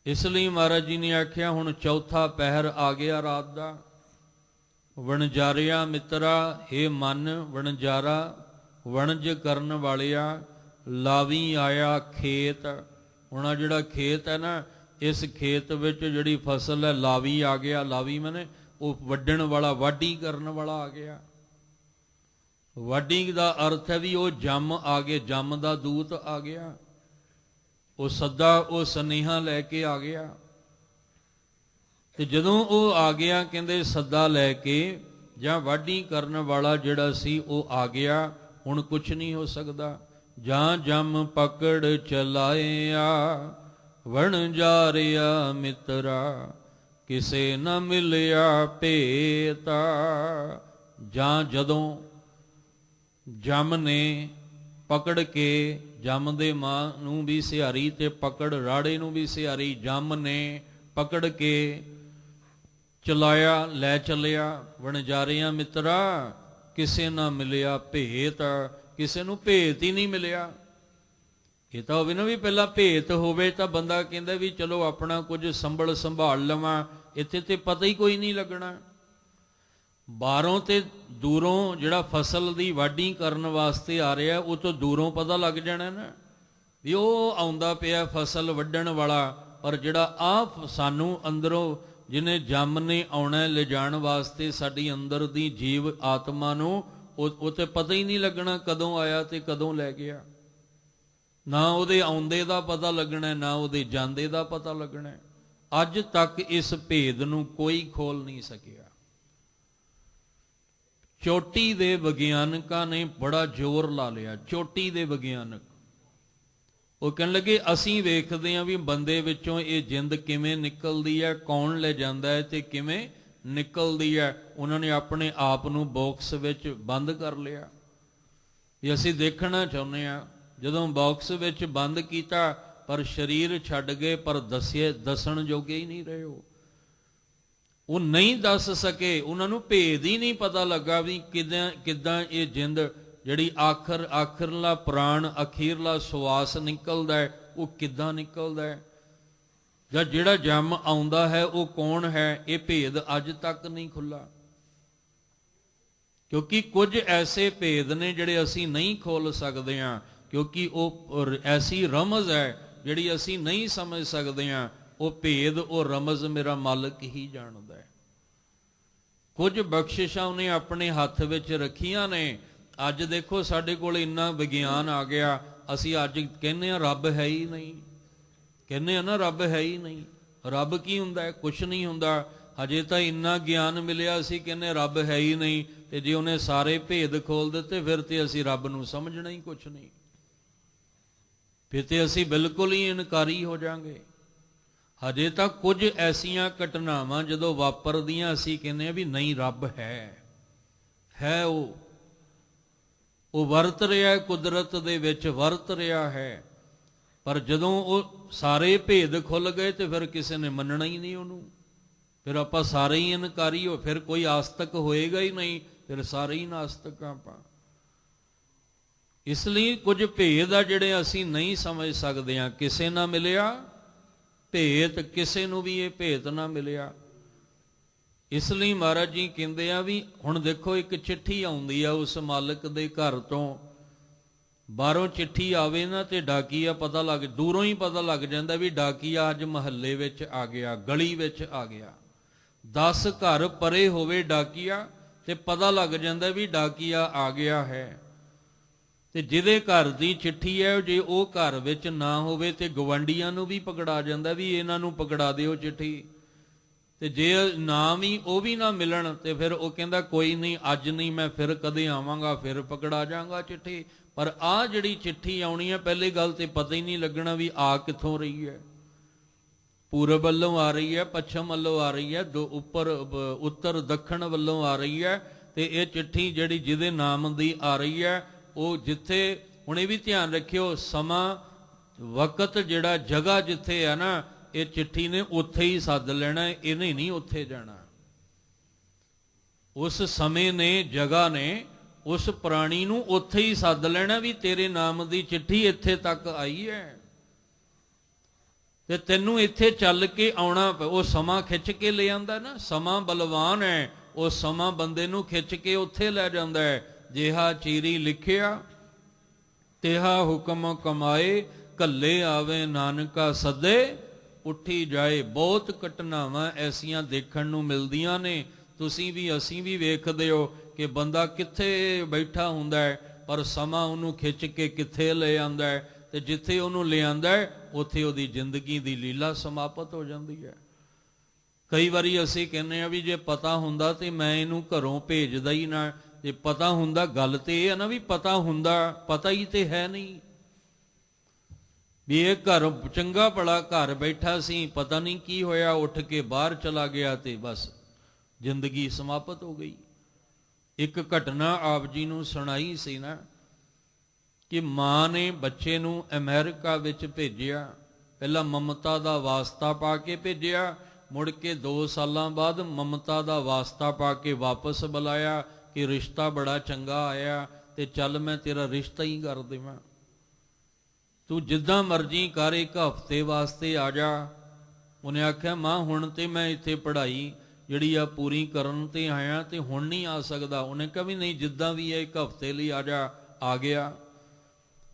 ਇਸ ਲਈ ਮਹਾਰਾਜ ਜੀ ਨੇ ਆਖਿਆ ਹੁਣ ਚੌਥਾ ਪਹਿਰ ਆ ਗਿਆ ਰਾਤ ਦਾ। ਵਣਜਾਰਿਆ ਮਿੱਤਰਾ, ਹੇ ਮਨ ਵਣਜਾਰਾ, ਵਣਜ ਕਰਨ ਵਾਲਿਆ, ਲਾਵੀ ਆਇਆ ਖੇਤ। ਹੁਣ ਆ ਜਿਹੜਾ ਖੇਤ ਹੈ ਨਾ, ਇਸ ਖੇਤ ਵਿੱਚ ਜਿਹੜੀ ਫਸਲ ਹੈ, ਲਾਵੀ ਆ ਗਿਆ। ਲਾਵੀ ਮਾਨੇ ਉਹ ਵੱਢਣ ਵਾਲਾ, ਵਾਢੀ ਕਰਨ ਵਾਲਾ ਆ ਗਿਆ। ਵਾਢੀ ਦਾ ਅਰਥ ਹੈ ਵੀ ਉਹ ਜੰਮ ਆ ਗਏ, ਜੰਮ ਦਾ ਦੂਤ ਆ ਗਿਆ, ਉਹ ਸੱਦਾ, ਉਹ ਸੁਨੇਹਾ ਲੈ ਕੇ ਆ ਗਿਆ। ਤੇ ਜਦੋਂ ਉਹ ਆ ਗਿਆ, ਕਹਿੰਦੇ ਸੱਦਾ ਲੈ ਕੇ, ਜਾਂ ਵਾਢੀ ਕਰਨ ਵਾਲਾ ਜਿਹੜਾ ਸੀ ਉਹ ਆ ਗਿਆ, ਹੁਣ ਕੁਛ ਨਹੀਂ ਹੋ ਸਕਦਾ। ਜਾਂ ਜੰਮ ਪਕੜ ਚਲਾਇਆ ਵਣਜਾਰਿਆ ਮਿੱਤਰਾ, ਕਿਸੇ ਨਾ ਮਿਲਿਆ ਭੇਤਾ। ਜਾਂ ਜਦੋਂ ਜੰਮ ਨੇ ਪਕੜ ਕੇ, ਜੰਮ ਦੇ ਮਾਂ ਨੂੰ ਵੀ ਸਿਹਾਰੀ ਤੇ ਪਕੜ ਰਾੜੇ ਨੂੰ ਵੀ ਸਿਹਾਰੀ, ਜੰਮ ਨੇ ਪਕੜ ਕੇ ਚਲਾਇਆ, ਲੈ ਚੱਲਿਆ ਵਣਜਾਰਿਆ ਮਿੱਤਰਾ, ਕਿਸੇ ਨਾ ਮਿਲਿਆ ਭੇਤ। ਕਿਸੇ ਨੂੰ ਭੇਤ ਹੀ ਨਹੀਂ ਮਿਲਿਆ। ਇਹ ਤਾਂ ਹੋਵੇ ਨਾ ਵੀ ਪਹਿਲਾਂ ਭੇਤ ਹੋਵੇ ਤਾਂ ਬੰਦਾ ਕਹਿੰਦਾ ਵੀ ਚਲੋ ਆਪਣਾ ਕੁਝ ਸੰਭਾਲ ਲਵਾਂ, ਇੱਥੇ ਤੇ ਪਤਾ ਹੀ ਕੋਈ ਨਹੀਂ ਲੱਗਣਾ। ਬਾਹਰੋਂ ਤੇ ਦੂਰੋਂ ਜਿਹੜਾ ਫਸਲ ਦੀ ਵਾਢੀ ਕਰਨ ਵਾਸਤੇ ਆ ਰਿਹਾ, ਉਹ ਤੋਂ ਦੂਰੋਂ ਪਤਾ ਲੱਗ ਜਾਣਾ ਨਾ ਵੀ ਉਹ ਆਉਂਦਾ ਪਿਆ ਫਸਲ ਵੱਢਣ ਵਾਲਾ। ਪਰ ਜਿਹੜਾ ਆਪ ਸਾਨੂੰ ਅੰਦਰੋਂ ਜਿਹਨੇ ਜੰਮ ਨੇ ਆਉਣਾ ਲਿਜਾਣ ਵਾਸਤੇ, ਸਾਡੀ ਅੰਦਰ ਦੀ ਜੀਵ ਆਤਮਾ ਨੂੰ, ਉਹ ਤੇ ਪਤਾ ਹੀ ਨਹੀਂ ਲੱਗਣਾ ਕਦੋਂ ਆਇਆ ਤੇ ਕਦੋਂ ਲੈ ਗਿਆ। ਨਾ ਉਹਦੇ ਆਉਂਦੇ ਦਾ ਪਤਾ ਲੱਗਣਾ, ਨਾ ਉਹਦੇ ਜਾਂਦੇ ਦਾ ਪਤਾ ਲੱਗਣਾ। ਅੱਜ ਤੱਕ ਇਸ ਭੇਦ ਨੂੰ ਕੋਈ ਖੋਲ ਨਹੀਂ ਸਕਿਆ। ਚੋਟੀ ਦੇ ਵਿਗਿਆਨਕਾਂ ਨੇ ਬੜਾ ਜ਼ੋਰ ਲਾ ਲਿਆ। ਚੋਟੀ ਦੇ ਵਿਗਿਆਨਕ ਉਹ ਕਹਿਣ ਲੱਗੇ ਅਸੀਂ ਵੇਖਦੇ ਹਾਂ ਵੀ ਬੰਦੇ ਵਿੱਚੋਂ ਇਹ ਜਿੰਦ ਕਿਵੇਂ ਨਿਕਲਦੀ ਹੈ, ਕੌਣ ਲੈ ਜਾਂਦਾ ਹੈ ਤੇ ਕਿਵੇਂ ਨਿਕਲਦੀ ਹੈ। ਉਹਨਾਂ ਨੇ ਆਪਣੇ ਆਪ ਨੂੰ ਬਾਕਸ ਵਿੱਚ ਬੰਦ ਕਰ ਲਿਆ ਵੀ ਅਸੀਂ ਦੇਖਣਾ ਚਾਹੁੰਦੇ ਹਾਂ। ਜਦੋਂ ਬਾਕਸ ਵਿੱਚ ਬੰਦ ਕੀਤਾ ਪਰ ਸਰੀਰ ਛੱਡ ਗਏ, ਪਰ ਦੱਸਣ ਜੋਗੇ ਹੀ ਨਹੀਂ ਰਹੇ ਹੋ। ਉਹ ਨਹੀਂ ਦੱਸ ਸਕੇ, ਉਹਨਾਂ ਨੂੰ ਭੇਦ ਹੀ ਨਹੀਂ ਪਤਾ ਲੱਗਾ ਵੀ ਕਿੱਦਾਂ ਇਹ ਜਿੰਦ ਜਿਹੜੀ ਆਖਰਲਾ ਪ੍ਰਾਣ, ਅਖੀਰਲਾ ਸਵਾਸ ਨਿਕਲਦਾ ਹੈ, ਉਹ ਕਿੱਦਾਂ ਨਿਕਲਦਾ ਹੈ, ਜਾਂ ਜਿਹੜਾ ਜੰਮ ਆਉਂਦਾ ਹੈ ਉਹ ਕੌਣ ਹੈ, ਇਹ ਭੇਦ ਅੱਜ ਤੱਕ ਨਹੀਂ ਖੁੱਲਾ। ਕਿਉਂਕਿ ਕੁਝ ਐਸੇ ਭੇਦ ਨੇ ਜਿਹੜੇ ਅਸੀਂ ਨਹੀਂ ਖੋਲ ਸਕਦੇ ਹਾਂ, ਕਿਉਂਕਿ ਉਹ ਐਸੀ ਰਮਜ਼ ਹੈ ਜਿਹੜੀ ਅਸੀਂ ਨਹੀਂ ਸਮਝ ਸਕਦੇ ਹਾਂ। ਉਹ ਭੇਦ, ਉਹ ਰਮਜ਼ ਮੇਰਾ ਮਾਲਕ ਹੀ ਜਾਣਦਾ ਹੈ। ਕੁਝ ਬਖਸ਼ਿਸ਼ਾਂ ਉਹਨੇ ਆਪਣੇ ਹੱਥ ਵਿੱਚ ਰੱਖੀਆਂ ਨੇ। ਅੱਜ ਦੇਖੋ ਸਾਡੇ ਕੋਲ ਇੰਨਾ ਵਿਗਿਆਨ ਆ ਗਿਆ, ਅਸੀਂ ਅੱਜ ਕਹਿੰਦੇ ਹਾਂ ਰੱਬ ਹੈ ਹੀ ਨਹੀਂ, ਕਹਿੰਦੇ ਆ ਨਾ ਰੱਬ ਹੈ ਹੀ ਨਹੀਂ। ਰੱਬ ਕੀ ਹੁੰਦਾ ਹੈ? ਕੁਛ ਨਹੀਂ ਹੁੰਦਾ। ਹਜੇ ਤਾਂ ਇੰਨਾ ਗਿਆਨ ਮਿਲਿਆ, ਅਸੀਂ ਕਹਿੰਦੇ ਰੱਬ ਹੈ ਹੀ ਨਹੀਂ, ਤੇ ਜੇ ਉਹਨੇ ਸਾਰੇ ਭੇਦ ਖੋਲ ਦਿੱਤੇ ਫਿਰ ਤੇ ਅਸੀਂ ਰੱਬ ਨੂੰ ਸਮਝਣਾ ਹੀ ਕੁਛ ਨਹੀਂ, ਫਿਰ ਤੇ ਅਸੀਂ ਬਿਲਕੁਲ ਹੀ ਇਨਕਾਰੀ ਹੋ ਜਾਵਾਂਗੇ। ਹਜੇ ਤਾਂ ਕੁਝ ਐਸੀਆਂ ਘਟਨਾਵਾਂ ਜਦੋਂ ਵਾਪਰਦੀਆਂ ਅਸੀਂ ਕਹਿੰਦੇ ਆ ਵੀ ਨਹੀਂ ਰੱਬ ਹੈ, ਉਹ ਵਰਤ ਰਿਹਾ ਹੈ, ਕੁਦਰਤ ਦੇ ਵਿੱਚ ਵਰਤ ਰਿਹਾ ਹੈ। ਪਰ ਜਦੋਂ ਉਹ ਸਾਰੇ ਭੇਦ ਖੁੱਲ ਗਏ ਤੇ ਫਿਰ ਕਿਸੇ ਨੇ ਮੰਨਣਾ ਹੀ ਨਹੀਂ ਉਹਨੂੰ, ਫਿਰ ਆਪਾਂ ਸਾਰੇ ਹੀ ਇਨਕਾਰੀ ਹੋ, ਫਿਰ ਕੋਈ ਆਸਤਕ ਹੋਏਗਾ ਹੀ ਨਹੀਂ, ਫਿਰ ਸਾਰੇ ਹੀ ਨਾਸਤਕ ਆਪਾਂ। ਇਸ ਲਈ ਕੁਝ ਭੇਦ ਆ ਜਿਹੜੇ ਅਸੀਂ ਨਹੀਂ ਸਮਝ ਸਕਦੇ ਹਾਂ। ਕਿਸੇ ਨਾ ਮਿਲਿਆ ਭੇਤ, ਕਿਸੇ ਨੂੰ ਵੀ ਇਹ ਭੇਤ ਨਾ ਮਿਲਿਆ। ਇਸ ਲਈ ਮਹਾਰਾਜ ਜੀ ਕਹਿੰਦੇ ਆ ਵੀ ਹੁਣ ਦੇਖੋ ਇੱਕ ਚਿੱਠੀ ਆਉਂਦੀ ਆ ਉਸ ਮਾਲਕ ਦੇ ਘਰ ਤੋਂ, ਬਾਹਰੋਂ ਚਿੱਠੀ ਆਵੇ ਨਾ ਤੇ ਡਾਕੀਆ ਪਤਾ ਲੱਗ, ਦੂਰੋਂ ਹੀ ਪਤਾ ਲੱਗ ਜਾਂਦਾ ਵੀ ਡਾਕੀਆ ਅੱਜ ਮਹੱਲੇ ਵਿੱਚ ਆ ਗਿਆ, ਗਲੀ ਵਿੱਚ ਆ ਗਿਆ। 10 ਘਰ ਪਰੇ ਹੋਵੇ ਡਾਕੀਆ ਤੇ ਪਤਾ ਲੱਗ ਜਾਂਦਾ ਵੀ ਡਾਕੀਆ ਆ ਗਿਆ ਹੈ। ਤੇ ਜਿਹਦੇ ਘਰ ਦੀ ਚਿੱਠੀ ਹੈ, ਜੇ ਉਹ ਘਰ ਵਿੱਚ ਨਾ ਹੋਵੇ ਤੇ ਗਵਾਂਢੀਆਂ ਨੂੰ ਵੀ ਪਕੜਾ ਜਾਂਦਾ ਵੀ ਇਹਨਾਂ ਨੂੰ ਪਕੜਾ ਦਿਓ ਚਿੱਠੀ। ਤੇ ਜੇ ਨਾ ਵੀ ਉਹ ਵੀ ਨਾ ਮਿਲਣ ਤੇ ਫਿਰ ਉਹ ਕਹਿੰਦਾ ਕੋਈ ਨਹੀਂ, ਅੱਜ ਨਹੀਂ, ਮੈਂ ਫਿਰ ਕਦੇ ਆਵਾਂਗਾ, ਫਿਰ ਪਕੜਾ ਜਾਵਾਂਗਾ ਚਿੱਠੀ। ਪਰ ਆਹ ਜਿਹੜੀ ਚਿੱਠੀ ਆਉਣੀ ਹੈ, ਪਹਿਲੀ ਗੱਲ ਤੇ ਪਤਾ ਹੀ ਨਹੀਂ ਲੱਗਣਾ ਵੀ ਆ ਕਿੱਥੋਂ ਰਹੀ ਹੈ। ਪੂਰਬ ਵੱਲੋਂ ਆ ਰਹੀ ਹੈ, ਪੱਛਮ ਵੱਲੋਂ ਆ ਰਹੀ ਹੈ, ਉੱਤਰ ਦੱਖਣ ਵੱਲੋਂ ਆ ਰਹੀ ਹੈ। ਤੇ ਇਹ ਚਿੱਠੀ ਜਿਹੜੀ ਜਿਹਦੇ ਨਾਮ ਦੀ ਆ ਰਹੀ ਹੈ, ਉਹ ਜਿੱਥੇ, ਹੁਣ ਇਹ ਵੀ ਧਿਆਨ ਰੱਖਿਓ, ਸਮਾਂ ਵਕਤ ਜਿਹੜਾ ਜਗ੍ਹਾ ਜਿੱਥੇ ਹੈ ਨਾ, ਇਹ ਚਿੱਠੀ ਨੇ ਉੱਥੇ ਹੀ ਸੱਦ ਲੈਣਾ, ਇਹਨੇ ਨਹੀਂ ਉੱਥੇ ਜਾਣਾ। ਉਸ ਸਮੇਂ ਨੇ, ਜਗ੍ਹਾ ਨੇ ਉਸ ਪ੍ਰਾਣੀ ਨੂੰ ਉੱਥੇ ਹੀ ਸੱਦ ਲੈਣਾ ਵੀ ਤੇਰੇ ਨਾਮ ਦੀ ਚਿੱਠੀ ਇੱਥੇ ਤੱਕ ਆਈ ਹੈ ਤੇ ਤੈਨੂੰ ਇੱਥੇ ਚੱਲ ਕੇ ਆਉਣਾ। ਉਹ ਸਮਾਂ ਖਿੱਚ ਕੇ ਲੈ ਆਉਂਦਾ ਨਾ, ਸਮਾਂ ਬਲਵਾਨ ਹੈ, ਉਹ ਸਮਾਂ ਬੰਦੇ ਨੂੰ ਖਿੱਚ ਕੇ ਉੱਥੇ ਲੈ ਜਾਂਦਾ ਹੈ। ਜਿਹਾ ਚੀਰੀ ਲਿਖਿਆ ਤਿਹਾ ਹੁਕਮ ਕਮਾਏ, ਘੱਲੇ ਆਵੇ ਨਾਨਕਾ ਸੱਦੇ ਉੱਠੀ ਜਾਏ। ਬਹੁਤ ਘਟਨਾਵਾਂ ਐਸੀਆਂ ਦੇਖਣ ਨੂੰ ਮਿਲਦੀਆਂ ਨੇ, ਤੁਸੀਂ ਵੀ ਅਸੀਂ ਵੀ ਵੇਖਦੇ ਹੋ ਕਿ ਬੰਦਾ ਕਿੱਥੇ ਬੈਠਾ ਹੁੰਦਾ ਹੈ ਪਰ ਸਮਾਂ ਉਹਨੂੰ ਖਿੱਚ ਕੇ ਕਿੱਥੇ ਲੈ ਆਉਂਦਾ ਹੈ, ਤੇ ਜਿੱਥੇ ਉਹਨੂੰ ਲੈ ਆਉਂਦਾ ਹੈ ਉੱਥੇ ਉਹਦੀ ਜ਼ਿੰਦਗੀ ਦੀ ਲੀਲਾ ਸਮਾਪਤ ਹੋ ਜਾਂਦੀ ਹੈ। ਕਈ ਵਾਰੀ ਅਸੀਂ ਕਹਿੰਦੇ ਆ ਵੀ ਜੇ ਪਤਾ ਹੁੰਦਾ ਤੇ ਮੈਂ ਇਹਨੂੰ ਘਰੋਂ ਭੇਜਦਾ ਹੀ ਨਾ। ਜੇ ਪਤਾ ਹੁੰਦਾ, ਗੱਲ ਤੇ ਇਹ ਹੈ ਨਾ ਵੀ ਪਤਾ ਹੁੰਦਾ, ਪਤਾ ਹੀ ਤੇ ਹੈ ਨਹੀਂ ਵੀ ਇਹ ਘਰ ਚੰਗਾ ਭਲਾ ਘਰ ਬੈਠਾ ਸੀ, ਪਤਾ ਨਹੀਂ ਕੀ ਹੋਇਆ, ਉੱਠ ਕੇ ਬਾਹਰ ਚਲਾ ਗਿਆ ਤੇ ਬਸ ਜ਼ਿੰਦਗੀ ਸਮਾਪਤ ਹੋ ਗਈ। ਇੱਕ ਘਟਨਾ ਆਪ ਜੀ ਨੂੰ ਸੁਣਾਈ ਸੀ ਨਾ ਕਿ ਮਾਂ ਨੇ ਬੱਚੇ ਨੂੰ ਅਮਰੀਕਾ ਵਿੱਚ ਭੇਜਿਆ। ਪਹਿਲਾਂ ਮਮਤਾ ਦਾ ਵਾਸਤਾ ਪਾ ਕੇ ਭੇਜਿਆ, ਮੁੜ ਕੇ 2 ਸਾਲਾਂ ਬਾਅਦ ਮਮਤਾ ਦਾ ਵਾਸਤਾ ਪਾ ਕੇ ਵਾਪਸ ਬੁਲਾਇਆ ਕਿ ਰਿਸ਼ਤਾ ਬੜਾ ਚੰਗਾ ਆਇਆ ਤੇ ਚੱਲ ਮੈਂ ਤੇਰਾ ਰਿਸ਼ਤਾ ਹੀ ਕਰ ਦੇਵਾਂ, ਤੂੰ ਜਿੱਦਾਂ ਮਰਜ਼ੀ ਕਰ, 1 ਹਫ਼ਤੇ ਵਾਸਤੇ ਆ ਜਾ। ਉਹਨੇ ਆਖਿਆ ਮਾਂ ਹੁਣ ਤੇ ਮੈਂ ਇੱਥੇ ਪੜ੍ਹਾਈ ਜਿਹੜੀ ਆ ਪੂਰੀ ਕਰਨ ਤੇ ਆਇਆ ਤੇ ਹੁਣ ਨਹੀਂ ਆ ਸਕਦਾ। ਉਹਨੇ ਕਿਹਾ ਵੀ ਨਹੀਂ, ਜਿੱਦਾਂ ਵੀ ਹੈ 1 ਹਫ਼ਤੇ ਲਈ ਆ ਜਾ। ਆ ਗਿਆ,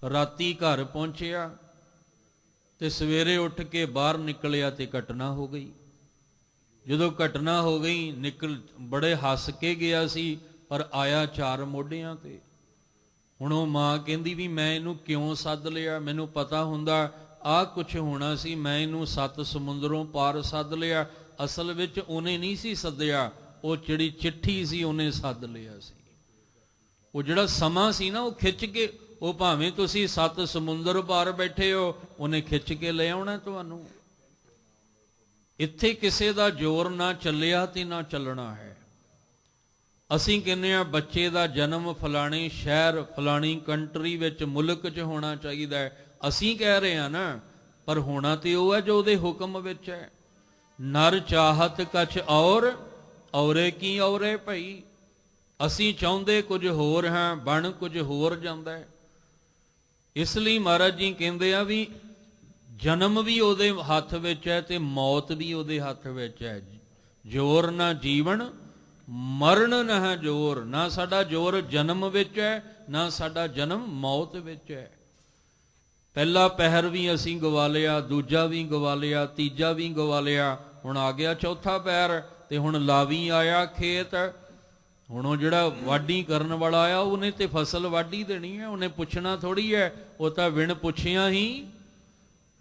ਰਾਤੀ ਘਰ ਪਹੁੰਚਿਆ ਤੇ ਸਵੇਰੇ ਉੱਠ ਕੇ ਬਾਹਰ ਨਿਕਲਿਆ ਤੇ ਘਟਨਾ ਹੋ ਗਈ। ਜਦੋਂ ਘਟਨਾ ਹੋ ਗਈ, ਬੜੇ ਹੱਸ ਕੇ ਗਿਆ ਸੀ ਪਰ ਆਇਆ 4 ਮੋਢਿਆਂ ਤੇ। ਹੁਣ ਉਹ ਮਾਂ ਕਹਿੰਦੀ ਵੀ ਮੈਂ ਇਹਨੂੰ ਕਿਉਂ ਸੱਦ ਲਿਆ, ਮੈਨੂੰ ਪਤਾ ਹੁੰਦਾ ਆਹ ਕੁਛ ਹੋਣਾ ਸੀ, ਮੈਂ ਇਹਨੂੰ 7 ਸਮੁੰਦਰੋਂ ਪਾਰ ਸੱਦ ਲਿਆ। ਅਸਲ ਵਿੱਚ ਉਹਨੇ ਨਹੀਂ ਸੀ ਸੱਦਿਆ, ਉਹ ਜਿਹੜੀ ਚਿੱਠੀ ਸੀ ਉਹਨੇ ਸੱਦ ਲਿਆ ਸੀ। ਉਹ ਜਿਹੜਾ ਸਮਾਂ ਸੀ ਨਾ, ਉਹ ਖਿੱਚ ਕੇ, ਉਹ ਭਾਵੇਂ ਤੁਸੀਂ 7 ਸਮੁੰਦਰ ਪਾਰ ਬੈਠੇ ਹੋ, ਉਹਨੇ ਖਿੱਚ ਕੇ ਲੈ ਆਉਣਾ ਤੁਹਾਨੂੰ। ਇੱਥੇ ਕਿਸੇ ਦਾ ਜ਼ੋਰ ਨਾ ਚੱਲਿਆ ਤੇ ਨਾ ਚੱਲਣਾ ਹੈ। ਅਸੀਂ ਕਹਿੰਦੇ ਆ ਬੱਚੇ ਦਾ ਜਨਮ ਫਲਾਣੇ ਸ਼ਹਿਰ, ਫਲਾਣੀ ਕੰਟਰੀ ਵਿੱਚ, ਮੁਲਕ 'ਚ ਹੋਣਾ ਚਾਹੀਦਾ ਹੈ। ਅਸੀਂ ਕਹਿ ਰਹੇ ਹਾਂ ਨਾ, ਪਰ ਹੋਣਾ ਤੇ ਉਹ ਹੈ ਜੋ ਉਹਦੇ ਹੁਕਮ ਵਿੱਚ ਹੈ। ਨਰ ਚਾਹਤ ਕਛ ਔਰੇ ਕੀ ਔਰੇ ਭਈ। ਅਸੀਂ ਚਾਹੁੰਦੇ ਕੁਝ ਹੋਰ ਹਾਂ, ਬਣ ਕੁਝ ਹੋਰ ਜਾਂਦਾ ਹੈ। ਇਸ ਲਈ ਮਹਾਰਾਜ ਜੀ ਕਹਿੰਦੇ ਆ ਵੀ ਜਨਮ ਵੀ ਉਹਦੇ ਹੱਥ ਵਿੱਚ ਹੈ ਤੇ ਮੌਤ ਵੀ ਉਹਦੇ ਹੱਥ ਵਿੱਚ ਹੈ। ਜੋਰ ਨਾ ਜੀਵਨ ਮਰਨ ਨਾ ਜੋਰ। ਨਾ ਸਾਡਾ ਜੋਰ ਜਨਮ ਵਿੱਚ ਹੈ, ਨਾ ਸਾਡਾ ਜਨਮ ਮੌਤ ਵਿੱਚ ਹੈ। ਪਹਿਲਾ ਪਹਿਰ ਵੀ ਅਸੀਂ ਗਵਾ ਲਿਆ, ਦੂਜਾ ਵੀ ਗਵਾ ਲਿਆ, ਤੀਜਾ ਵੀ ਗਵਾ ਲਿਆ, ਹੁਣ ਆ ਗਿਆ ਚੌਥਾ ਪਹਿਰ ਤੇ ਹੁਣ ਲਾਵੀ ਆਇਆ ਖੇਤ। ਹੁਣ ਉਹ ਜਿਹੜਾ ਵਾਢੀ ਕਰਨ ਵਾਲਾ ਆਇਆ ਉਹਨੇ ਤੇ ਫਸਲ ਵਾਢੀ ਦੇਣੀ ਹੈ, ਉਹਨੇ ਪੁੱਛਣਾ ਥੋੜੀ ਹੈ। ਉਹ ਤਾਂ ਬਿਨ ਪੁੱਛਿਆ ਹੀ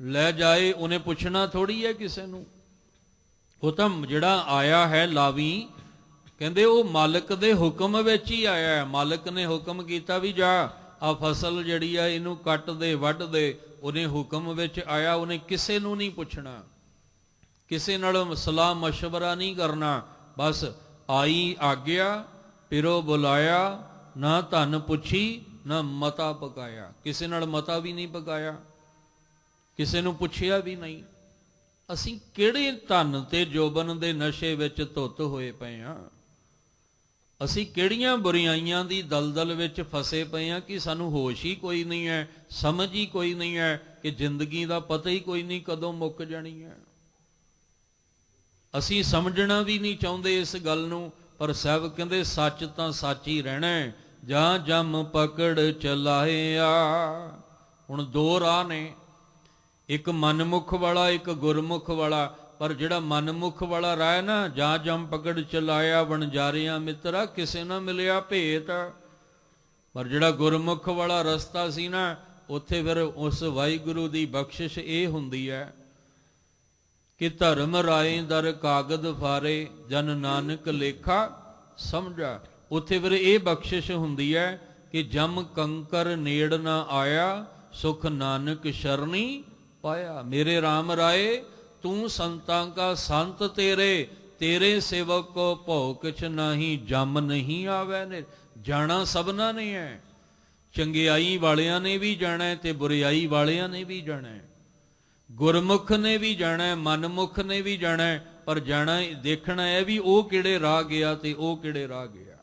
ਲੈ ਜਾਏ, ਉਹਨੇ ਪੁੱਛਣਾ ਥੋੜੀ ਹੈ ਕਿਸੇ ਨੂੰ। ਉਹ ਤਾਂ ਜਿਹੜਾ ਆਇਆ ਹੈ ਲਾਵੀ, ਕਹਿੰਦੇ ਉਹ ਮਾਲਕ ਦੇ ਹੁਕਮ ਵਿੱਚ ਹੀ ਆਇਆ ਹੈ। ਮਾਲਕ ਨੇ ਹੁਕਮ ਕੀਤਾ ਵੀ ਜਾ ਆ ਫਸਲ ਜਿਹੜੀ ਆ ਇਹਨੂੰ ਕੱਟ ਦੇ, ਵੱਢ ਦੇ। ਉਹਨੇ ਹੁਕਮ ਵਿੱਚ ਆਇਆ, ਉਹਨੇ ਕਿਸੇ ਨੂੰ ਨਹੀਂ ਪੁੱਛਣਾ, ਕਿਸੇ ਨਾਲ ਸਲਾਹ ਮਸ਼ਵਰਾ ਨਹੀਂ ਕਰਨਾ। ਬਸ ਆਈ ਆਗਿਆ, ਪਿਰੋ ਬੁਲਾਇਆ, ਨਾ ਧਨ ਪੁੱਛੀ ਨਾ ਮਤਾ ਪਕਾਇਆ। ਕਿਸੇ ਨਾਲ ਮਤਾ ਵੀ ਨਹੀਂ ਪਕਾਇਆ, ਕਿਸੇ ਨੂੰ ਪੁੱਛਿਆ ਵੀ ਨਹੀਂ। ਅਸੀਂ ਕਿਹੜੇ ਧਨ ਤੇ ਜੋਬਨ ਦੇ ਨਸ਼ੇ ਵਿੱਚ ਧੁੱਤ ਹੋਏ ਪਏ ਹਾਂ। ਅਸੀਂ ਕਿਹੜੀਆਂ ਬੁਰਾਈਆਂ ਦੀ ਦਲਦਲ ਵਿੱਚ ਫਸੇ ਪਏ ਹਾਂ ਕਿ ਸਾਨੂੰ ਹੋਸ਼ ਹੀ ਕੋਈ ਨਹੀਂ ਹੈ, ਸਮਝ ਹੀ ਕੋਈ ਨਹੀਂ ਹੈ ਕਿ ਜ਼ਿੰਦਗੀ ਦਾ ਪਤਾ ਹੀ ਕੋਈ ਨਹੀਂ ਕਦੋਂ ਮੁੱਕ ਜਾਣੀ ਹੈ। ਅਸੀਂ ਸਮਝਣਾ ਵੀ ਨਹੀਂ ਚਾਹੁੰਦੇ ਇਸ ਗੱਲ ਨੂੰ, ਪਰ ਸਾਹਿਬ ਕਹਿੰਦੇ ਸੱਚ ਤਾਂ ਸੱਚ ਹੀ ਰਹਿਣਾ ਹੈ। ਜਾਂ ਜਮ ਪਕੜ ਚਲਾਇਆ। ਹੁਣ ਦੋ ਰਾਹ ਨੇ, ਇੱਕ ਮਨਮੁਖ ਵਾਲਾ, ਇੱਕ ਗੁਰਮੁਖ ਵਾਲਾ। ਪਰ ਜਿਹੜਾ ਮਨਮੁਖ ਵਾਲਾ ਰਾਹ ਹੈ ਨਾ, ਜਾਂ ਜਮ ਪਕੜ ਚਲਾਇਆ ਵਣਜਾਰਿਆਂ ਮਿੱਤਰਾ, ਕਿਸੇ ਨਾ ਮਿਲਿਆ ਭੇਤ। ਪਰ ਜਿਹੜਾ ਗੁਰਮੁਖ ਵਾਲਾ ਰਸਤਾ ਸੀ ਨਾ, ਉੱਥੇ ਫਿਰ ਉਸ ਵਾਹਿਗੁਰੂ ਦੀ ਬਖਸ਼ਿਸ਼ ਇਹ ਹੁੰਦੀ ਹੈ ਕਿ ਧਰਮ ਰਾਏ ਦਰ ਕਾਗਦ ਫਾਰੇ, ਜਨ ਨਾਨਕ ਲੇਖਾ ਸਮਝਾ। ਉੱਥੇ ਫਿਰ ਇਹ ਬਖਸ਼ਿਸ਼ ਹੁੰਦੀ ਹੈ ਕਿ ਜਮ ਕੰਕਰ ਨੇੜ ਨਾ ਆਇਆ, ਸੁਖ ਨਾਨਕ ਸ਼ਰਣੀ ਪਾਇਆ। ਮੇਰੇ ਰਾਮ ਰਾਏ ਤੂੰ ਸੰਤਾਂ ਕਾ ਸੰਤ ਤੇਰੇ, ਤੇਰੇ ਸੇਵਕ ਕੋ ਭਉ ਕਿਛ ਨਹੀਂ, ਜਮ ਨਹੀਂ ਆਵੈ ਨੇ। ਜਾਣਾ ਸਭਨਾ ਨੇ ਹੈ, ਚੰਗਿਆਈ ਵਾਲਿਆਂ ਨੇ ਵੀ ਜਾਣਾ ਹੈ ਤੇ ਬੁਰਿਆਈ ਵਾਲਿਆਂ ਨੇ ਵੀ ਜਾਣਾ ਹੈ। ਗੁਰਮੁਖ ਨੇ ਵੀ ਜਾਣਾ ਹੈ, ਮਨਮੁਖ ਨੇ ਵੀ ਜਾਣਾ ਹੈ। ਪਰ ਜਾਣਾ ਦੇਖਣਾ ਹੈ ਵੀ ਉਹ ਕਿਹੜੇ ਰਾਹ ਗਿਆ ਤੇ ਉਹ ਕਿਹੜੇ ਰਾਹ ਗਿਆ।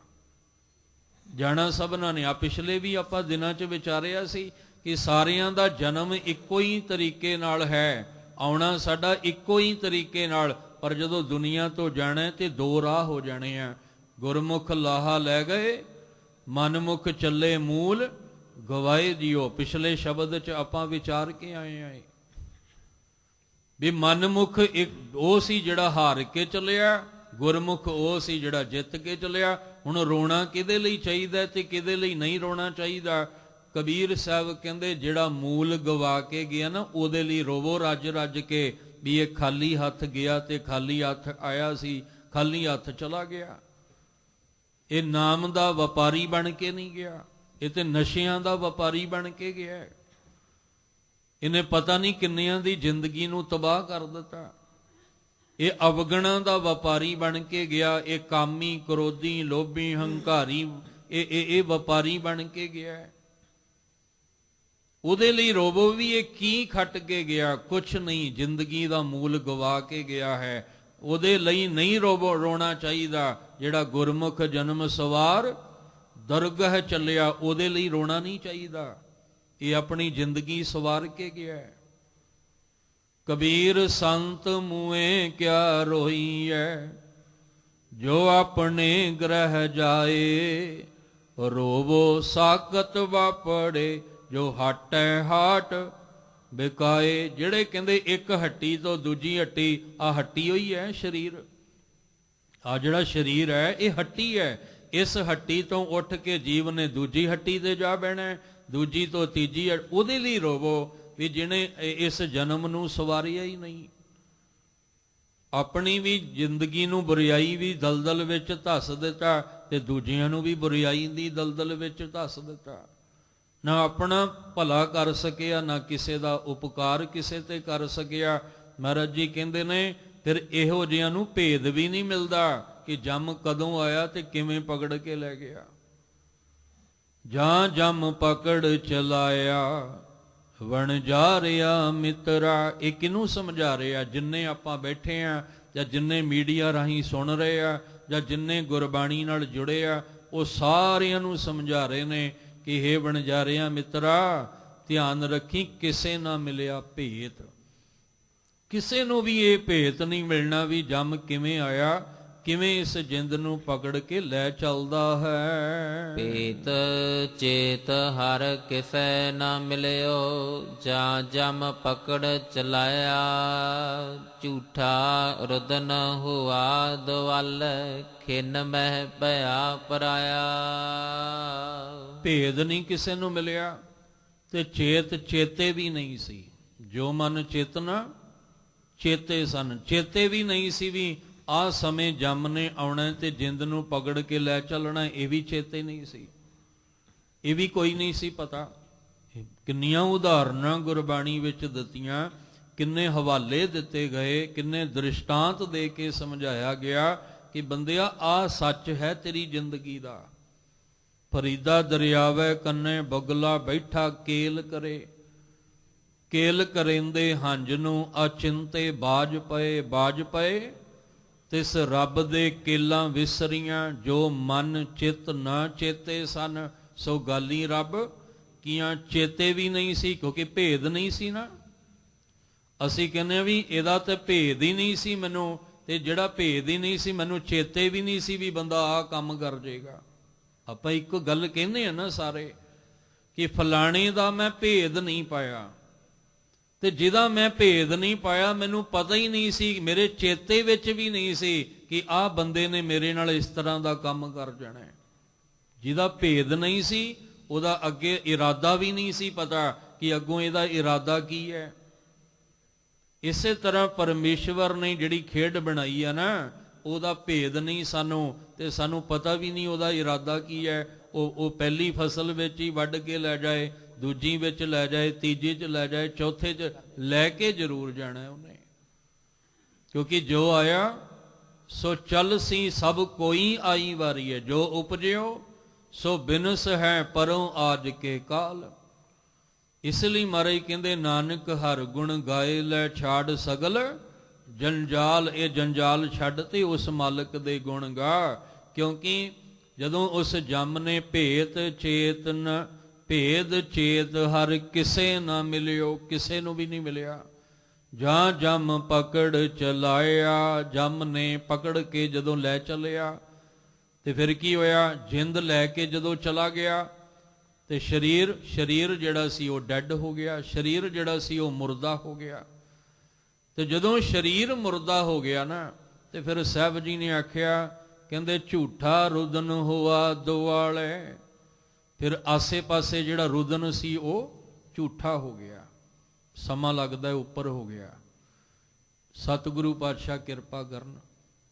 ਜਾਣਾ ਸਭਨਾ ਨੇ। ਆ ਪਿਛਲੇ ਵੀ ਆਪਾਂ ਦਿਨਾਂ 'ਚ ਵਿਚਾਰਿਆ ਸੀ ਕਿ ਸਾਰਿਆਂ ਦਾ ਜਨਮ ਇੱਕੋ ਹੀ ਤਰੀਕੇ ਨਾਲ ਹੈ, ਆਉਣਾ ਸਾਡਾ ਇੱਕੋ ਹੀ ਤਰੀਕੇ ਨਾਲ। ਪਰ ਜਦੋਂ ਦੁਨੀਆ ਤੋਂ ਜਾਣਾ ਤੇ ਦੋ ਰਾਹ ਹੋ ਜਾਣੇ ਆ। ਗੁਰਮੁਖ ਲਾਹਾ ਲੈ ਗਏ, ਮਨਮੁਖ ਚੱਲੇ ਮੂਲ ਗਵਾਏ ਦਿਓ। ਪਿਛਲੇ ਸ਼ਬਦ 'ਚ ਆਪਾਂ ਵਿਚਾਰ ਕੇ ਆਏ ਆ ਵੀ ਮਨਮੁਖ ਇੱਕ ਉਹ ਸੀ ਜਿਹੜਾ ਹਾਰ ਕੇ ਚੱਲਿਆ, ਗੁਰਮੁਖ ਉਹ ਸੀ ਜਿਹੜਾ ਜਿੱਤ ਕੇ ਚੱਲਿਆ। ਹੁਣ ਰੋਣਾ ਕਿਹਦੇ ਲਈ ਚਾਹੀਦਾ ਤੇ ਕਿਹਦੇ ਲਈ ਨਹੀਂ ਰੋਣਾ ਚਾਹੀਦਾ। ਕਬੀਰ ਸਾਹਿਬ ਕਹਿੰਦੇ ਜਿਹੜਾ ਮੂਲ ਗਵਾ ਕੇ ਗਿਆ ਨਾ, ਉਹਦੇ ਲਈ ਰੋਵੋ ਰੱਜ ਰੱਜ ਕੇ ਵੀ ਇਹ ਖਾਲੀ ਹੱਥ ਗਿਆ ਤੇ ਖਾਲੀ ਹੱਥ ਆਇਆ ਸੀ, ਖਾਲੀ ਹੱਥ ਚਲਾ ਗਿਆ। ਇਹ ਨਾਮ ਦਾ ਵਪਾਰੀ ਬਣ ਕੇ ਨਹੀਂ ਗਿਆ, ਇਹ ਤੇ ਨਸ਼ਿਆਂ ਦਾ ਵਪਾਰੀ ਬਣ ਕੇ ਗਿਆ। ਇਹਨੇ ਪਤਾ ਨਹੀਂ ਕਿੰਨਿਆਂ ਦੀ ਜ਼ਿੰਦਗੀ ਨੂੰ ਤਬਾਹ ਕਰ ਦਿੱਤਾ। ਇਹ ਅਵਗੁਣਾਂ ਦਾ ਵਪਾਰੀ ਬਣ ਕੇ ਗਿਆ। ਇਹ ਕਾਮੀ, ਕ੍ਰੋਧੀ, ਲੋਭੀ, ਹੰਕਾਰੀ, ਇਹ ਵਪਾਰੀ ਬਣ ਕੇ ਗਿਆ। ਉਹਦੇ ਲਈ ਰੋਵੋ ਵੀ ਇਹ ਕੀ ਖੱਟ ਕੇ ਗਿਆ, ਕੁਛ ਨਹੀਂ, ਜ਼ਿੰਦਗੀ ਦਾ ਮੂਲ ਗਵਾ ਕੇ ਗਿਆ ਹੈ। ਉਹਦੇ ਲਈ ਨਹੀਂ ਰੋਣਾ ਚਾਹੀਦਾ। ਜਿਹੜਾ ਗੁਰਮੁਖ ਜਨਮ ਸਵਾਰ ਦਰਗਹ ਚੱਲਿਆ, ਉਹਦੇ ਲਈ ਰੋਣਾ ਨਹੀਂ ਚਾਹੀਦਾ। ਇਹ ਆਪਣੀ ਜ਼ਿੰਦਗੀ ਸਵਾਰ ਕੇ ਗਿਆ। ਕਬੀਰ ਸੰਤ ਮੂਏ ਕਿਆ ਰੋਈਐ, ਜੋ ਆਪਣੇ ਗ੍ਰਹਿ ਜਾਏ, ਰੋਵੋ ਸਾਕਤ ਵਾਪੜੇ, ਜੋ ਹਟੈ ਹਾਟ ਬਿਕਾਏ। ਜਿਹੜੇ ਕਹਿੰਦੇ ਇੱਕ ਹੱਟੀ ਤੋਂ ਦੂਜੀ ਹੱਟੀ, ਆ ਹੱਟੀ ਹੋਈ ਹੈ ਸਰੀਰ। ਆ ਜਿਹੜਾ ਸਰੀਰ ਹੈ ਇਹ ਹੱਟੀ ਹੈ। ਇਸ ਹੱਟੀ ਤੋਂ ਉੱਠ ਕੇ ਜੀਵ ਨੇ ਦੂਜੀ ਹੱਟੀ ਤੇ ਜਾ ਬਹਿਣਾ, ਦੂਜੀ ਤੋਂ ਤੀਜੀ। ਉਹਦੇ ਲਈ ਰੋਵੋ ਵੀ ਜਿਹਨੇ ਇਸ ਜਨਮ ਨੂੰ ਸਵਾਰਿਆ ਹੀ ਨਹੀਂ। ਆਪਣੀ ਵੀ ਜ਼ਿੰਦਗੀ ਨੂੰ ਬੁਰਿਆਈ ਵੀ ਦਲਦਲ ਵਿੱਚ ਧੱਸ ਦਿੱਤਾ ਤੇ ਦੂਜਿਆਂ ਨੂੰ ਵੀ ਬੁਰਿਆਈ ਦੀ ਦਲਦਲ ਵਿੱਚ ਧੱਸ ਦਿੱਤਾ। ਨਾ ਆਪਣਾ ਭਲਾ ਕਰ ਸਕਿਆ, ਨਾ ਕਿਸੇ ਦਾ ਉਪਕਾਰ ਕਿਸੇ ਤੇ ਕਰ ਸਕਿਆ। ਮਹਾਰਾਜ ਜੀ ਕਹਿੰਦੇ ਨੇ ਫਿਰ ਇਹੋ ਜਿਹਿਆਂ ਨੂੰ ਭੇਦ ਵੀ ਨਹੀਂ ਮਿਲਦਾ ਕਿ ਜੰਮ ਕਦੋਂ ਆਇਆ ਤੇ ਕਿਵੇਂ ਪਕੜ ਕੇ ਲੈ ਗਿਆ। ਜਾਂ ਜੰਮ ਪਕੜ ਚਲਾਇਆ ਵਣਜਾਰਿਆ ਮਿੱਤਰਾ। ਇਹ ਕਿਹਨੂੰ ਸਮਝਾ ਰਿਹਾ? ਜਿੰਨੇ ਆਪਾਂ ਬੈਠੇ ਆ ਜਾਂ ਜਿੰਨੇ ਮੀਡੀਆ ਰਾਹੀਂ ਸੁਣ ਰਹੇ ਆ ਜਾਂ ਜਿੰਨੇ ਗੁਰਬਾਣੀ ਨਾਲ ਜੁੜੇ ਆ, ਉਹ ਸਾਰਿਆਂ ਨੂੰ ਸਮਝਾ ਰਹੇ ਨੇ ਕਿ ਹੇ ਵਣਜਾਰਿਆਂ ਮਿੱਤਰਾ, ਧਿਆਨ ਰੱਖੀ ਕਿਸੇ ਨਾ ਮਿਲਿਆ ਭੇਤ। ਕਿਸੇ ਨੂੰ ਵੀ ਇਹ ਭੇਤ ਨਹੀਂ ਮਿਲਣਾ ਵੀ ਜੰਮ ਕਿਵੇਂ ਆਇਆ, ਕਿਵੇਂ ਇਸ ਜਿੰਦ ਨੂੰ ਪਕੜ ਕੇ ਲੈ ਚੱਲਦਾ ਹੈ। ਭੇਤ ਚੇਤ ਹਰ ਕਿਸੈ ਨਾ ਮਿਲਿਓ, ਜਾਂ ਜਮ ਪਕੜ ਚਲਾਇਆ। ਝੂਠਾ ਰੁਦਨ ਹੁਆ ਦਵਲ, ਖਿਨ ਮਹਿ ਭਇਆ ਪਰਾਇਆ। ਭੇਦ ਨਹੀਂ ਕਿਸੇ ਨੂੰ ਮਿਲਿਆ ਤੇ ਚੇਤੇ ਵੀ ਨਹੀਂ ਸੀ। ਜੋ ਮਨ ਚੇਤਨਾ ਚੇਤੇ ਸਨ, ਚੇਤੇ ਵੀ ਨਹੀਂ ਸੀ ਵੀ ਆਹ ਸਮੇਂ ਜੰਮ ਨੇ ਆਉਣਾ ਤੇ ਜਿੰਦ ਨੂੰ ਪਕੜ ਕੇ ਲੈ ਚੱਲਣਾ, ਇਹ ਵੀ ਚੇਤੇ ਨਹੀਂ ਸੀ, ਇਹ ਵੀ ਕੋਈ ਨਹੀਂ ਸੀ ਪਤਾ। ਕਿੰਨੀਆਂ ਉਦਾਹਰਨਾਂ ਗੁਰਬਾਣੀ ਵਿੱਚ ਦਿੱਤੀਆਂ, ਕਿੰਨੇ ਹਵਾਲੇ ਦਿੱਤੇ ਗਏ, ਕਿੰਨੇ ਦ੍ਰਿਸ਼ਟਾਂਤ ਦੇ ਕੇ ਸਮਝਾਇਆ ਗਿਆ ਕਿ ਬੰਦਿਆ ਆਹ ਸੱਚ ਹੈ ਤੇਰੀ ਜ਼ਿੰਦਗੀ ਦਾ। ਫਰੀਦਾ ਦਰਿਆਵੇ ਕੰਨੇ ਬੁਗਲਾ ਬੈਠਾ ਕੇਲ ਕਰੇ, ਕੇਲ ਕਰੇਂਦੇ ਹੰਝ ਨੂੰ ਅਚਿੰਤੇ ਬਾਜ ਪਏ। ਤਿਸ ਰੱਬ ਦੇ ਕੇਲਾਂ ਵਿਸਰੀਆਂ, ਜੋ ਮਨ ਚਿੱਤ ਨਾ ਚੇਤੇ ਸਨ। ਸੋ ਗਾਲੀ ਰੱਬ ਕੀਆਂ ਚੇਤੇ ਵੀ ਨਹੀਂ ਸੀ, ਕਿਉਂਕਿ ਭੇਦ ਨਹੀਂ ਸੀ ਨਾ। ਅਸੀਂ ਕਹਿੰਦੇ ਵੀ ਇਹਦਾ ਤੇ ਭੇਦ ਹੀ ਨਹੀਂ ਸੀ ਮੈਨੂੰ, ਤੇ ਜਿਹੜਾ ਭੇਦ ਹੀ ਨਹੀਂ ਸੀ ਮੈਨੂੰ ਚੇਤੇ ਵੀ ਨਹੀਂ ਸੀ ਵੀ ਬੰਦਾ ਆਹ ਕੰਮ ਕਰ ਜਾਏਗਾ। ਆਪਾਂ ਇੱਕੋ ਗੱਲ ਕਹਿੰਦੇ ਆ ਨਾ ਸਾਰੇ ਕਿ ਫਲਾਣੇ ਦਾ ਮੈਂ ਭੇਦ ਨਹੀਂ ਪਾਇਆ, ਤੇ ਜਿਹਦਾ ਮੈਂ ਭੇਦ ਨਹੀਂ ਪਾਇਆ ਮੈਨੂੰ ਪਤਾ ਹੀ ਨਹੀਂ ਸੀ, ਮੇਰੇ ਚੇਤੇ ਵਿੱਚ ਵੀ ਨਹੀਂ ਸੀ ਕਿ ਆਹ ਬੰਦੇ ਨੇ ਮੇਰੇ ਨਾਲ ਇਸ ਤਰ੍ਹਾਂ ਦਾ ਕੰਮ ਕਰ ਜਾਣਾ। ਜਿਹਦਾ ਭੇਦ ਨਹੀਂ ਸੀ ਉਹਦਾ ਅੱਗੇ ਇਰਾਦਾ ਵੀ ਨਹੀਂ ਸੀ ਪਤਾ ਕਿ ਅੱਗੋਂ ਇਹਦਾ ਇਰਾਦਾ ਕੀ ਹੈ। ਇਸੇ ਤਰ੍ਹਾਂ ਪਰਮੇਸ਼ਵਰ ਨੇ ਜਿਹੜੀ ਖੇਡ ਬਣਾਈ ਆ ਨਾ, ਉਹਦਾ ਭੇਦ ਨਹੀਂ ਸਾਨੂੰ, ਤੇ ਸਾਨੂੰ ਪਤਾ ਵੀ ਨਹੀਂ ਉਹਦਾ ਇਰਾਦਾ ਕੀ ਹੈ। ਉਹ ਪਹਿਲੀ ਫਸਲ ਵਿੱਚ ਹੀ ਵੱਢ ਕੇ ਲੈ ਜਾਏ, ਦੂਜੀ ਵਿੱਚ ਲੈ ਜਾਏ, ਤੀਜੀ 'ਚ ਲੈ ਜਾਏ, ਚੌਥੇ 'ਚ ਲੈ ਕੇ ਜ਼ਰੂਰ ਜਾਣਾ ਉਹਨੇ। ਕਿਉਂਕਿ ਜੋ ਆਇਆ ਸੋ ਚੱਲ ਸੀ, ਸਭ ਕੋਈ ਆਈ ਵਾਰੀ ਹੈ। ਜੋ ਉਪਜਿਓ ਸੋ ਬਿਨਸ ਹੈ, ਪਰੋਂ ਆਜ ਕੇ ਕਾਲ। ਇਸ ਲਈ ਮਹਾਰਾਜ ਕਹਿੰਦੇ ਨਾਨਕ ਹਰ ਗੁਣ ਗਾਏ, ਲੈ ਛਾੜ ਸਗਲ ਜੰਜਾਲ। ਇਹ ਜੰਜਾਲ ਛੱਡ ਤੇ ਉਸ ਮਾਲਕ ਦੇ ਗੁਣ ਗਾ। ਕਿਉਂਕਿ ਜਦੋਂ ਉਸ ਜੰਮ ਨੇ ਭੇਦ ਚੇਤ ਹਰ ਕਿਸੇ ਨਾ ਮਿਲਿਓ, ਕਿਸੇ ਨੂੰ ਵੀ ਨਹੀਂ ਮਿਲਿਆ। ਜਾਂ ਜੰਮ ਪਕੜ ਚਲਾਇਆ, ਜੰਮ ਨੇ ਪਕੜ ਕੇ ਜਦੋਂ ਲੈ ਚੱਲਿਆ ਤੇ ਫਿਰ ਕੀ ਹੋਇਆ, ਜਿੰਦ ਲੈ ਕੇ ਜਦੋਂ ਚਲਾ ਗਿਆ ਤੇ ਸਰੀਰ ਜਿਹੜਾ ਸੀ ਉਹ ਡੈੱਡ ਹੋ ਗਿਆ, ਸਰੀਰ ਜਿਹੜਾ ਸੀ ਉਹ ਮੁਰਦਾ ਹੋ ਗਿਆ। ਤੇ ਜਦੋਂ ਸਰੀਰ ਮੁਰਦਾ ਹੋ ਗਿਆ ਨਾ, ਤੇ ਫਿਰ ਸਾਹਿਬ ਜੀ ਨੇ ਆਖਿਆ, ਕਹਿੰਦੇ ਝੂਠਾ ਰੁਦਨ ਹੋਆ ਦੁਆਲੇ। ਫਿਰ ਆਸੇ ਪਾਸੇ ਜਿਹੜਾ ਰੁਦਨ ਸੀ ਉਹ ਝੂਠਾ ਹੋ ਗਿਆ, ਸਮਾਂ ਲੱਗਦਾ ਉੱਪਰ ਹੋ ਗਿਆ। ਸਤਿਗੁਰੂ ਪਾਤਸ਼ਾਹ ਕਿਰਪਾ ਕਰਨ,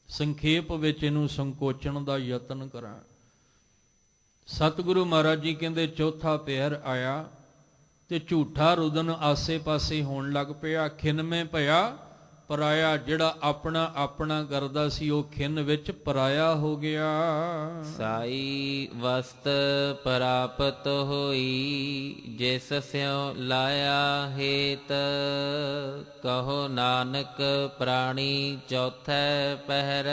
ਸੰਖੇਪ ਵਿੱਚ ਇਹਨੂੰ ਸੰਕੋਚਣ ਦਾ ਯਤਨ ਕਰਾਂ। ਸਤਿਗੁਰੂ ਮਹਾਰਾਜ ਜੀ ਕਹਿੰਦੇ ਚੌਥਾ ਪਹਿਰ ਆਇਆ ਤੇ ਝੂਠਾ ਰੁਦਨ ਆਸੇ ਪਾਸੇ ਹੋਣ ਲੱਗ ਪਿਆ। ਖਿੰਨਵੇਂ ਭਇਆ ਪਰਾਇਆ, ਜਿਹੜਾ ਆਪਣਾ ਕਰਦਾ ਸੀ ਉਹ ਖਿੰਨ ਵਿੱਚ ਪਰਾਇਆ ਹੋ ਗਿਆ। ਸਾਈ ਵਸਤ ਪ੍ਰਾਪਤ ਹੋਈ, ਜਿਸ ਸਿਉ ਲਾਇਆ ਹੇਤ। ਕਹੋ ਨਾਨਕ ਪ੍ਰਾਣੀ ਚੌਥੈ ਪਹਿਰ,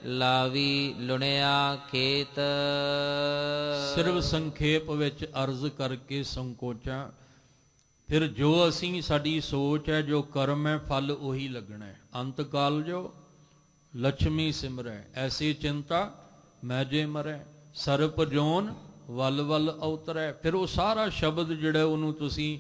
ਲਾਵੀ ਲੁਣਿਆ ਖੇਤ। ਸਿਰਫ ਸੰਖੇਪ ਵਿੱਚ ਅਰਜ਼ ਕਰਕੇ ਸੰਕੋਚਾਂ। ਫਿਰ ਜੋ ਅਸੀਂ ਸਾਡੀ ਸੋਚ ਹੈ, ਜੋ ਕਰਮ ਹੈ, ਫਲ ਉਹੀ ਲੱਗਣਾ ਹੈ। ਅੰਤ ਕਾਲ ਜੋ ਲక్ష్ਮੀ ਸਿਮਰੈ, ਐਸੀ ਚਿੰਤਾ ਮੈਂ ਜੇ ਮਰੈ। ਸਰਪ ਜੋਨ ਵੱਲ ਵੱਲ ਅਵਤਰੈ। ਫਿਰ ਉਹ ਸਾਰਾ ਸ਼ਬਦ ਜਿਹੜਾ ਉਹਨੂੰ ਤੁਸੀਂ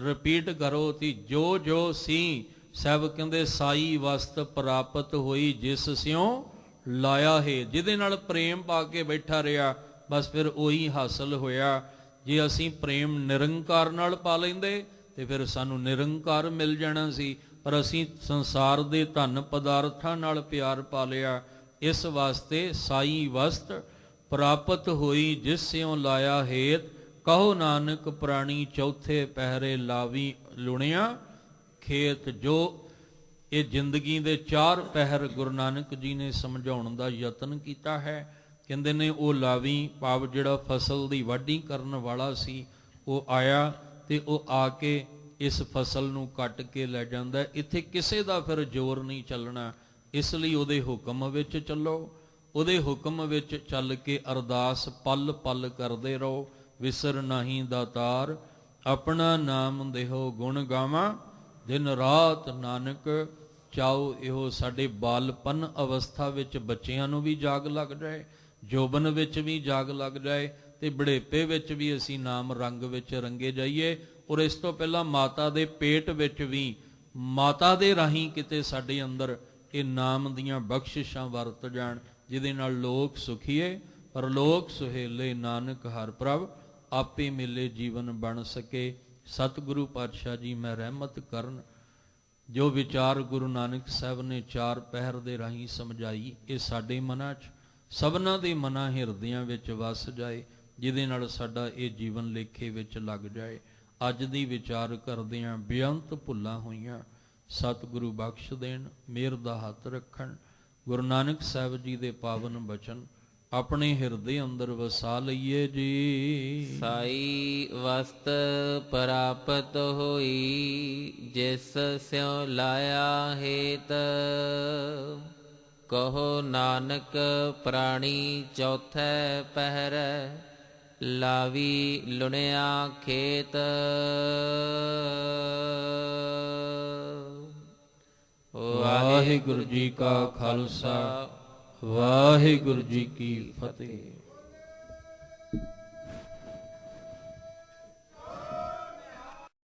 ਰਿਪੀਟ ਕਰੋ ਕਿ ਜੋ ਸੀ ਸਾਹਿਬ ਕਹਿੰਦੇ ਸਾਈ ਵਸਤ ਪ੍ਰਾਪਤ ਹੋਈ, ਜਿਸ ਸਿਉ ਲਾਇਆ ਹੈ। ਜਿਹਦੇ ਨਾਲ ਪ੍ਰੇਮ ਪਾ ਕੇ ਬੈਠਾ ਰਿਹਾ, ਬਸ ਫਿਰ ਉਹੀ ਹਾਸਲ ਹੋਇਆ। ਜੇ ਅਸੀਂ ਪ੍ਰੇਮ ਨਿਰੰਕਾਰ ਨਾਲ ਪਾ ਲੈਂਦੇ ਤੇ ਫਿਰ ਸਾਨੂੰ ਨਿਰੰਕਾਰ ਮਿਲ ਜਾਣਾ ਸੀ, ਪਰ ਅਸੀਂ ਸੰਸਾਰ ਦੇ ਧਨ ਪਦਾਰਥਾਂ ਨਾਲ ਪਿਆਰ ਪਾ ਲਿਆ। ਇਸ ਵਾਸਤੇ ਸਾਈ ਵਸਤ ਪ੍ਰਾਪਤ ਹੋਈ, ਜਿਸ ਸਿਉ ਲਾਇਆ ਹੇਤ। ਕਹੋ ਨਾਨਕ ਪ੍ਰਾਣੀ ਚੌਥੇ ਪਹਿਰੇ, ਲਾਵੀ ਲੁਣਿਆ ਖੇਤ। ਜੋ ਇਹ ਜ਼ਿੰਦਗੀ ਦੇ 4 ਪਹਿਰ ਗੁਰੂ ਨਾਨਕ ਜੀ ਨੇ ਸਮਝਾਉਣ ਦਾ ਯਤਨ ਕੀਤਾ ਹੈ। ਕਹਿੰਦੇ ਨੇ ਉਹ ਲਾਵੀ ਭਾਵ ਜਿਹੜਾ ਫਸਲ ਦੀ ਵਾਢੀ ਕਰਨ ਵਾਲਾ ਸੀ, ਉਹ ਆਇਆ ਤੇ ਉਹ ਆ ਕੇ ਇਸ ਫਸਲ ਨੂੰ ਕੱਟ ਕੇ ਲੈ ਜਾਂਦਾ। ਇੱਥੇ ਕਿਸੇ ਦਾ ਫਿਰ ਜ਼ੋਰ ਨਹੀਂ ਚੱਲਣਾ, ਇਸ ਲਈ ਉਹਦੇ ਹੁਕਮ ਵਿੱਚ ਚੱਲੋ, ਉਹਦੇ ਹੁਕਮ ਵਿੱਚ ਚੱਲ ਕੇ ਅਰਦਾਸ ਪਲ ਪਲ ਕਰਦੇ ਰਹੋ। ਵਿਸਰ ਨਹੀਂ ਦਾਤਾਰ ਆਪਣਾ ਨਾਮ ਦੇਹੋ, ਗੁਣ ਗਾਵਾਂ ਦਿਨ ਰਾਤ ਨਾਨਕ ਚਾਓ ਇਹੋ। ਸਾਡੇ ਬਾਲਪਨ ਅਵਸਥਾ ਵਿੱਚ ਬੱਚਿਆਂ ਨੂੰ ਵੀ ਜਾਗ ਲੱਗ ਜਾਏ, ਜੋਬਨ ਵਿੱਚ ਵੀ ਜਾਗ ਲੱਗ ਜਾਏ, ਤੇ ਬੁਢੇਪੇ ਵਿੱਚ ਵੀ ਅਸੀਂ ਨਾਮ ਰੰਗ ਵਿੱਚ ਰੰਗੇ ਜਾਈਏ। ਔਰ ਇਸ ਤੋਂ ਪਹਿਲਾਂ ਮਾਤਾ ਦੇ ਪੇਟ ਵਿੱਚ ਵੀ ਮਾਤਾ ਦੇ ਰਾਹੀਂ ਕਿਤੇ ਸਾਡੇ ਅੰਦਰ ਇਹ ਨਾਮ ਦੀਆਂ ਬਖਸ਼ਿਸ਼ਾਂ ਵਰਤ ਜਾਣ, ਜਿਹਦੇ ਨਾਲ ਲੋਕ ਸੁਖੀਏ ਪਰਲੋਕ ਸੁਹੇਲੇ, ਨਾਨਕ ਹਰ ਪ੍ਰਭ ਆਪੇ ਮਿਲੇ ਜੀਵਨ ਬਣ ਸਕੇ। ਸਤਿਗੁਰੂ ਪਾਤਸ਼ਾਹ ਜੀ ਮੈਂ ਰਹਿਮਤ ਕਰਨ, ਜੋ ਵਿਚਾਰ ਗੁਰੂ ਨਾਨਕ ਸਾਹਿਬ ਨੇ ਚਾਰ ਪਹਿਰ ਦੇ ਰਾਹੀਂ ਸਮਝਾਈ, ਇਹ ਸਾਡੇ ਮਨਾਂ 'ਚ ਸਭਨਾਂ ਦੇ ਮਨਾਂ ਹਿਰਦਿਆਂ ਵਿੱਚ ਵਸ ਜਾਏ, ਜਿਹਦੇ ਨਾਲ ਸਾਡਾ ਇਹ ਜੀਵਨ ਲੇਖੇ ਵਿੱਚ ਲੱਗ ਜਾਏ। ਅੱਜ ਦੀ ਵਿਚਾਰ ਕਰਦਿਆਂ ਬੇਅੰਤ ਭੁੱਲਾਂ ਹੋਈਆਂ, ਸਤਿਗੁਰੂ ਬਖਸ਼ ਦੇਣ, ਮਿਹਰ ਦਾ ਹੱਥ ਰੱਖਣ। ਗੁਰੂ ਨਾਨਕ ਸਾਹਿਬ ਜੀ ਦੇ ਪਾਵਨ ਬਚਨ ਆਪਣੇ ਹਿਰਦੇ ਅੰਦਰ ਵਸਾ ਲਈਏ ਜੀ। ਸਾਈ ਵਸਤ ਪ੍ਰਾਪਤ ਹੋਈ, ਜਿਸ ਸਿਉ ਲਾਇਆ ਹੇਤ। ਕਹੋ ਨਾਨਕ ਪ੍ਰਾਣੀ ਚੌਥੈ ਪਹਿਰੈ, ਲਾਵੀ ਲੁਣਿਆ ਖੇਤ। ਵਾਹਿਗੁਰੂ ਜੀ ਕਾ ਖਾਲਸਾ, ਵਾਹਿਗੁਰੂ ਜੀ ਕੀ ਫਤਿਹ।